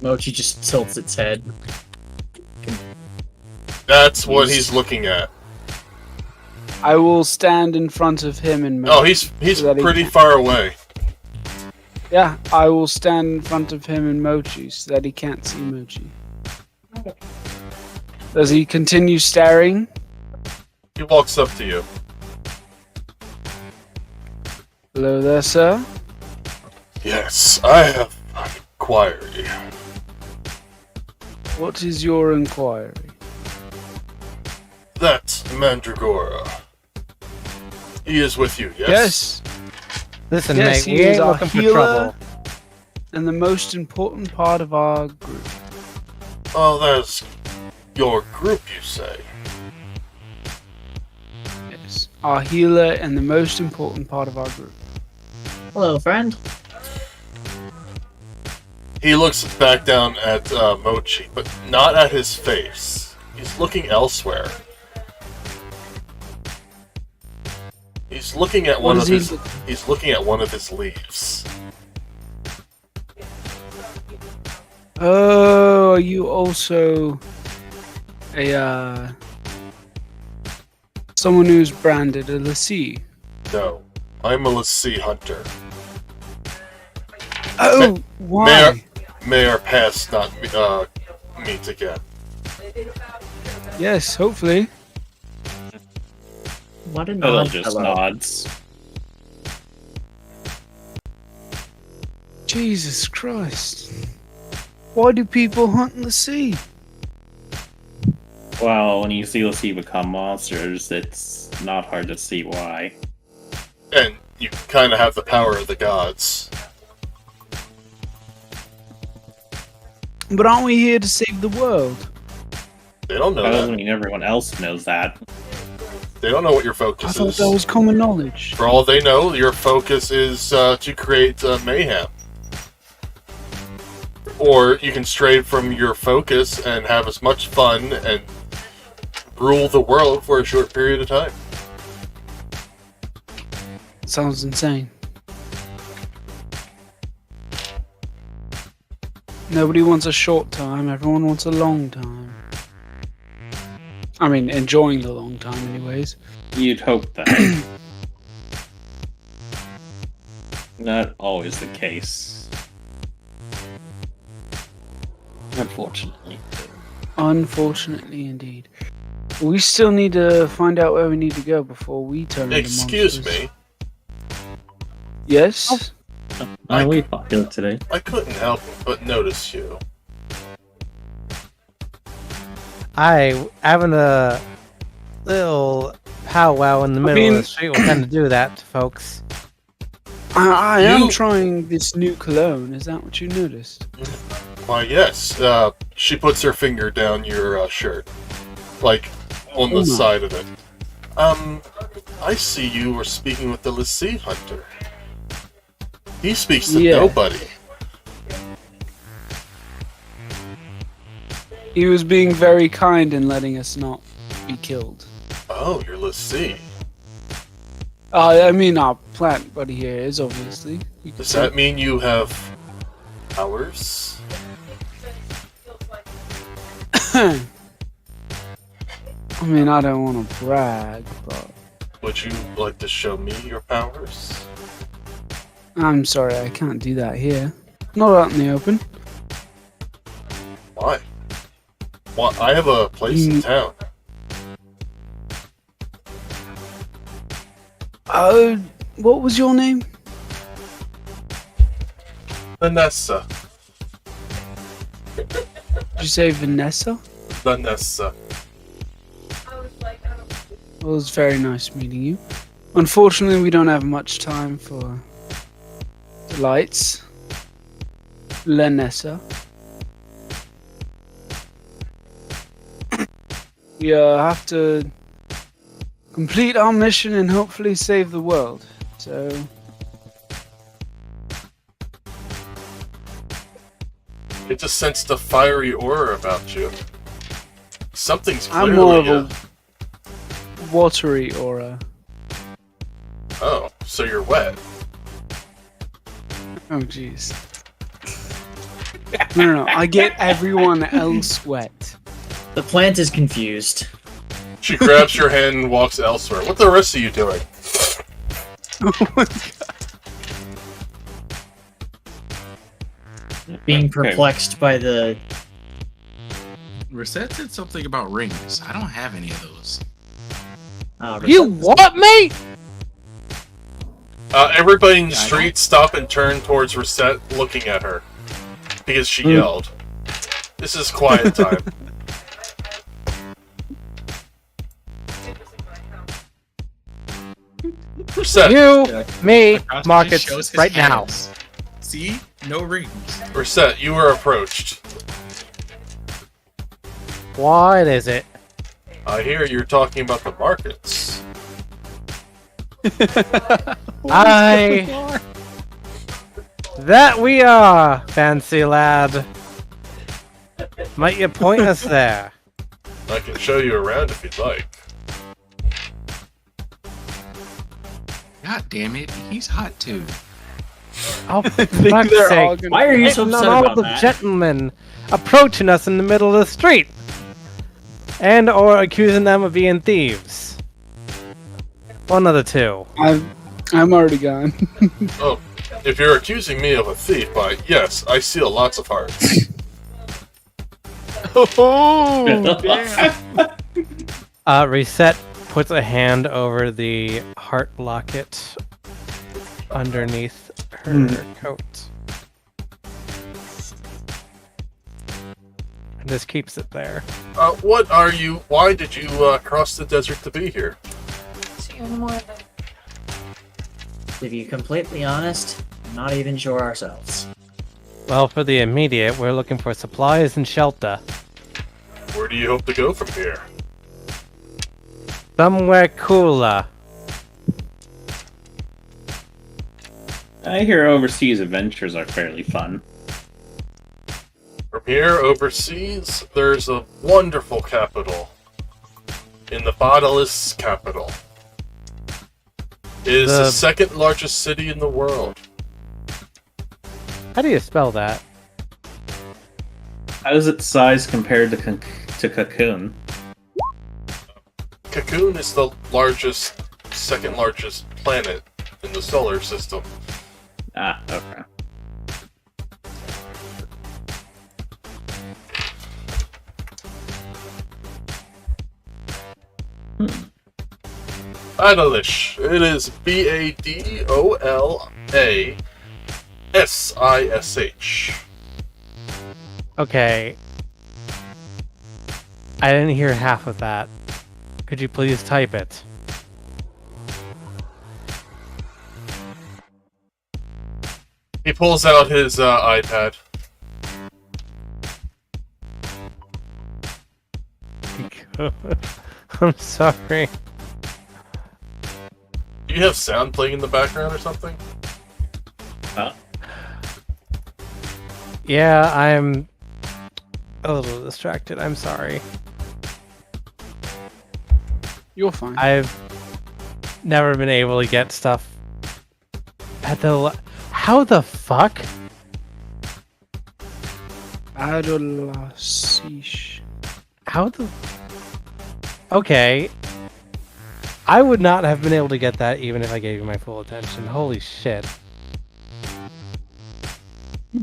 Mochi just tilts its head. That's what he's looking at. I will stand in front of him and Mochi. Oh, he's so that pretty he far away. Yeah, I will stand in front of him and Mochi so that he can't see Mochi. Does he continue staring? He walks up to you. Hello there, sir. Yes, I have an inquiry. What is your inquiry? That Mandragora. He is with you, yes? Yes. Listen, Yes, mate, he we is ain't our looking for healer. trouble. And the most important part of our group. Oh, that's your group, you say? Yes. Our healer and the most important part of our group. Hello, friend. He looks back down at Mochi, but not at his face. He's looking elsewhere. He's looking at one of his. He's looking at one of his leaves. Oh, are you also a someone who's branded a lassie? No, I'm a lassie hunter. Oh, why? May our paths not meet again. Yes, hopefully. What a Fiddle nod. just Hello. nods. Jesus Christ. Why do people hunt lassie? Well, when you see Lassie become monsters, it's not hard to see why. And you kind of have the power of the gods. But aren't we here to save the world? They don't know That that. doesn't mean everyone else knows that. They don't know what your I focus thought is. that was common knowledge. For all they know, your focus is to create mayhem. Or you can stray from your focus and have as much fun and rule the world for a short period of time. Sounds insane. Nobody wants a short time, everyone wants a long time. I mean, enjoying the long time, anyways. You'd hope that. Not always the case. Unfortunately. Unfortunately, indeed. We still need to find out where we need to go before we turn into Excuse monsters. me, Yes? Are we popular today? I couldn't help but notice you. Having a little powwow in the middle of mean- the street will tend to do that to folks. I am You- trying this new cologne. Is that what you noticed? Why, yes. She puts her finger down your shirt. Like, on the Oh my. side of it. I see you were speaking with the lassie hunter. He speaks to Yeah. nobody. He was being very kind in letting us not be killed. Oh, you're lassie. I mean, our plant buddy here is, obviously. You could Does say. that mean you have powers? I mean, I don't want to brag, but Would you like to show me your powers? I'm sorry, I can't do that here. Not out in the open. Why? Well, I have a place in town. What was your name? Vanessa. Did you say Vanessa? Vanessa. Well, it was very nice meeting you. Unfortunately, we don't have much time for lights. Lenessa. We have to complete our mission and hopefully save the world. So, It just sensed a fiery aura about you. Something's I'm clearly... more of a watery aura. Oh, so you're wet. Oh, jeez. No, I get everyone else wet. The plant is confused. She grabs your hand and walks elsewhere. What the rest of you doing? Oh my god. Being perplexed by the... Rissett said something about rings. I don't have any of those. You what, mate? Everybody in the Yeah, I street stop and turn towards Rissett, looking at her. Because she yelled. This is quiet time. Rissett, You, me, Akashi markets shows his right now. hands. See? No rings. Rissett, you are approached. What is it? I hear you're talking about the markets. That we are, fancy lad. Might you point us there? I can show you around if you'd like. God damn it, he's hot too. Oh, for think fuck's they're sake. all gonna- Why are you so Hitting upset on all about the that? gentlemen approaching us in the middle of the street. And or accusing them of being thieves. One of the two. I'm already gone. Oh, if you're accusing me of a thief, why, yes, I steal lots of hearts. Oh, damn. Rissett puts a hand over the heart locket underneath her coat. And just keeps it there. What are you? Why did you cross the desert to be here? To be completely honest, I'm not even sure ourselves. Well, for the immediate, we're looking for supplies and shelter. Where do you hope to go from here? Somewhere cooler. I hear overseas adventures are fairly fun. From here, overseas, there's a wonderful capital. In the Bottomless capital. It is the second largest city in the world. How do you spell that? How does its size compare to Cocoon? Cocoon is the largest, second largest planet in the solar system. Ah, okay. Badalish. It is Badolasish. Okay. I didn't hear half of that. Could you please type it? He pulls out his iPad. I'm sorry. Do you have sound playing in the background or something? Yeah, I'm a little distracted. I'm sorry. You're fine. I've never been able to get stuff at the... How the fuck? Badolasish. How the... Okay. I would not have been able to get that even if I gave you my full attention. Holy shit.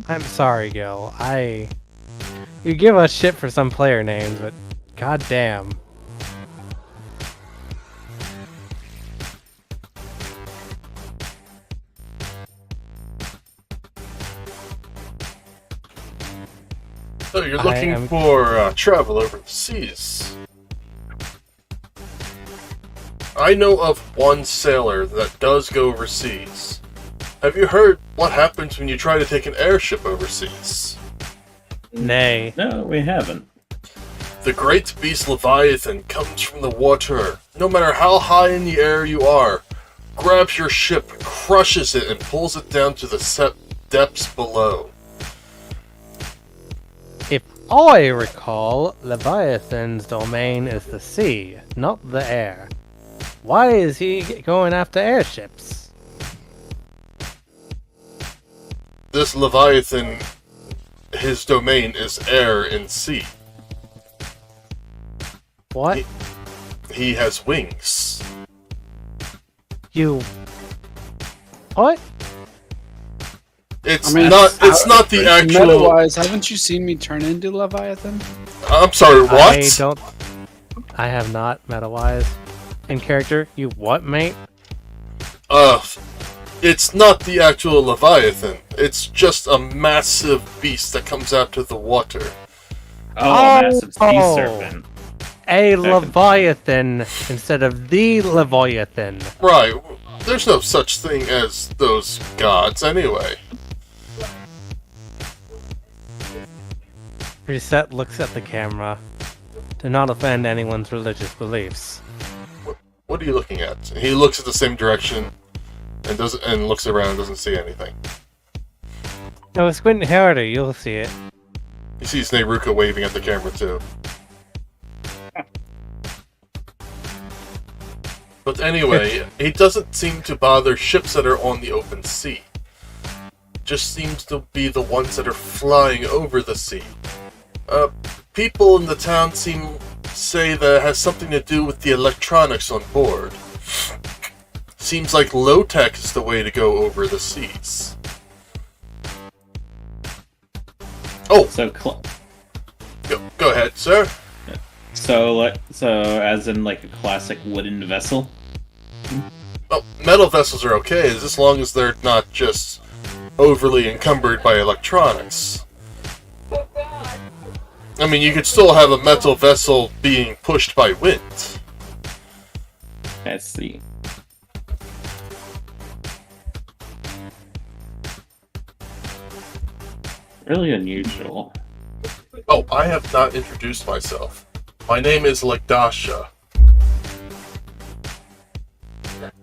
I'm sorry, Gil. You give us shit for some player names, but goddamn. So you're looking for travel over the seas. I know of one sailor that does go overseas. Have you heard what happens when you try to take an airship overseas? Nay. No, we haven't. The great beast Leviathan comes from the water. No matter how high in the air you are, grabs your ship, crushes it, and pulls it down to the depths below. I recall, Leviathan's domain is the sea, not the air. Why is he going after airships? This Leviathan, his domain is air and sea. What? He has wings. You... What? It's I mean, not the actual... Meta-wise, haven't you seen me turn into Leviathan? I'm sorry, what? I have not, meta-wise. In character, you what, mate? It's not the actual Leviathan. It's just a massive beast that comes out of the water. Oh, massive sea serpent. A Leviathan instead of the Leviathan. Right. There's no such thing as those gods anyway. Rissett looks at the camera. To not offend anyone's religious beliefs. What are you looking at? He looks at the same direction and looks around and doesn't see anything. No, squint harder, you'll see it. He sees Neruka waving at the camera too. But anyway, he doesn't seem to bother ships that are on the open sea. Just seems to be the ones that are flying over the sea. People in the town say that it has something to do with the electronics on board. Seems like low-tech is the way to go over the seas. Oh! Go ahead, sir. So as in like a classic wooden vessel? Well, metal vessels are okay, as long as they're not just overly encumbered by electronics. I mean, you could still have a metal vessel being pushed by wind. I see. Really unusual. Oh, I have not introduced myself. My name is Ladasha.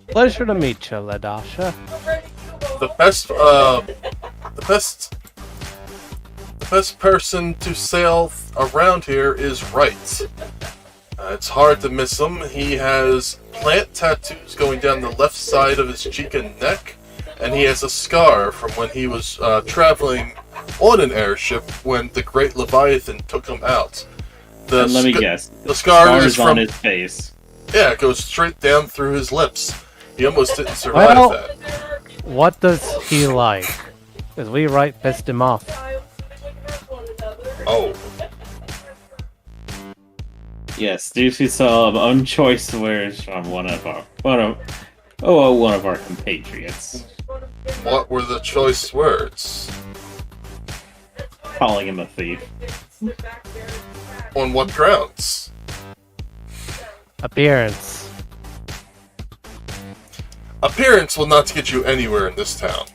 Pleasure to meet you, Ladasha. The best person to sail around here is Wright. It's hard to miss him. He has plant tattoos going down the left side of his cheek and neck, and he has a scar from when he was traveling on an airship when the Great Leviathan took him out. Let me guess. The scar is on his face. Yeah, it goes straight down through his lips. He almost didn't survive that. What does he like? Because we pissed him off. Oh. Yes, Juicy saw unchoice words from one of our compatriots. What were the choice words? Calling him a thief. On what grounds? Appearance. Appearance will not get you anywhere in this town.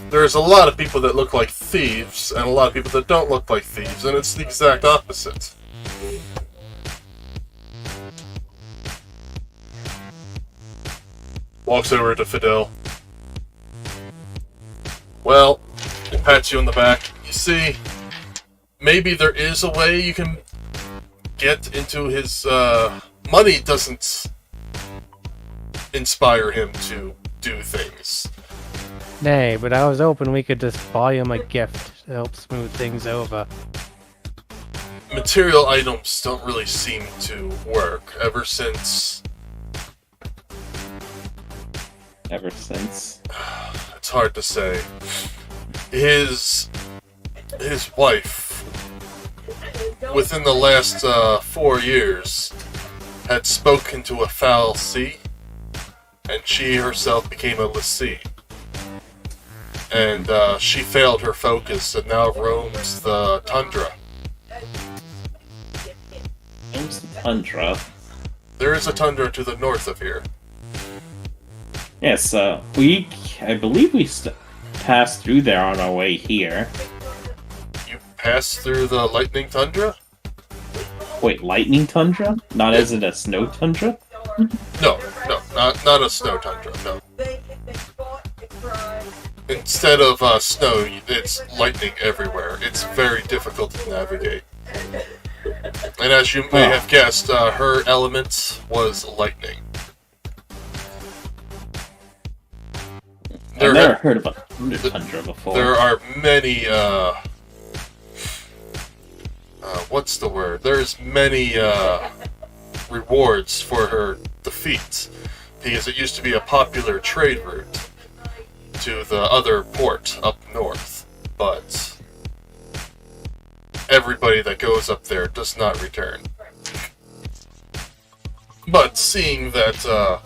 There's a lot of people that look like thieves, and a lot of people that don't look like thieves, and it's the exact opposite. Walks over to Fidel. Well, he pats you on the back. You see, maybe there is a way you can get into his, money doesn't inspire him to do things. Nay, but I was hoping we could just buy him a gift to help smooth things over. Material items don't really seem to work ever since... It's hard to say. His wife, within the last 4 years, had spoken to a foul sea, and she herself became a lessee. And she failed her focus and now roams the tundra. Roams the tundra? There is a tundra to the north of here. Yes, I believe we passed through there on our way here. You passed through the lightning tundra? Wait, lightning tundra? Not as in a snow tundra? No, not a snow tundra, no. instead of snow, it's lightning everywhere. It's very difficult to navigate. And as you may have guessed, her element was lightning. I've never heard of a tundra before. There are many, what's the word? There's many, rewards for her defeat, because it used to be a popular trade route to the other port up north, but everybody that goes up there does not return. But seeing that,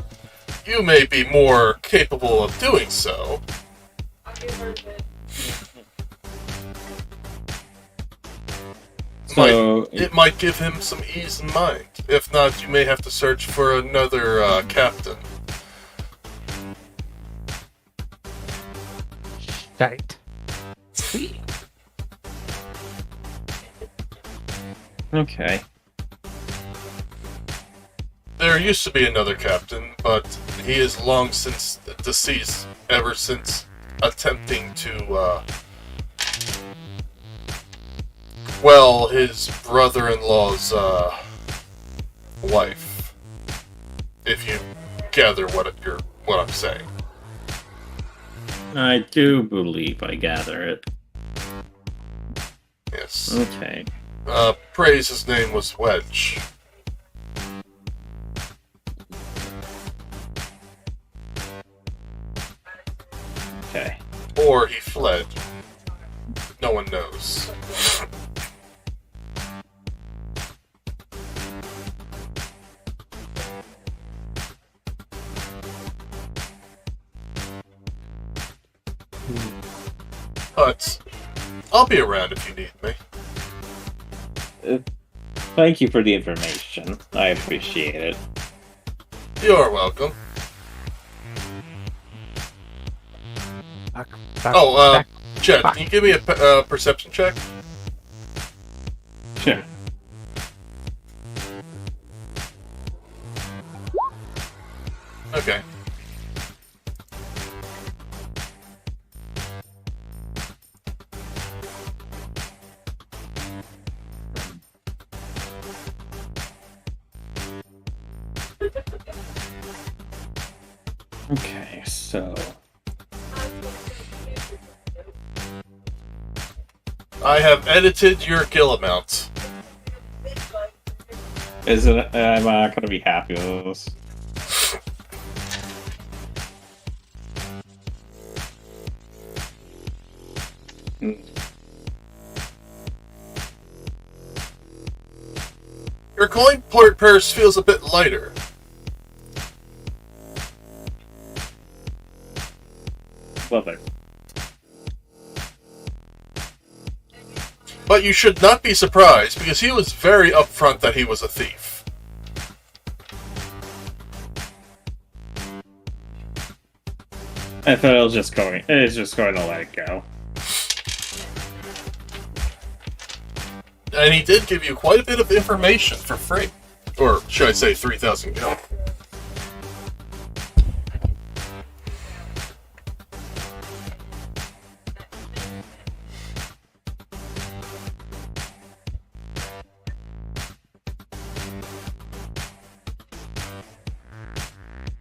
you may be more capable of doing so, it might give him some ease in mind. If not, you may have to search for another captain. Right. Okay. There used to be another captain, but he is long since deceased, ever since attempting to, his brother-in-law's, wife. If you gather what I'm saying. I do believe I gather it. Yes. Okay. Praise his name was Wedge. Okay. Or he fled. No one knows. But I'll be around if you need me. Thank you for the information. I appreciate it. You're welcome. Back, Jet, can you give me a perception check? Sure. Okay. Okay, so... I have edited your gill amount. Is it? I'm not gonna be happy with this. Your coin purse feels a bit lighter. Love it. But you should not be surprised, because he was very upfront that he was a thief. I thought it was just going to let it go. And he did give you quite a bit of information for free. Or should I say 3,000 gil.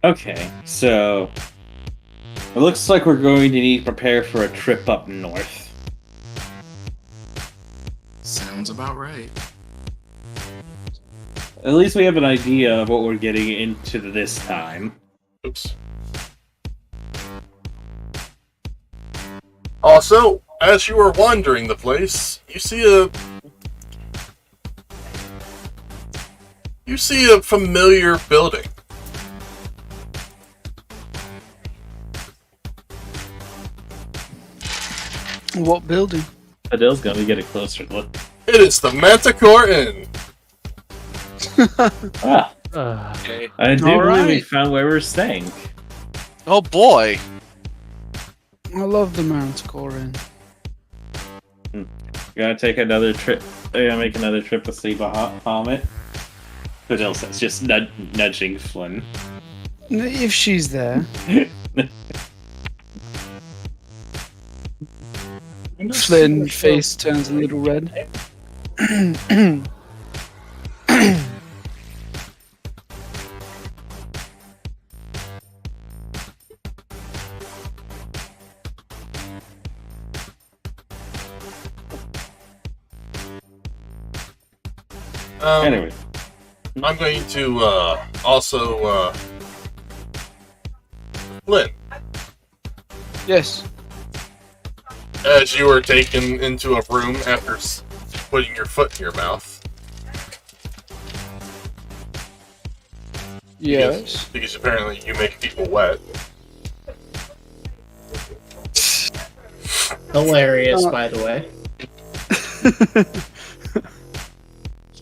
Okay, so it looks like we're going to need to prepare for a trip up north. Sounds about right. At least we have an idea of what we're getting into this time. Oops. Also, as you are wandering the place, you see a familiar building. What building? Adele's gonna get a closer look. It is the Manticore Inn. Okay. I do All believe we right. found where we're staying. Oh boy. I love the Manticore Inn. Gotta take another trip. I gotta make another trip to see Bahamut. Adele says, just nudging Flynn. If she's there. Flynn face turns a little red. Anyway. I'm going to also Lynn, Yes. as you were taken into a room after putting your foot in your mouth. Yes. Because apparently you make people wet. Hilarious, by the way.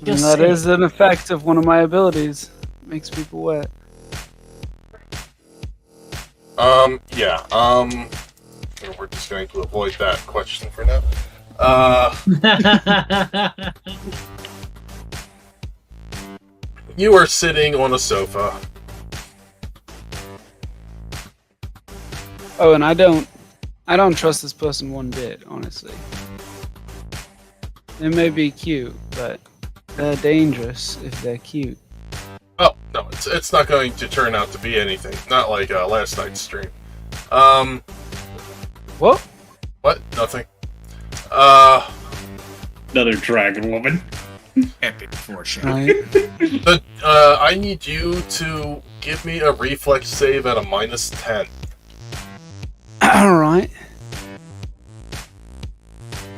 And that is an effect of one of my abilities. Makes people wet. Yeah, we're just going to avoid that question for now. You are sitting on a sofa. Oh, and I don't trust this person one bit, honestly. They may be cute, but they're dangerous if they're cute. Oh, no, it's not going to turn out to be anything. Not like last night's stream. What? What? Nothing. Another dragon woman. Epic foreshadowing. Right. I need you to give me a reflex save at a -10. Alright.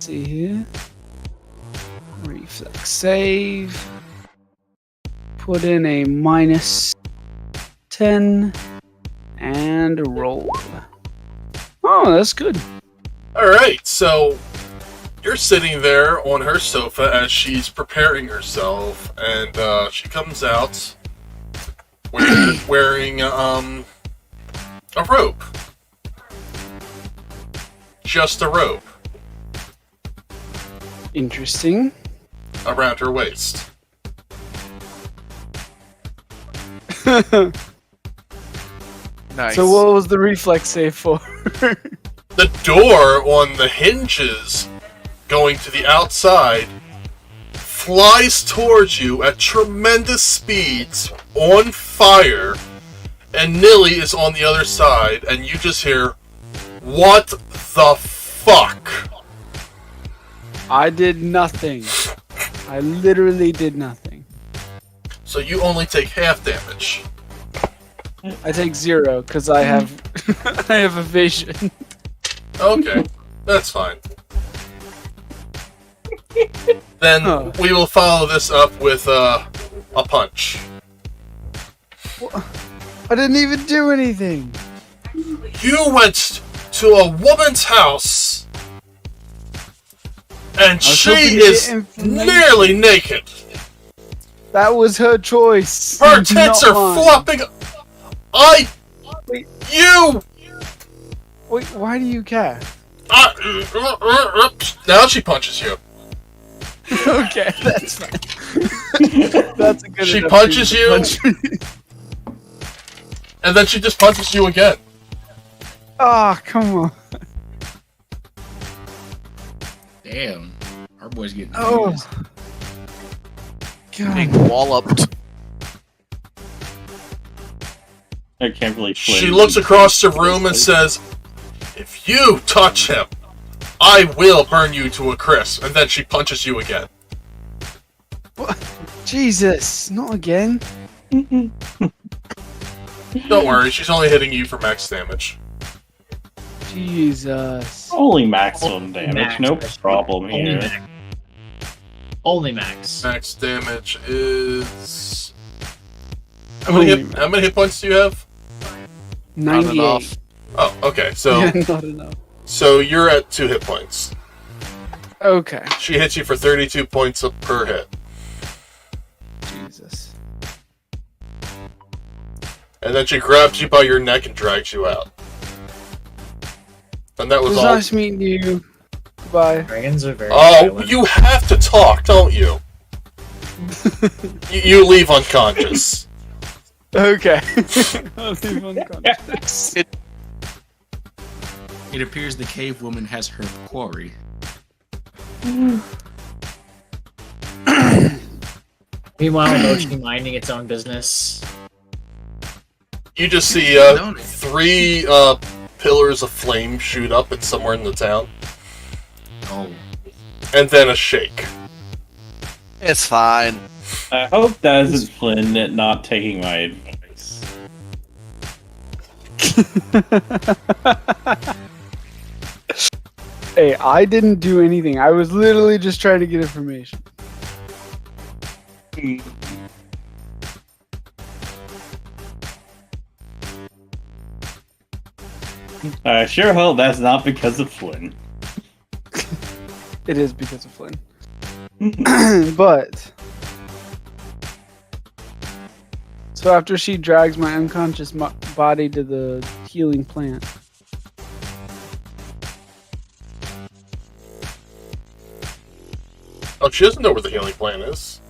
See here. Reflex save. Put in a -10 and roll. Oh, that's good. Alright, so you're sitting there on her sofa as she's preparing herself, and she comes out wearing a robe. Just a robe Interesting. around her waist. Nice. So what was the reflex save for? The door on the hinges going to the outside flies towards you at tremendous speeds, on fire, and Nilly is on the other side, and you just hear, "What the fuck?" I did nothing. I literally did nothing. So you only take half damage. I take 0 because I have I have evasion. Okay, that's fine. Then Huh. we will follow this up with a punch. I didn't even do anything. You went to a woman's house, and was she hoping to get is information. nearly naked. That was her choice. Her tits not are mine. flopping. Wait. You. Wait, why do you care? Now she punches you. Okay, that's fine. That's a good She enough punches reason to you? punch me. And then she just punches you again. Oh, come on. Damn. Our boy's getting Oh. abused. Being God. walloped. I can't really play. She looks across the room and says, "If you touch him, I will burn you to a crisp." And then she punches you again. What? Jesus, not again. Don't worry, she's only hitting you for max damage. Jesus. Only maximum damage, Max, no that's problem Only here. max. Only max. Max damage is... How Only many hit points do you have? 98. enough. Oh, okay, so Yeah, not enough. so you're at 2 hit points. Okay. She hits you for 32 points per hit. Jesus. And then she grabs you by your neck and drags you out. And that It was was all. nice meeting you. Goodbye. Dragons are very Oh, violent. you have to talk, don't you? You leave unconscious. Okay. I'll leave unconscious. It appears the cave woman has her quarry. Meanwhile, Mochi minding its own business. You just see 3 pillars of flame shoot up at somewhere in the town. Oh. And then a shake. It's fine. I hope that isn't Flynn not taking my advice. Hey, I didn't do anything. I was literally just trying to get information. I sure hope that's not because of Flynn. It is because of Flynn. But so after she drags my unconscious body to the healing plant, Oh, she doesn't know where the healing plant is.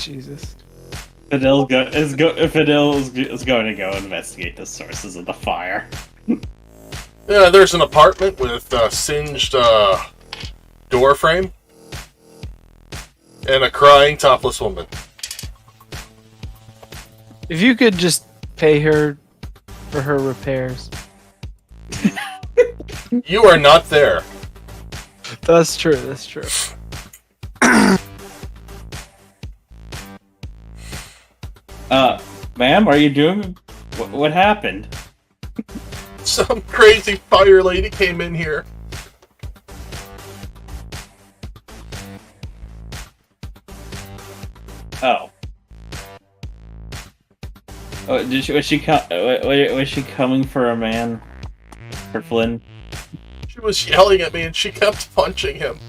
Jesus. Fidel is going to go investigate the sources of the fire. Yeah, there's an apartment with singed door frame and a crying topless woman. If you could just pay her for her repairs. You are not there. That's true, that's true. Ma'am, are you doing... What happened? Some crazy fire lady came in here. Oh. Oh, was she coming for a man? For Flynn? She was yelling at me and she kept punching him.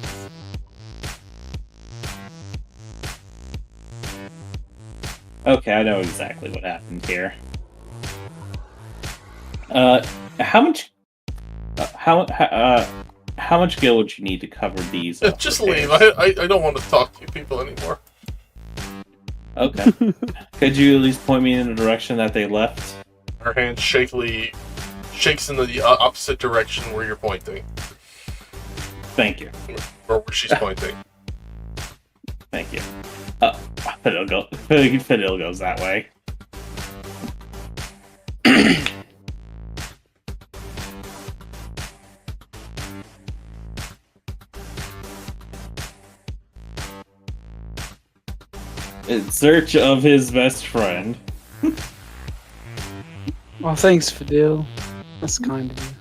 Okay, I know exactly what happened here. How much gil would you need to cover these? Just repairs? leave. I don't want to talk to you people anymore. Okay. Could you at least point me in the direction that they left? Her hand shakily shakes in the opposite direction where you're pointing. Thank you. Or where she's pointing. Thank you. Fidel goes that way. In search of his best friend. Well, thanks, Fidel. That's kind of you.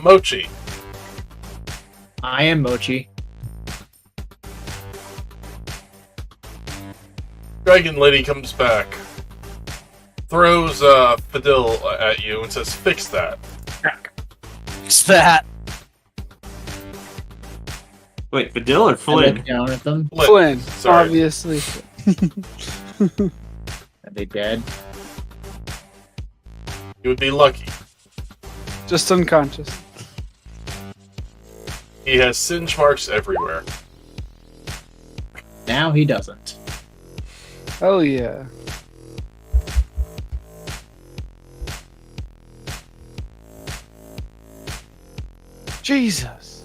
Mochi. I am Mochi. Dragon Lady comes back. Throws Fidel at you and says, "Fix that." It's that. Wait, Fidel or I Flynn? look down at them. Flynn, Sorry. obviously. Are they dead? You would be lucky. Just unconscious. He has singe marks everywhere. Now he doesn't. Oh yeah. Jesus.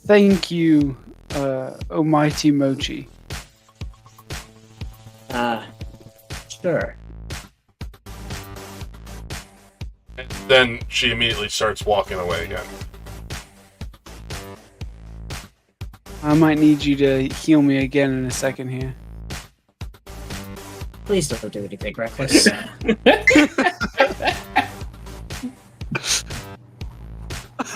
Thank you, almighty Mochi. Sure. And then she immediately starts walking away again. I might need you to heal me again in a second here. Please don't do anything reckless.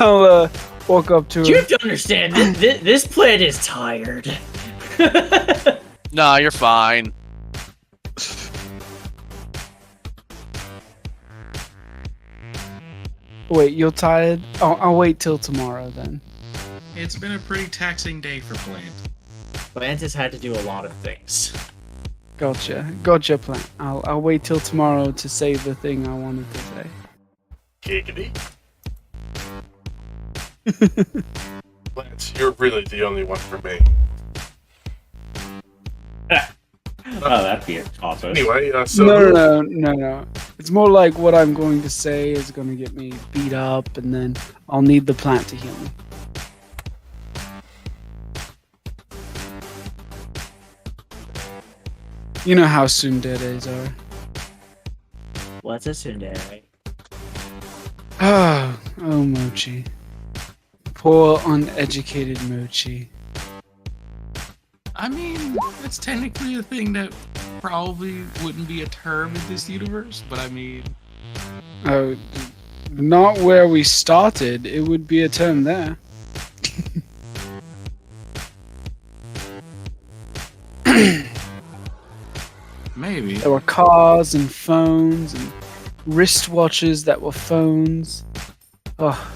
I'll walk up to You her. have to understand, this plant is tired. Nah, you're fine. Wait, you're tired? I'll wait till tomorrow then. It's been a pretty taxing day for Plant. Plant has had to do a lot of things. Gotcha. Gotcha, Plant. I'll wait till tomorrow to say the thing I wanted to say. Giggity. Lance, you're really the only one for me. that'd be awesome. Anyway, so No. It's more like what I'm going to say is going to get me beat up, and then I'll need the plant to heal me. You know how tsunderes are. What's a tsundere? Oh, Mochi. Poor, uneducated Mochi. I mean, that's technically a thing that probably wouldn't be a term in this universe, but I mean... Oh, not where we started. It would be a term there. Maybe. There were cars and phones and wristwatches that were phones. Oh,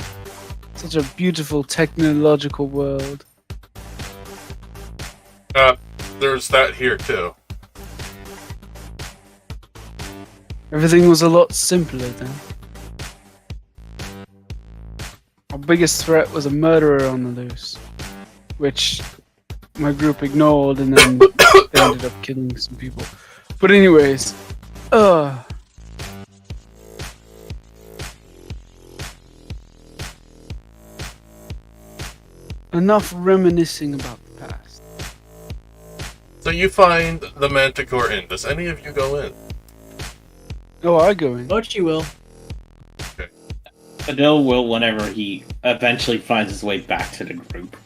such a beautiful technological world. there's that here too. Everything was a lot simpler then. Our biggest threat was a murderer on the loose, which my group ignored, and then they ended up killing some people. But anyways, enough reminiscing about the past. So you find the Manticore Inn. Does any of you go in? Oh, I go in. Mochi will. Adele will whenever he eventually finds his way back to the group.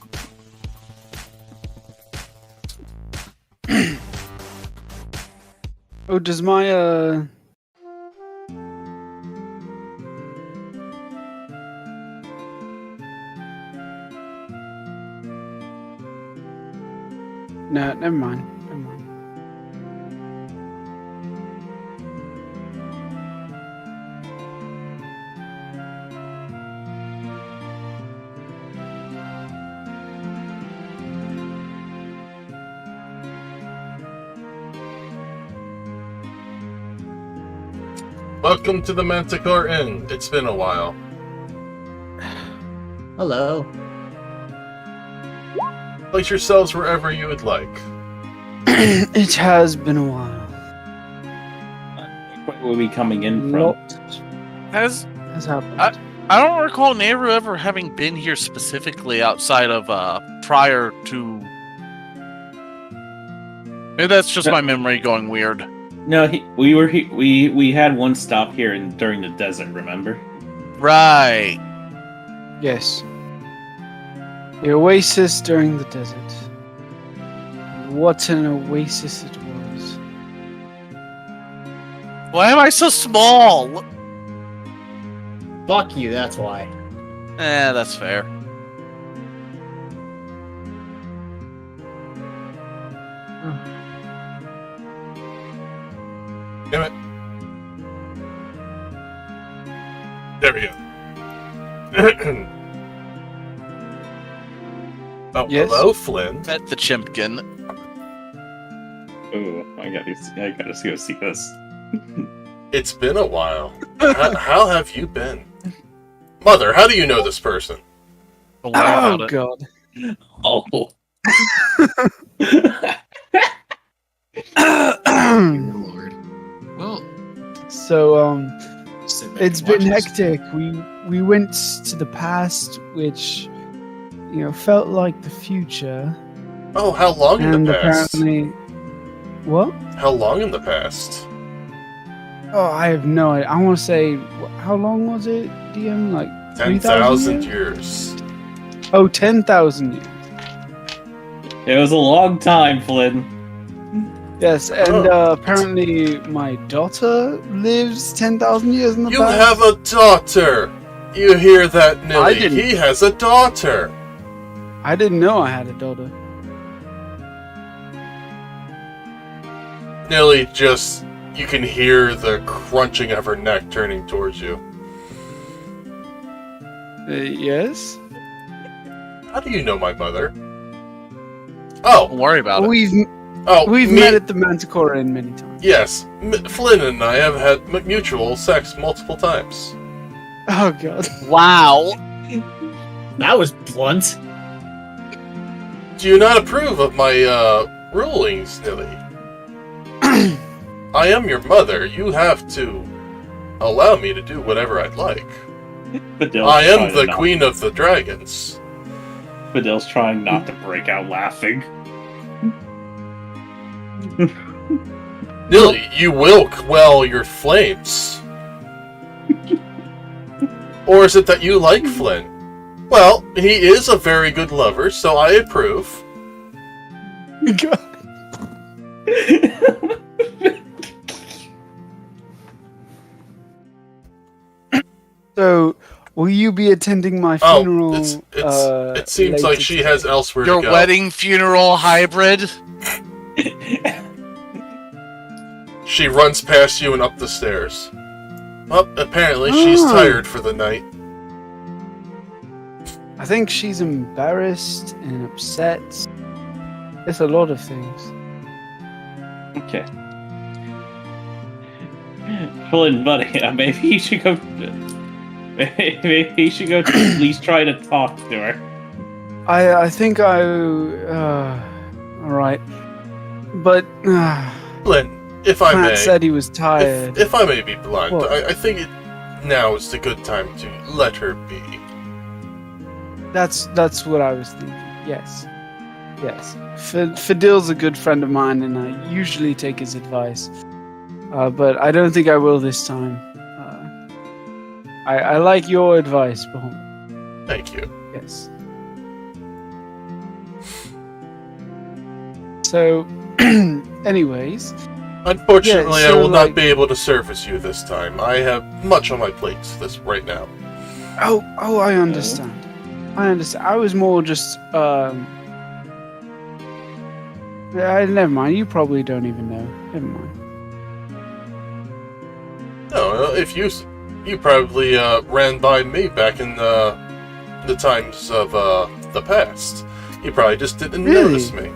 Oh, does my No, never mind. Never mind. Welcome to the Manticore Inn. It's been a while. Hello. Place yourselves wherever you would like. It has been a while. Where will we be coming in from? Lot Has happened. I don't recall Nehru ever having been here specifically outside of prior to. Maybe that's just my memory going weird. No, we had one stop here during the desert. Remember? Right. Yes. The oasis during the desert. What an oasis it was. Why am I so small? Fuck you, that's why. That's fair. Damn it. There we go. Oh, Yes? hello, Flynn. Met the Chimpkin. Oh, I gotta go see this. It's been a while. How have you been? Mother, how do you know this person? Don't worry Oh about it. god. Oh, Lord. Well, So sit back it's and watch been this. hectic. We went to the past, which felt like the future, Oh, how long in and the past? apparently, what? How long in the past? Oh, I have no idea. I want to say, how long was it, DM? Like 10,000 3,000 years. Oh, 10,000 years. it was a long time, Flynn. Yes, and Oh. apparently my daughter lives 10,000 years in the You past. have a daughter! You hear that, Nilly? didn't. He has a daughter! I didn't know I had a daughter. Nilly just... You can hear the crunching of her neck turning towards you. Yes? How do you know my mother? Oh! Don't worry about it. We've Oh, met at the Manticore Inn many times. Yes, Flynn and I have had mutual sex multiple times. Oh god. Wow. That was blunt. Do you not approve of my rulings, Nilly. I am your mother. You have to allow me to do whatever I'd like. Fidil's I am trying the not- queen of the dragons. Fidil's trying not to break out laughing. Nilly, you will quell your flames. Or is it that you like Flynn? Well, he is a very good lover, so I approve. So, will you be attending my Oh, funeral? it seems like later she today? has elsewhere Your to go. wedding funeral hybrid? She runs past you and up the stairs. Well, apparently she's Oh. tired for the night. I think she's embarrassed and upset. It's a lot of things. Okay. Flynn, buddy, maybe you should go. Maybe you should go at least try to talk to her. I think I. Alright. But. Flynn, if I Matt may, said he was tired. if I may be blunt, What? I think now is the good time to let her be. That's what I was thinking. Yes. Yes. Fidil's a good friend of mine, and I usually take his advice. But I don't think I will this time. I like your advice, Bahom. Thank you. Yes. So, anyways, Unfortunately, Yeah, I so, will like- not be able to service you this time. I have much on my plate right now. oh, I understand. I understand. I was more just, never mind. You probably don't even know. Never mind. No, if you probably ran by me back in the times of the past. You probably just didn't Really? notice me.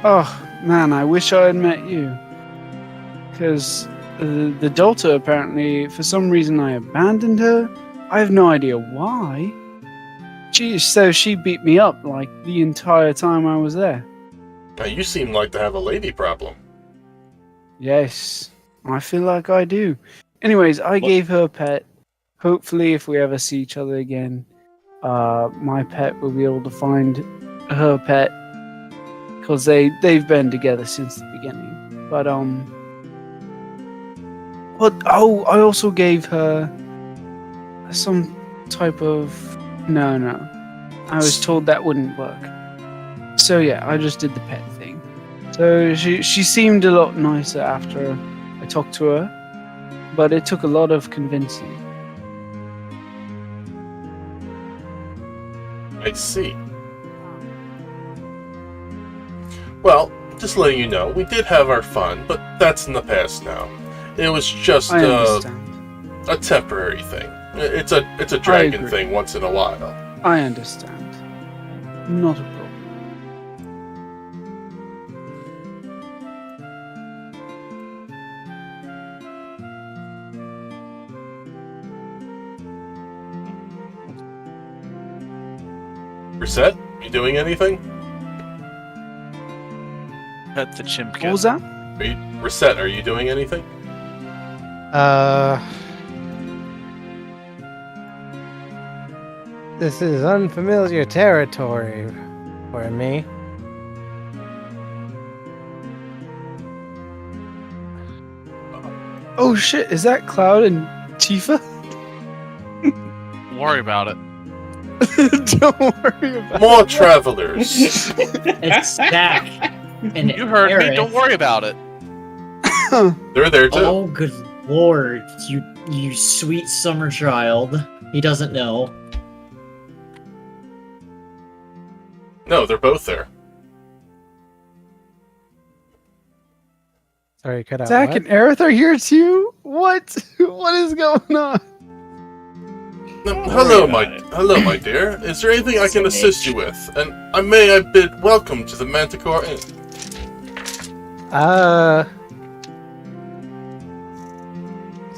Oh, man, I wish I had met you. Because the daughter, apparently, for some reason, I abandoned her. I have no idea why. She beat me up, like, the entire time I was there. Now, you seem like to have a lady problem. Yes, I feel like I do. Anyways, I gave her a pet. Hopefully, if we ever see each other again, my pet will be able to find her pet. Because they've been together since the beginning. But, I also gave her some type of... No. I was told that wouldn't work. So yeah, I just did the pet thing. So she seemed a lot nicer after I talked to her. But it took a lot of convincing. I see. Well, just letting you know, we did have our fun, but that's in the past now. It was just I understand. a temporary thing. It's a dragon agree. thing once in a while. I understand. Not a problem. Rissett, you doing anything? Pet the chimp. What was that? Rissett, are you doing anything? This is unfamiliar territory for me. Oh shit, is that Cloud and Tifa? Don't worry about it. Don't worry about More travelers. It's Zach. And You heard me. Aerith. Don't worry about it. it. They're there too. Oh, good lord. You sweet summer child. He doesn't know. No, they're both there. Sorry, cut out. Zach what? and Aerith are here too? What? What is going on? Hello, my dear. Is there anything I can assist you with? And I bid welcome to the Manticore Inn.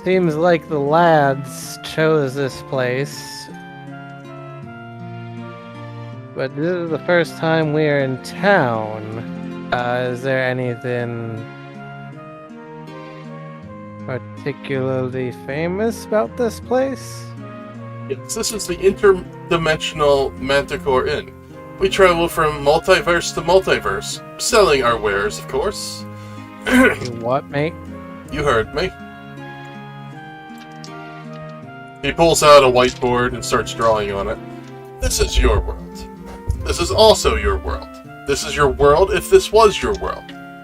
Seems like the lads chose this place. but this is the first time we're in town. Is there anything particularly famous about this place? Yes, this is the interdimensional Manticore Inn. We travel from multiverse to multiverse, selling our wares, of course. You what, mate? You heard me. He pulls out a whiteboard and starts drawing on it. This is your world. This is also your world. This is your world if this was your world.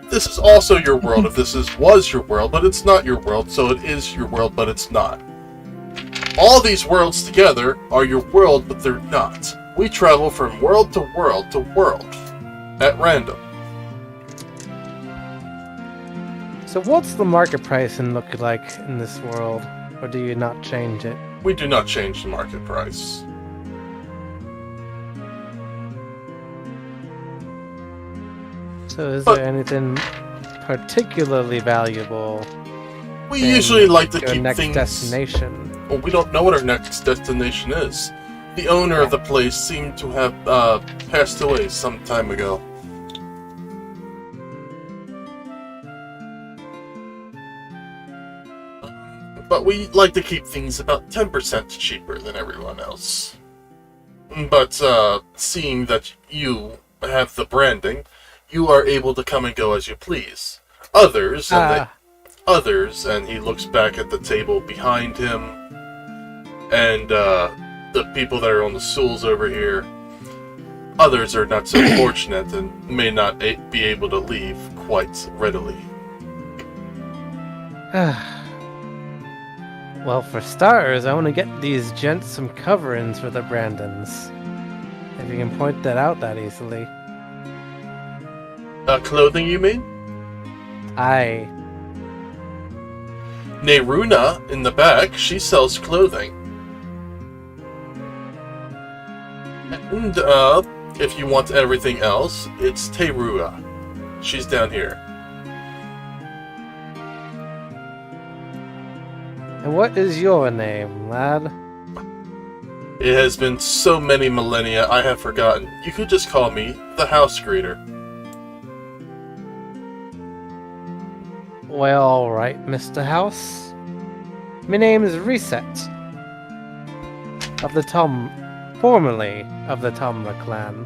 This is also your world if was your world, but it's not your world, so it is your world, but it's not. All these worlds together are your world, but they're not. We travel from world to world to world, at random. So what's the market price and look like in this world? Or do you not change it? We do not change the market price. So is there anything particularly valuable We in usually like to your keep next things... destination? Well, we don't know what our next destination is. The owner of the place seemed to have passed away some time ago. But we like to keep things about 10% cheaper than everyone else. But seeing that you have the branding, you are able to come and go as you please. Others, and he looks back at the table behind him, and the people that are on the stools over here. Others are not so fortunate and may not be able to leave quite readily. Well, for starters, I want to get these gents some coverings for the Brandons. If you can point that out that easily. Clothing, you mean? Aye. Neruna, in the back, she sells clothing. And, if you want everything else, it's Terua. She's down here. And what is your name, lad? It has been so many millennia, I have forgotten. You could just call me the House Greeter. Well, alright, Mr. House. My name is Rissett. Formerly of the Tomra clan.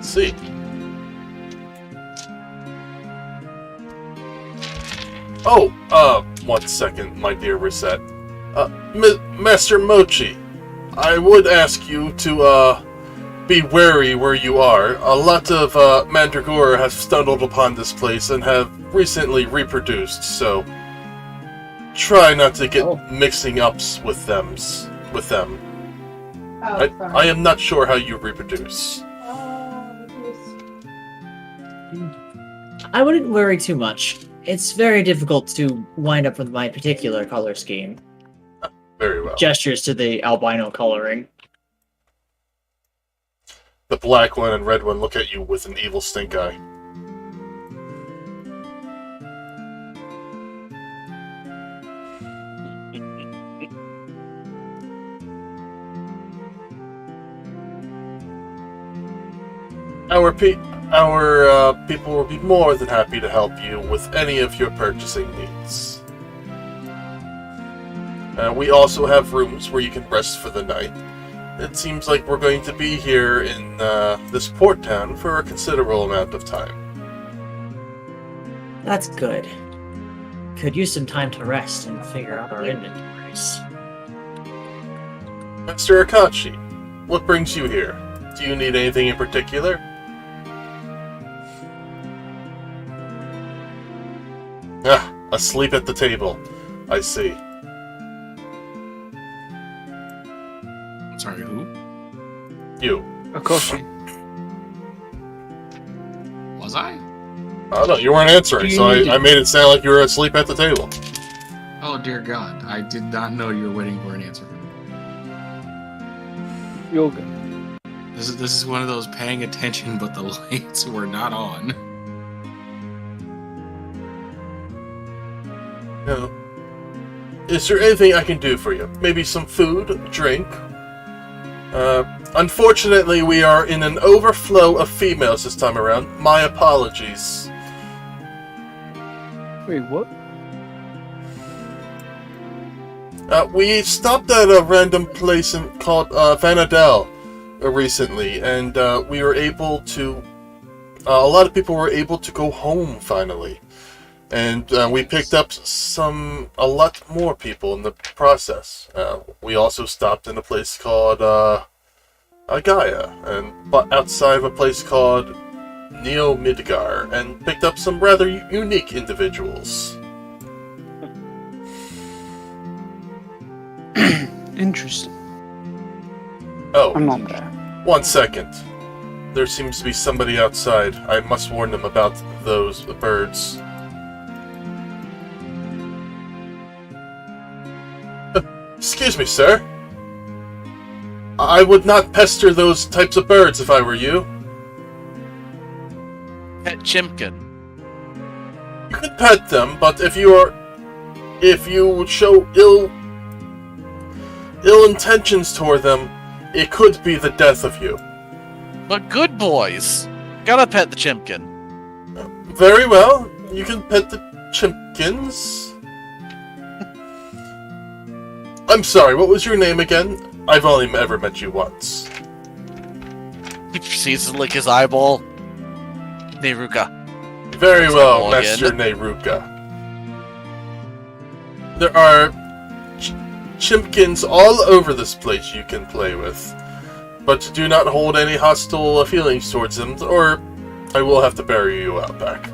See. Oh, 1 second, my dear Rissett. Master Mochi, I would ask you to, be wary where you are. A lot of, Mandragora have stumbled upon this place and have recently reproduced, so try not to get mixing ups with them. I am not sure how you reproduce. I wouldn't worry too much. It's very difficult to wind up with my particular color scheme. Very well. Gestures to the albino coloring. The black one and red one look at you with an evil stink eye. Our people will be more than happy to help you with any of your purchasing needs. We also have rooms where you can rest for the night. It seems like we're going to be here in this port town for a considerable amount of time. That's good. Could use some time to rest and figure out our inventories. Master Akachi, what brings you here? Do you need anything in particular? Ah, asleep at the table. I see. I'm sorry, who? You. Akoshi. Was I? I don't know, you weren't answering, so I made it sound like you were asleep at the table. Oh dear God, I did not know you were waiting for an answer from me. You're good. This is one of those paying attention, but the lights were not on. No. Is there anything I can do for you? Maybe some food, drink? Unfortunately, we are in an overflow of females this time around. My apologies. Wait, what? We stopped at a random place called Vanadel recently, and we were able to... a lot of people were able to go home, finally. And we picked up a lot more people in the process. We also stopped in a place called Gaia, and outside of a place called Neo Midgar, and picked up some rather unique individuals. Interesting. Oh, I'm not there. 1 second. There seems to be somebody outside. I must warn them about those birds. Excuse me, sir. I would not pester those types of birds if I were you. Pet Chimkin. You could pet them, but if you show ill intentions toward them, it could be the death of you. But good boys. Gotta pet the Chimkin. Very well. You can pet the Chimkins. I'm sorry, what was your name again? I've only ever met you once. He proceeds to lick his eyeball. Neruka. Very That's well, all Master again. Neruka. There are Chimkins all over this place you can play with. But do not hold any hostile feelings towards them, or I will have to bury you out back.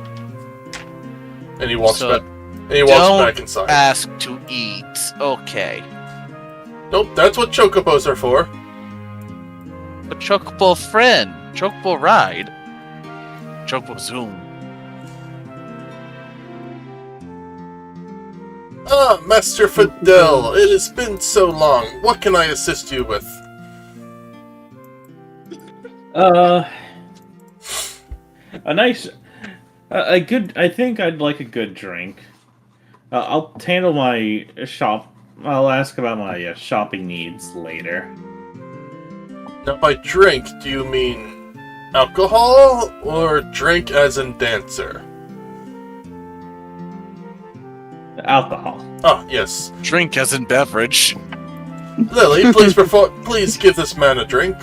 And he walks So, back. And he walks back inside. Ask to eat. Okay. Nope, that's what chocobos are for. A chocobo friend. Chocobo ride. Chocobo zoom. Ah, Master Fidel, it has been so long. What can I assist you with? A good. I think I'd like a good drink. I'll handle my shop. I'll ask about my shopping needs later. Now, by drink, do you mean alcohol, or drink as in dancer? Alcohol. Ah, yes. Drink as in beverage. Lily, please give this man a drink.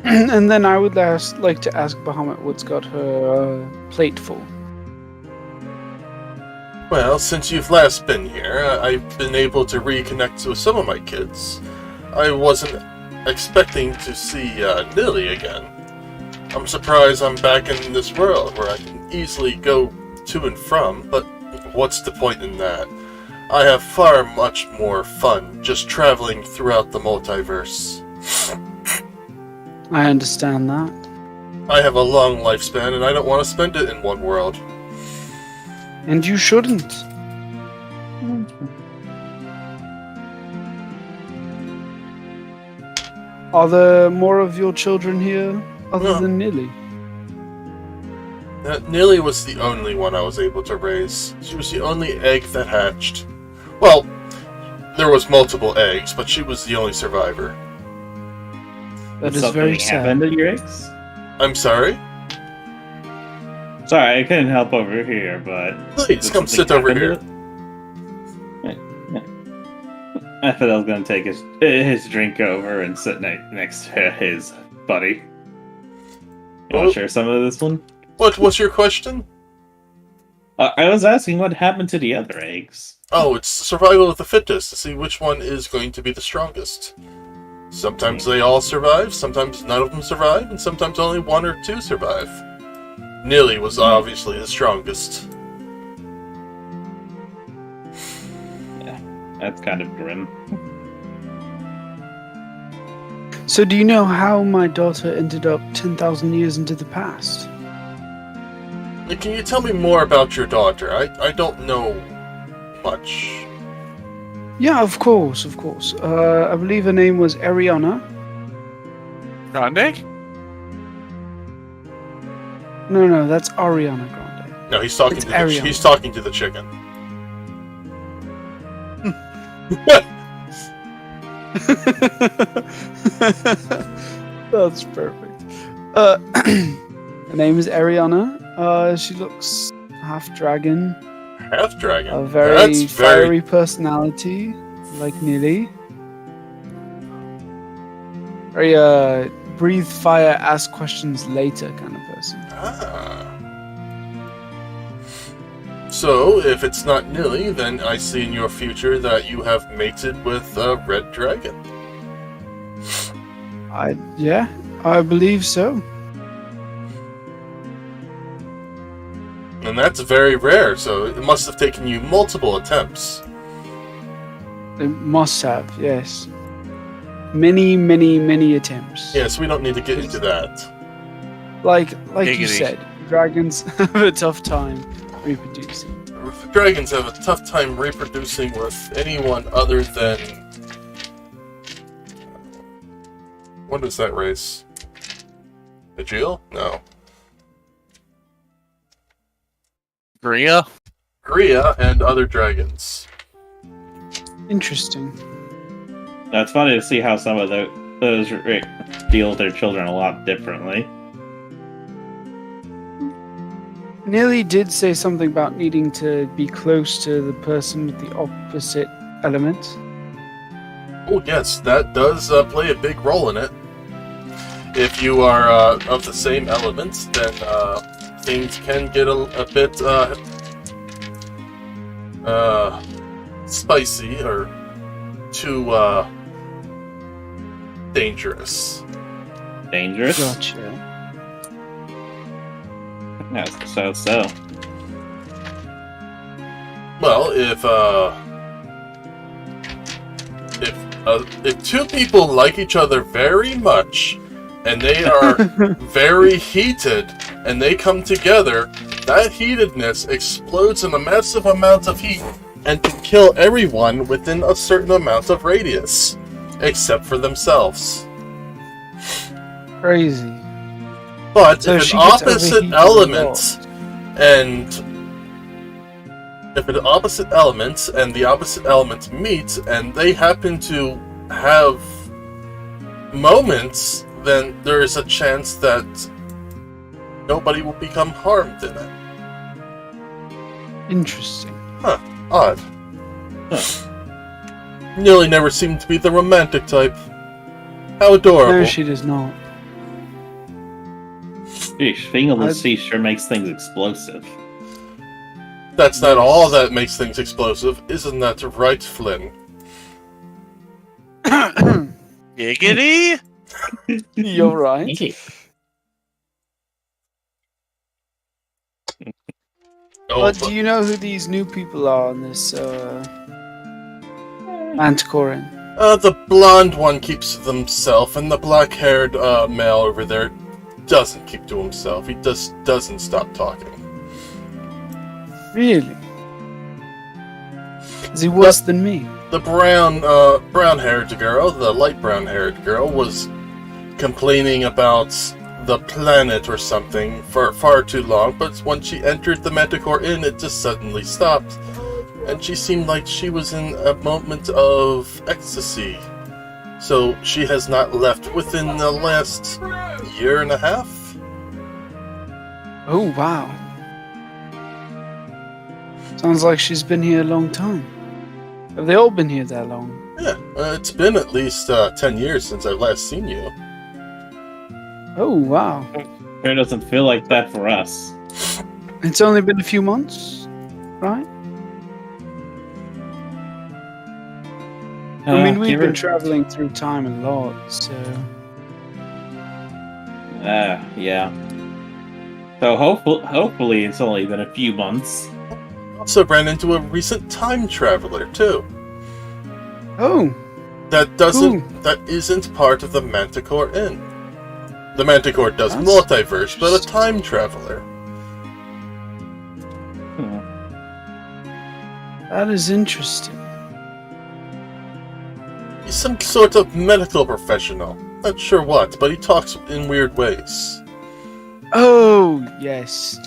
And then I would like to ask Bahamut what's got her plate full. Well, since you've last been here, I've been able to reconnect with some of my kids. I wasn't expecting to see Lily again. I'm surprised I'm back in this world where I can easily go to and from, but what's the point in that? I have far much more fun just traveling throughout the multiverse. I understand that. I have a long lifespan and I don't want to spend it in one world. And you shouldn't. Are there more of your children here other than Nilly? Nilly was the only one I was able to raise. She was the only egg that hatched. Well, there was multiple eggs, but she was the only survivor. That is Something very sad. happened to your eggs? I'm sorry? Sorry, I couldn't help over here, but... Please, did come something sit over happen here. to it? I thought I was going to take his drink over and sit next to his buddy. You want to share some of this one? What was your question? I was asking what happened to the other eggs. Oh, it's survival of the fittest, to see which one is going to be the strongest. Sometimes they all survive, sometimes none of them survive, and sometimes only one or two survive. Nilly was obviously the strongest. That's kind of grim. So do you know how my daughter ended up 10,000 years into the past? Can you tell me more about your daughter? I don't know much. Yeah, of course. I believe her name was Ariana. Grande? No, that's Ariana Grande. No, he's talking It's to Ariana. he's talking to the chicken. That's perfect. Her name is Ariana. She looks half dragon. Half dragon. A very That's fiery personality, like Nili. Very breathe fire, ask questions later kind of person. Ah. So, if it's not Nilly, then I see in your future that you have mated with a red dragon. I believe so. And that's very rare, so it must have taken you multiple attempts. It must have, yes. Many attempts. Yes, we don't need to get into that. Like you Giggity. said, dragons have a tough time reproducing. Dragons have a tough time reproducing with anyone other than... What is that race? Ajil? No. Gria? Gria and other dragons. Interesting. Now, it's funny to see how some of those deal with their children a lot differently. Nearly did say something about needing to be close to the person with the opposite element. Oh yes, that does play a big role in it. If you are of the same element, then things can get a bit spicy or too dangerous. Dangerous? Gotcha. Yeah, so. Well, if two people like each other very much, and they are very heated, and they come together, that heatedness explodes in a massive amount of heat and can kill everyone within a certain amount of radius, except for themselves. Crazy. But So if she an gets opposite overheated element and the opposite element meet and they happen to have moments, then there is a chance that nobody will become harmed in it. Interesting. Odd. Nearly never seemed to be the romantic type. How adorable. No, she does not. Sheesh, being able to see sure makes things explosive. That's not all that makes things explosive. Isn't that right, Flynn? Giggity? You're right. Thank you. Oh, But do you know who these new people are on this Manticorin? the blonde one keeps to himself, and the black-haired male over there doesn't keep to himself. He just doesn't stop talking. Really? Is he worse than me? The brown-haired girl, the light brown-haired girl, was complaining about the planet or something for far too long, but when she entered the Manticore Inn, it just suddenly stopped. And she seemed like she was in a moment of ecstasy. So she has not left within the last year and a half? Oh, wow. Sounds like she's been here a long time. Have they all been here that long? Yeah, it's been at least 10 years since I've last seen you. Oh, wow. Sure doesn't feel like that for us. It's only been a few months, right? I mean, we've been traveling through time a lot, so... Yeah. So hopefully it's only been a few months. Also ran into a recent time traveler, too. Oh, That isn't part of the Manticore Inn. The Manticore does That's multiverse, but a time traveler. that is interesting. He's some sort of medical professional. Not sure what, but he talks in weird ways. Oh, yes.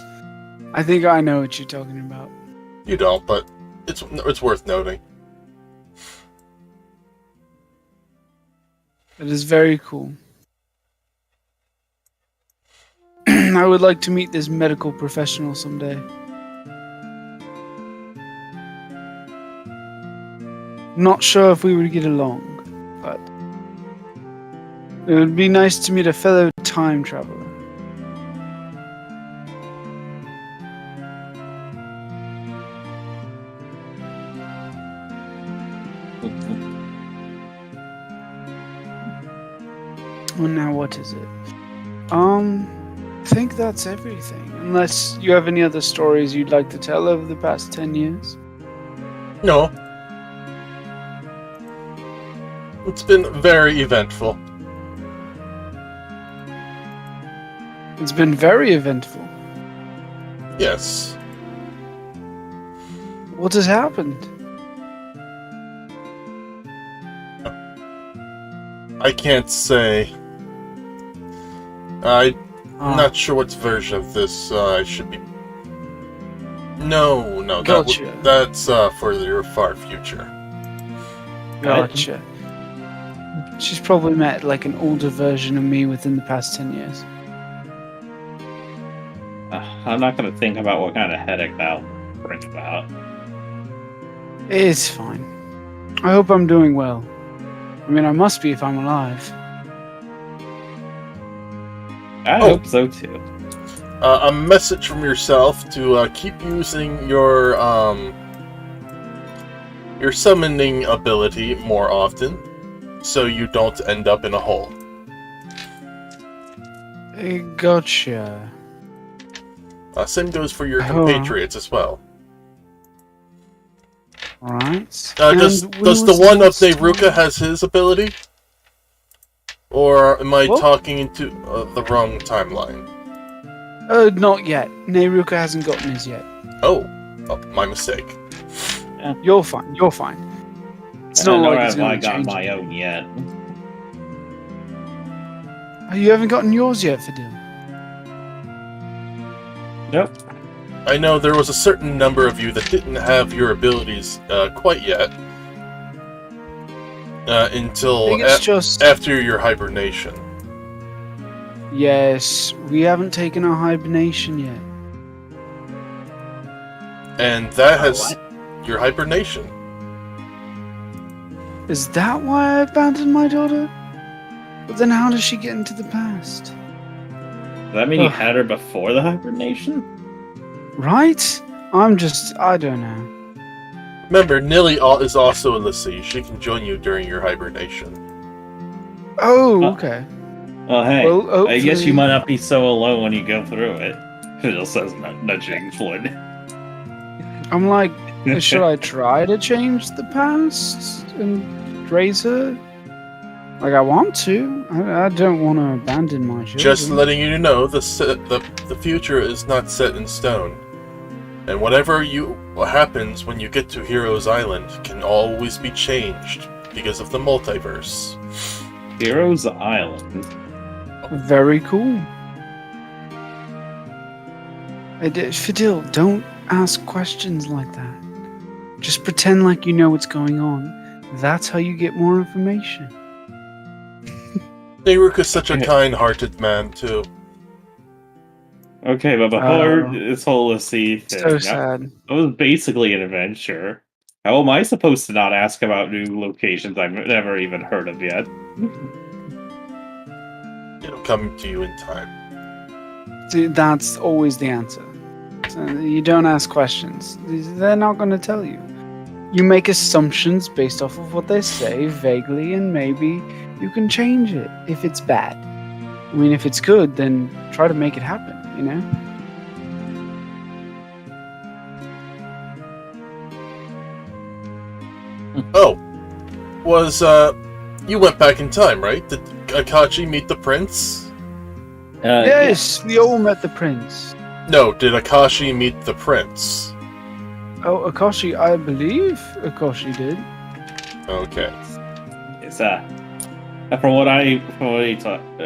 I think I know what you're talking about. You don't, but it's worth noting. It is very cool. I would like to meet this medical professional someday. Not sure if we would get along, but it would be nice to meet a fellow time traveler. Well, now what is it? I think that's everything. Unless you have any other stories you'd like to tell over the past 10 years. No. It's been very eventful. It's been very eventful. Yes. What has happened? I can't say. I'm not sure what version of this I should be. No, Gotcha. that's for your far future. Gotcha. She's probably met like an older version of me within the past 10 years. I'm not going to think about what kind of headache that'll bring about. It's fine. I hope I'm doing well. I mean, I must be if I'm alive. I hope so too. A message from yourself to keep using your summoning ability more often, so you don't end up in a hole. Gotcha. Same goes for your compatriots as well. Alright. Does the one of Nehruka has his ability? Or am I talking into the wrong timeline? Not yet. Nehruka hasn't gotten his yet. Oh, my mistake. You're fine. You're fine. It's not like it's going to change. I got my own yet. Oh, you haven't gotten yours yet, Fidel? Nope. I know there was a certain number of you that didn't have your abilities quite yet. Until after your hibernation. Yes, we haven't taken our hibernation yet. And that has your hibernation. Is that why I abandoned my daughter? But then how does she get into the past? Does that mean you had her before the hibernation? Right? I don't know. Remember, Nilly is also a Lassie. She can join you during your hibernation. Oh, okay. Oh, hey. Well, I guess you might not be so alone when you go through it. Fiddle says, nudging Floyd. I'm like, should I try to change the past and raise her? Like, I want to. I don't want to abandon my children. Just letting you know, the future is not set in stone. And whatever happens when you get to Heroes Island can always be changed because of the multiverse. Heroes Island? Very cool. Fidel, don't ask questions like that. Just pretend like you know what's going on. That's how you get more information. Nehruka's such a kind-hearted man, too. Okay, but before this whole Lassie thing, so sad. It was basically an adventure. How am I supposed to not ask about new locations I've never even heard of yet? It'll come to you in time. See, that's always the answer. So you don't ask questions. They're not going to tell you. You make assumptions based off of what they say, vaguely, and maybe you can change it if it's bad. I mean, if it's good, then try to make it happen, you know? Oh, you went back in time, right? Did Akachi meet the prince? Yes, we all met the prince. No, did Akashi meet the prince? Oh, Akashi, I believe Akashi did. Okay. It's from what he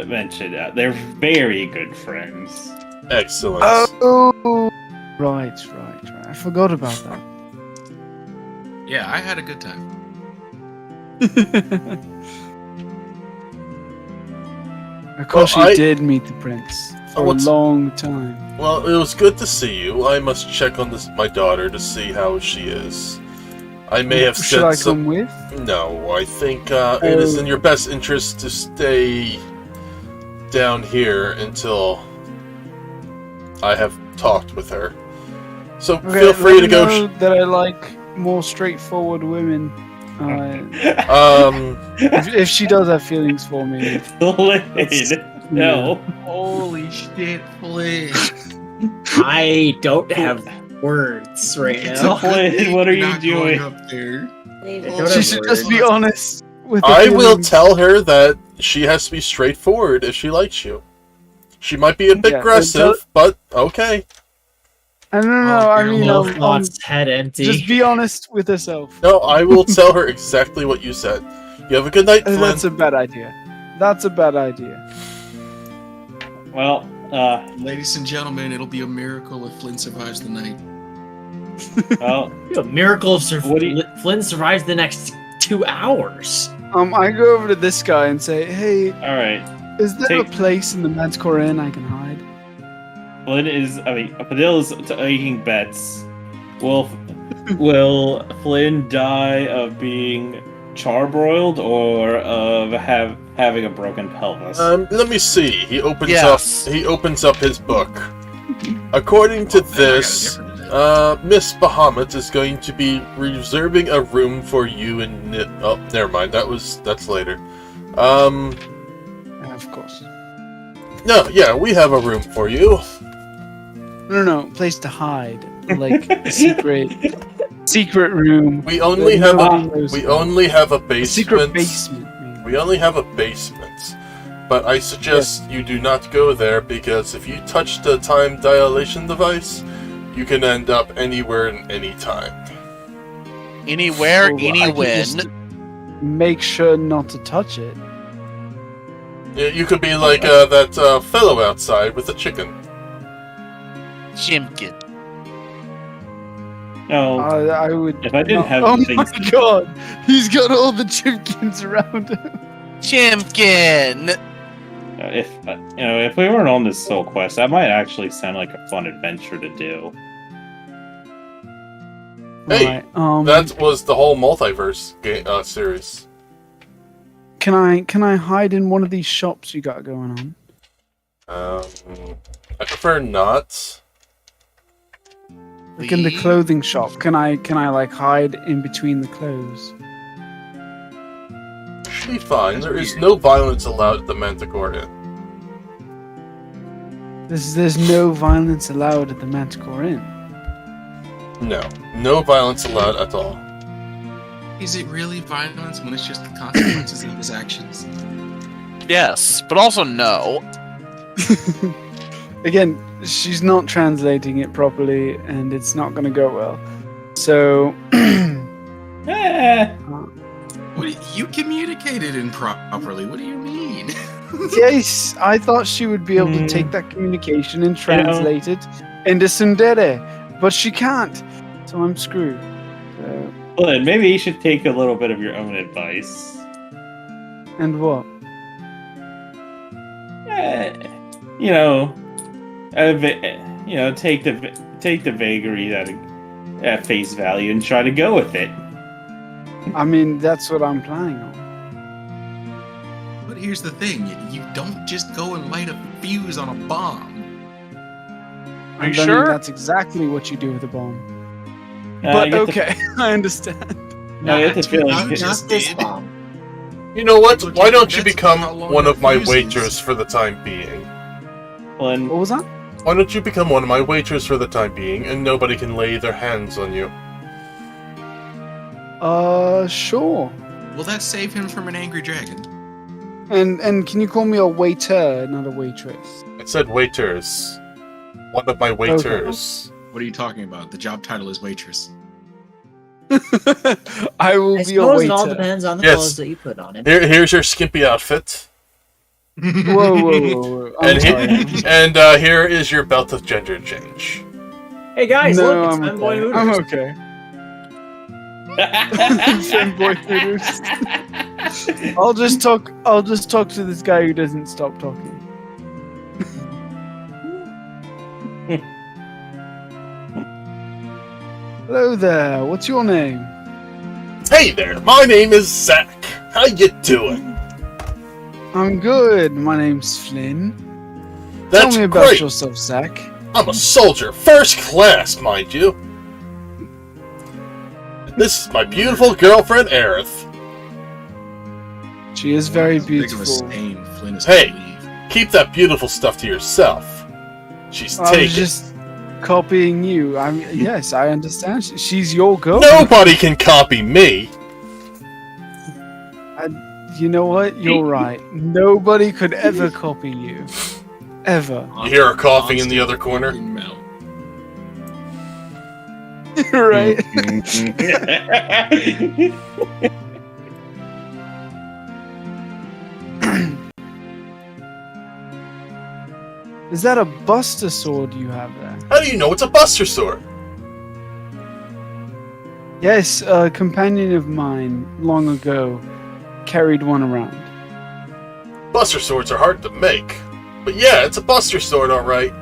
mentioned, they're very good friends. Excellent. Oh, right. I forgot about that. Yeah, I had a good time. Of course, Well, you I- did meet the prince for What's- a long time. Well, it was good to see you. I must check on my daughter to see how she is. I may have Should said I some. come with? No, I think it is in your best interest to stay down here until I have talked with her. So Okay, feel free let to me go. know that I like more straightforward women. If she does have feelings for me, Flynn, no. Holy shit, Flynn. I don't have words right now. Flynn, what are you Not going doing? up there. don't she have should words. just be honest with her I will feelings. tell her that she has to be straightforward if she likes you. She might be a bit Yeah, aggressive, but okay. I don't Oh, know. I you're mean, No low thoughts, head empty. just be honest with herself. No, I will tell her exactly what you said. You have a good night, Flynn. That's a bad idea. That's a bad idea. Well, Ladies and gentlemen, it'll be a miracle if Flynn survives the night. well, A miracle if What do you- Flynn survives the next 2 hours. I go over to this guy and say, "Hey, all right. is there Take- a place in the Manticore Inn I can hide?" Padil is taking bets. Will Flynn die of being charbroiled or of having a broken pelvis? Let me see. He opens Yes. up. He opens up his book. According to Oh, man, I got a this, different today. Miss Bahamut is going to be reserving a room for you and. Oh, never mind. That's later. Yeah, of course. No, yeah, we have a room for you. No, place to hide, like a secret room. We only that have nobody a. knows We about. only have a A basement. secret basement. maybe. We only have a basement. But I suggest you do not go there because if you touch the time dilation device, you can end up anywhere and any time. Anywhere, So I any can when. just Make sure not to touch it. You could be like that fellow outside with the chicken. Chimkin. No, I would. if I didn't have Oh the my things, god! He's got all the chimkins around him. Chimkin! if we weren't on this soul quest, that might actually sound like a fun adventure to do. Hey, Right, That was the whole multiverse series. Can I hide in one of these shops you got going on? I prefer not. Like in the clothing shop. Can I like hide in between the clothes? Should be fine. There is no violence allowed at the Manticore Inn. There's no violence allowed at the Manticore Inn. No violence allowed at all. Is it really violence when it's just the consequences of his actions? Yes, but also no. Again, she's not translating it properly, and it's not going to go well. So, You communicated improperly. What do you mean? yes, I thought she would be able to take that communication and translate it into Sundere, but she can't. So I'm screwed. So, Well, maybe you should take a little bit of your own advice. and what? Take the vagary at face value and try to go with it. I mean, that's what I'm planning on. But here's the thing: you don't just go and light a fuse on a bomb. Are you I mean, sure? that's exactly what you do with a bomb. I But get okay, I understand. I get the feeling. Not Not just this did. bomb. You know what? That's Why don't you that's become how long one the of my fuse is. waiters for the time being? Flynn, What was that? Why don't you become one of my waiters for the time being, and nobody can lay their hands on you? Sure. Will that save him from an angry dragon? And can you call me a waiter, not a waitress? I said waiters. One of my waiters. What are you talking about? The job title is waitress. I will I be a suppose it all waiter. depends on the Yes. clothes that you put on it. Here's your skimpy outfit. Whoa. I'm And, sorry. here is your belt of gender change. Hey guys, No, look, it's I'm Femboy okay. I'm Hooters. okay. Femboy Hooters. I'll just talk to this guy who doesn't stop talking. Hello there. What's your name? Hey there, my name is Zach. How you doing? I'm good. My name's Flynn. That's Tell me about great. yourself, Zach. I'm a soldier, first class, mind you. This is my beautiful girlfriend, Aerith. She is very As big of a beautiful. stain Flynn is Hey. gonna leave. Keep that beautiful stuff to yourself. She's I was taken. just copying you. Yes, I understand. She's your girl. Nobody can copy me. You know what? You're right. Nobody could ever copy you. Ever. You hear her coughing in the other corner? Fucking melt. Right? Is that a Buster Sword you have there? How do you know it's a Buster Sword? Yes, a companion of mine long ago carried one around. Buster Swords are hard to make. But yeah, it's a Buster Sword, alright.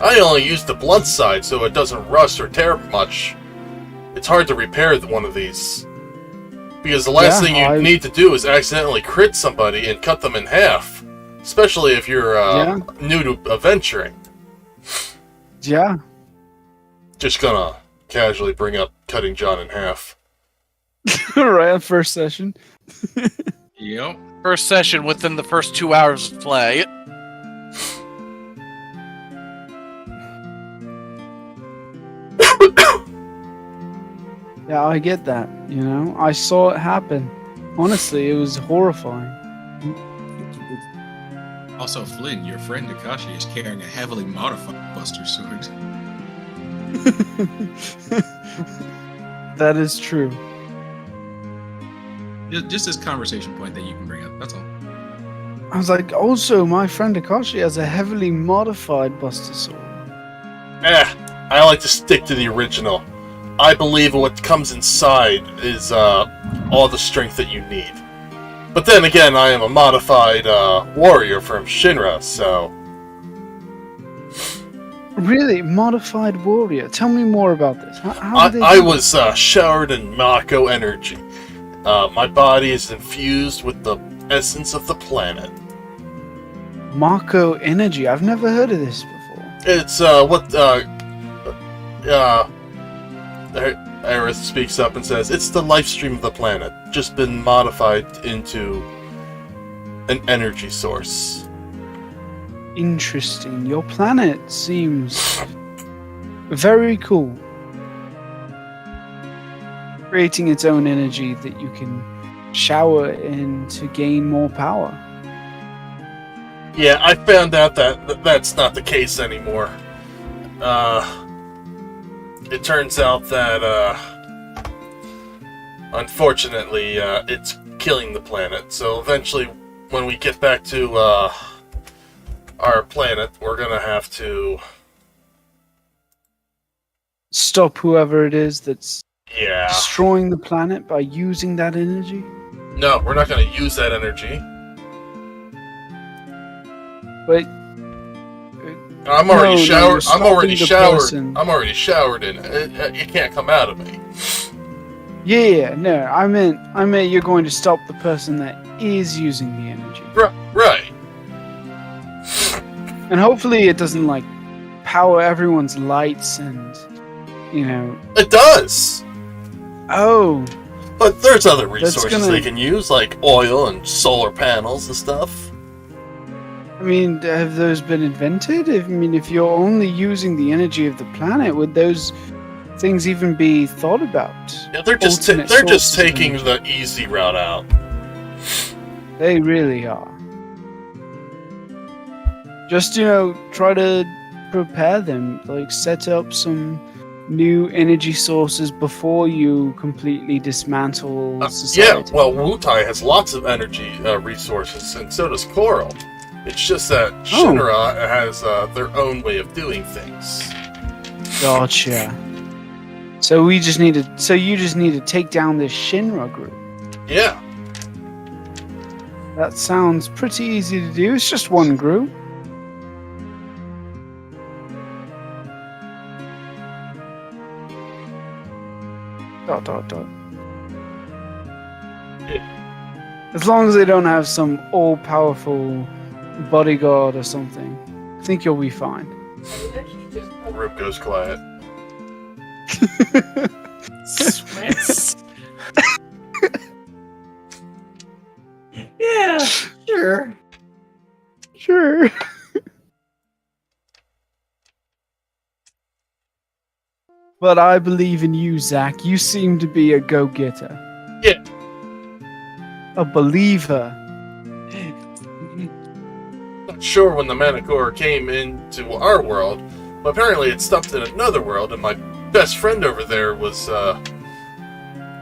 I only use the blunt side so it doesn't rust or tear much. It's hard to repair one of these. Because the last thing you need to do is accidentally crit somebody and cut them in half. Especially if you're new to adventuring. Yeah. Just gonna casually bring up cutting John in half. Right, first session. Yep. First session within the first 2 hours of play. Yeah, I get that, you know? I saw it happen. Honestly, it was horrifying. Also, Flynn, your friend Akashi is carrying a heavily modified Buster Sword. That is true. Just this conversation point that you can bring up. That's all. I was like, also, my friend Akashi has a heavily modified Buster Sword. I like to stick to the original. I believe what comes inside is all the strength that you need. But then again, I am a modified warrior from Shinra, so... Really? Modified warrior? Tell me more about this. How did they I do was showered in Mako energy. My body is infused with the essence of the planet. Mako energy? I've never heard of this before. It's Aerith speaks up and says, it's the life stream of the planet, just been modified into an energy source. Interesting. Your planet seems very cool. Creating its own energy that you can shower in to gain more power. Yeah, I found out that that's not the case anymore. It turns out that, unfortunately, it's killing the planet. So eventually, when we get back to, our planet, we're gonna have to... Stop whoever it is that's Yeah. destroying the planet by using that energy? No, we're not gonna use that energy. But I'm already showered. you're I'm already stopping the showered. person. I'm already showered in it. It can't come out of me. Yeah, no, I meant you're going to stop the person that is using the energy. Right. And hopefully it doesn't, like, power everyone's lights and, you know... It does. Oh, But there's other That's resources gonna- they can use, like oil and solar panels and stuff. I mean, have those been invented? I mean, if you're only using the energy of the planet, would those things even be thought about? Yeah, they're just Alternate they're just sources of taking energy. the easy route out. They really are. Just, try to prepare them, like set up some new energy sources before you completely dismantle society. Yeah, well, Wutai has lots of energy resources, and so does Coral. It's just that Shinra has their own way of doing things. Gotcha. So you just need to take down this Shinra group. Yeah. That sounds pretty easy to do. It's just one group. Dot. Yeah. As long as they don't have some all-powerful bodyguard or something, I think you'll be fine. The group goes quiet. Sweats. Yeah, sure. Sure. But I believe in you, Zach. You seem to be a go-getter. Yeah. A believer. Not sure when the Manticore came into our world, but apparently it stopped in another world, and my best friend over there was,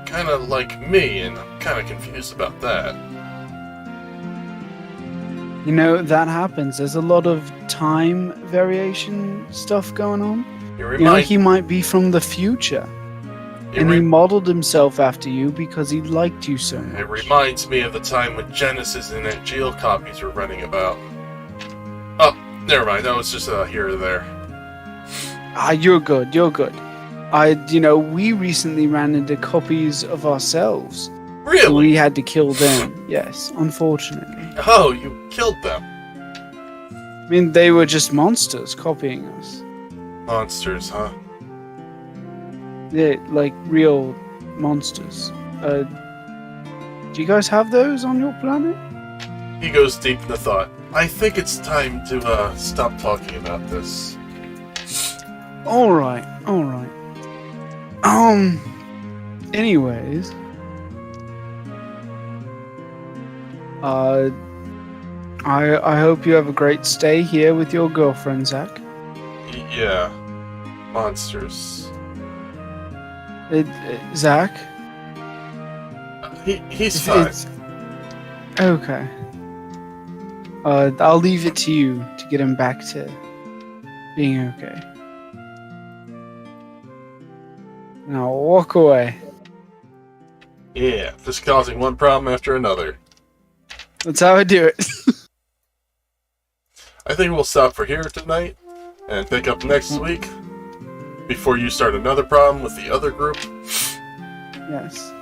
kind of like me, and I'm kind of confused about that. You know, that happens. There's a lot of time variation stuff going on. You know, he might be from the future. And he modeled himself after you because he liked you so much. It reminds me of the time when Genesis and Angel copies were running about. Oh, never mind. That was just here or there. You're good. We recently ran into copies of ourselves. Really? We had to kill them. Yes, unfortunately. Oh, you killed them. I mean, they were just monsters copying us. Monsters, huh? Yeah, like real monsters. Do you guys have those on your planet? He goes deep into thought. I think it's time to stop talking about this. Alright. Anyways. I hope you have a great stay here with your girlfriend, Zach. Yeah. Monsters. Zach? He's fine. Okay. I'll leave it to you to get him back to being okay. Now walk away. Yeah, just causing one problem after another. That's how I do it. I think we'll stop for here tonight and pick up next week before you start another problem with the other group. Yes.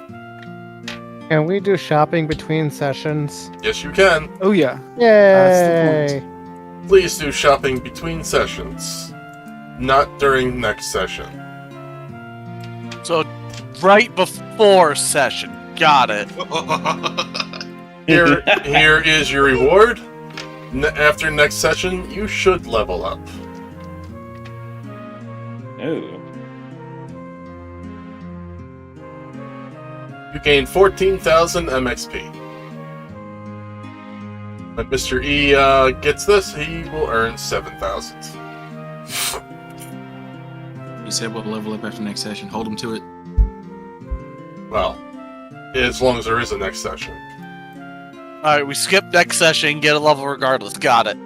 Can we do shopping between sessions? Yes, you can. Oh yeah. Yay! That's the point. Please do shopping between sessions, not during next session. So, right before session. Got it. Here is your reward. After next session, you should level up. Oh. You gain 14,000 MXP. When Mr. E gets this, he will earn 7,000. You said we'll level up after next session. Hold him to it. Well, as long as there is a next session. Alright, we skip next session, get a level regardless. Got it.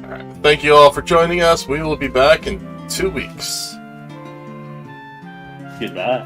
Alright, thank you all for joining us. We will be back in 2 weeks. Goodbye.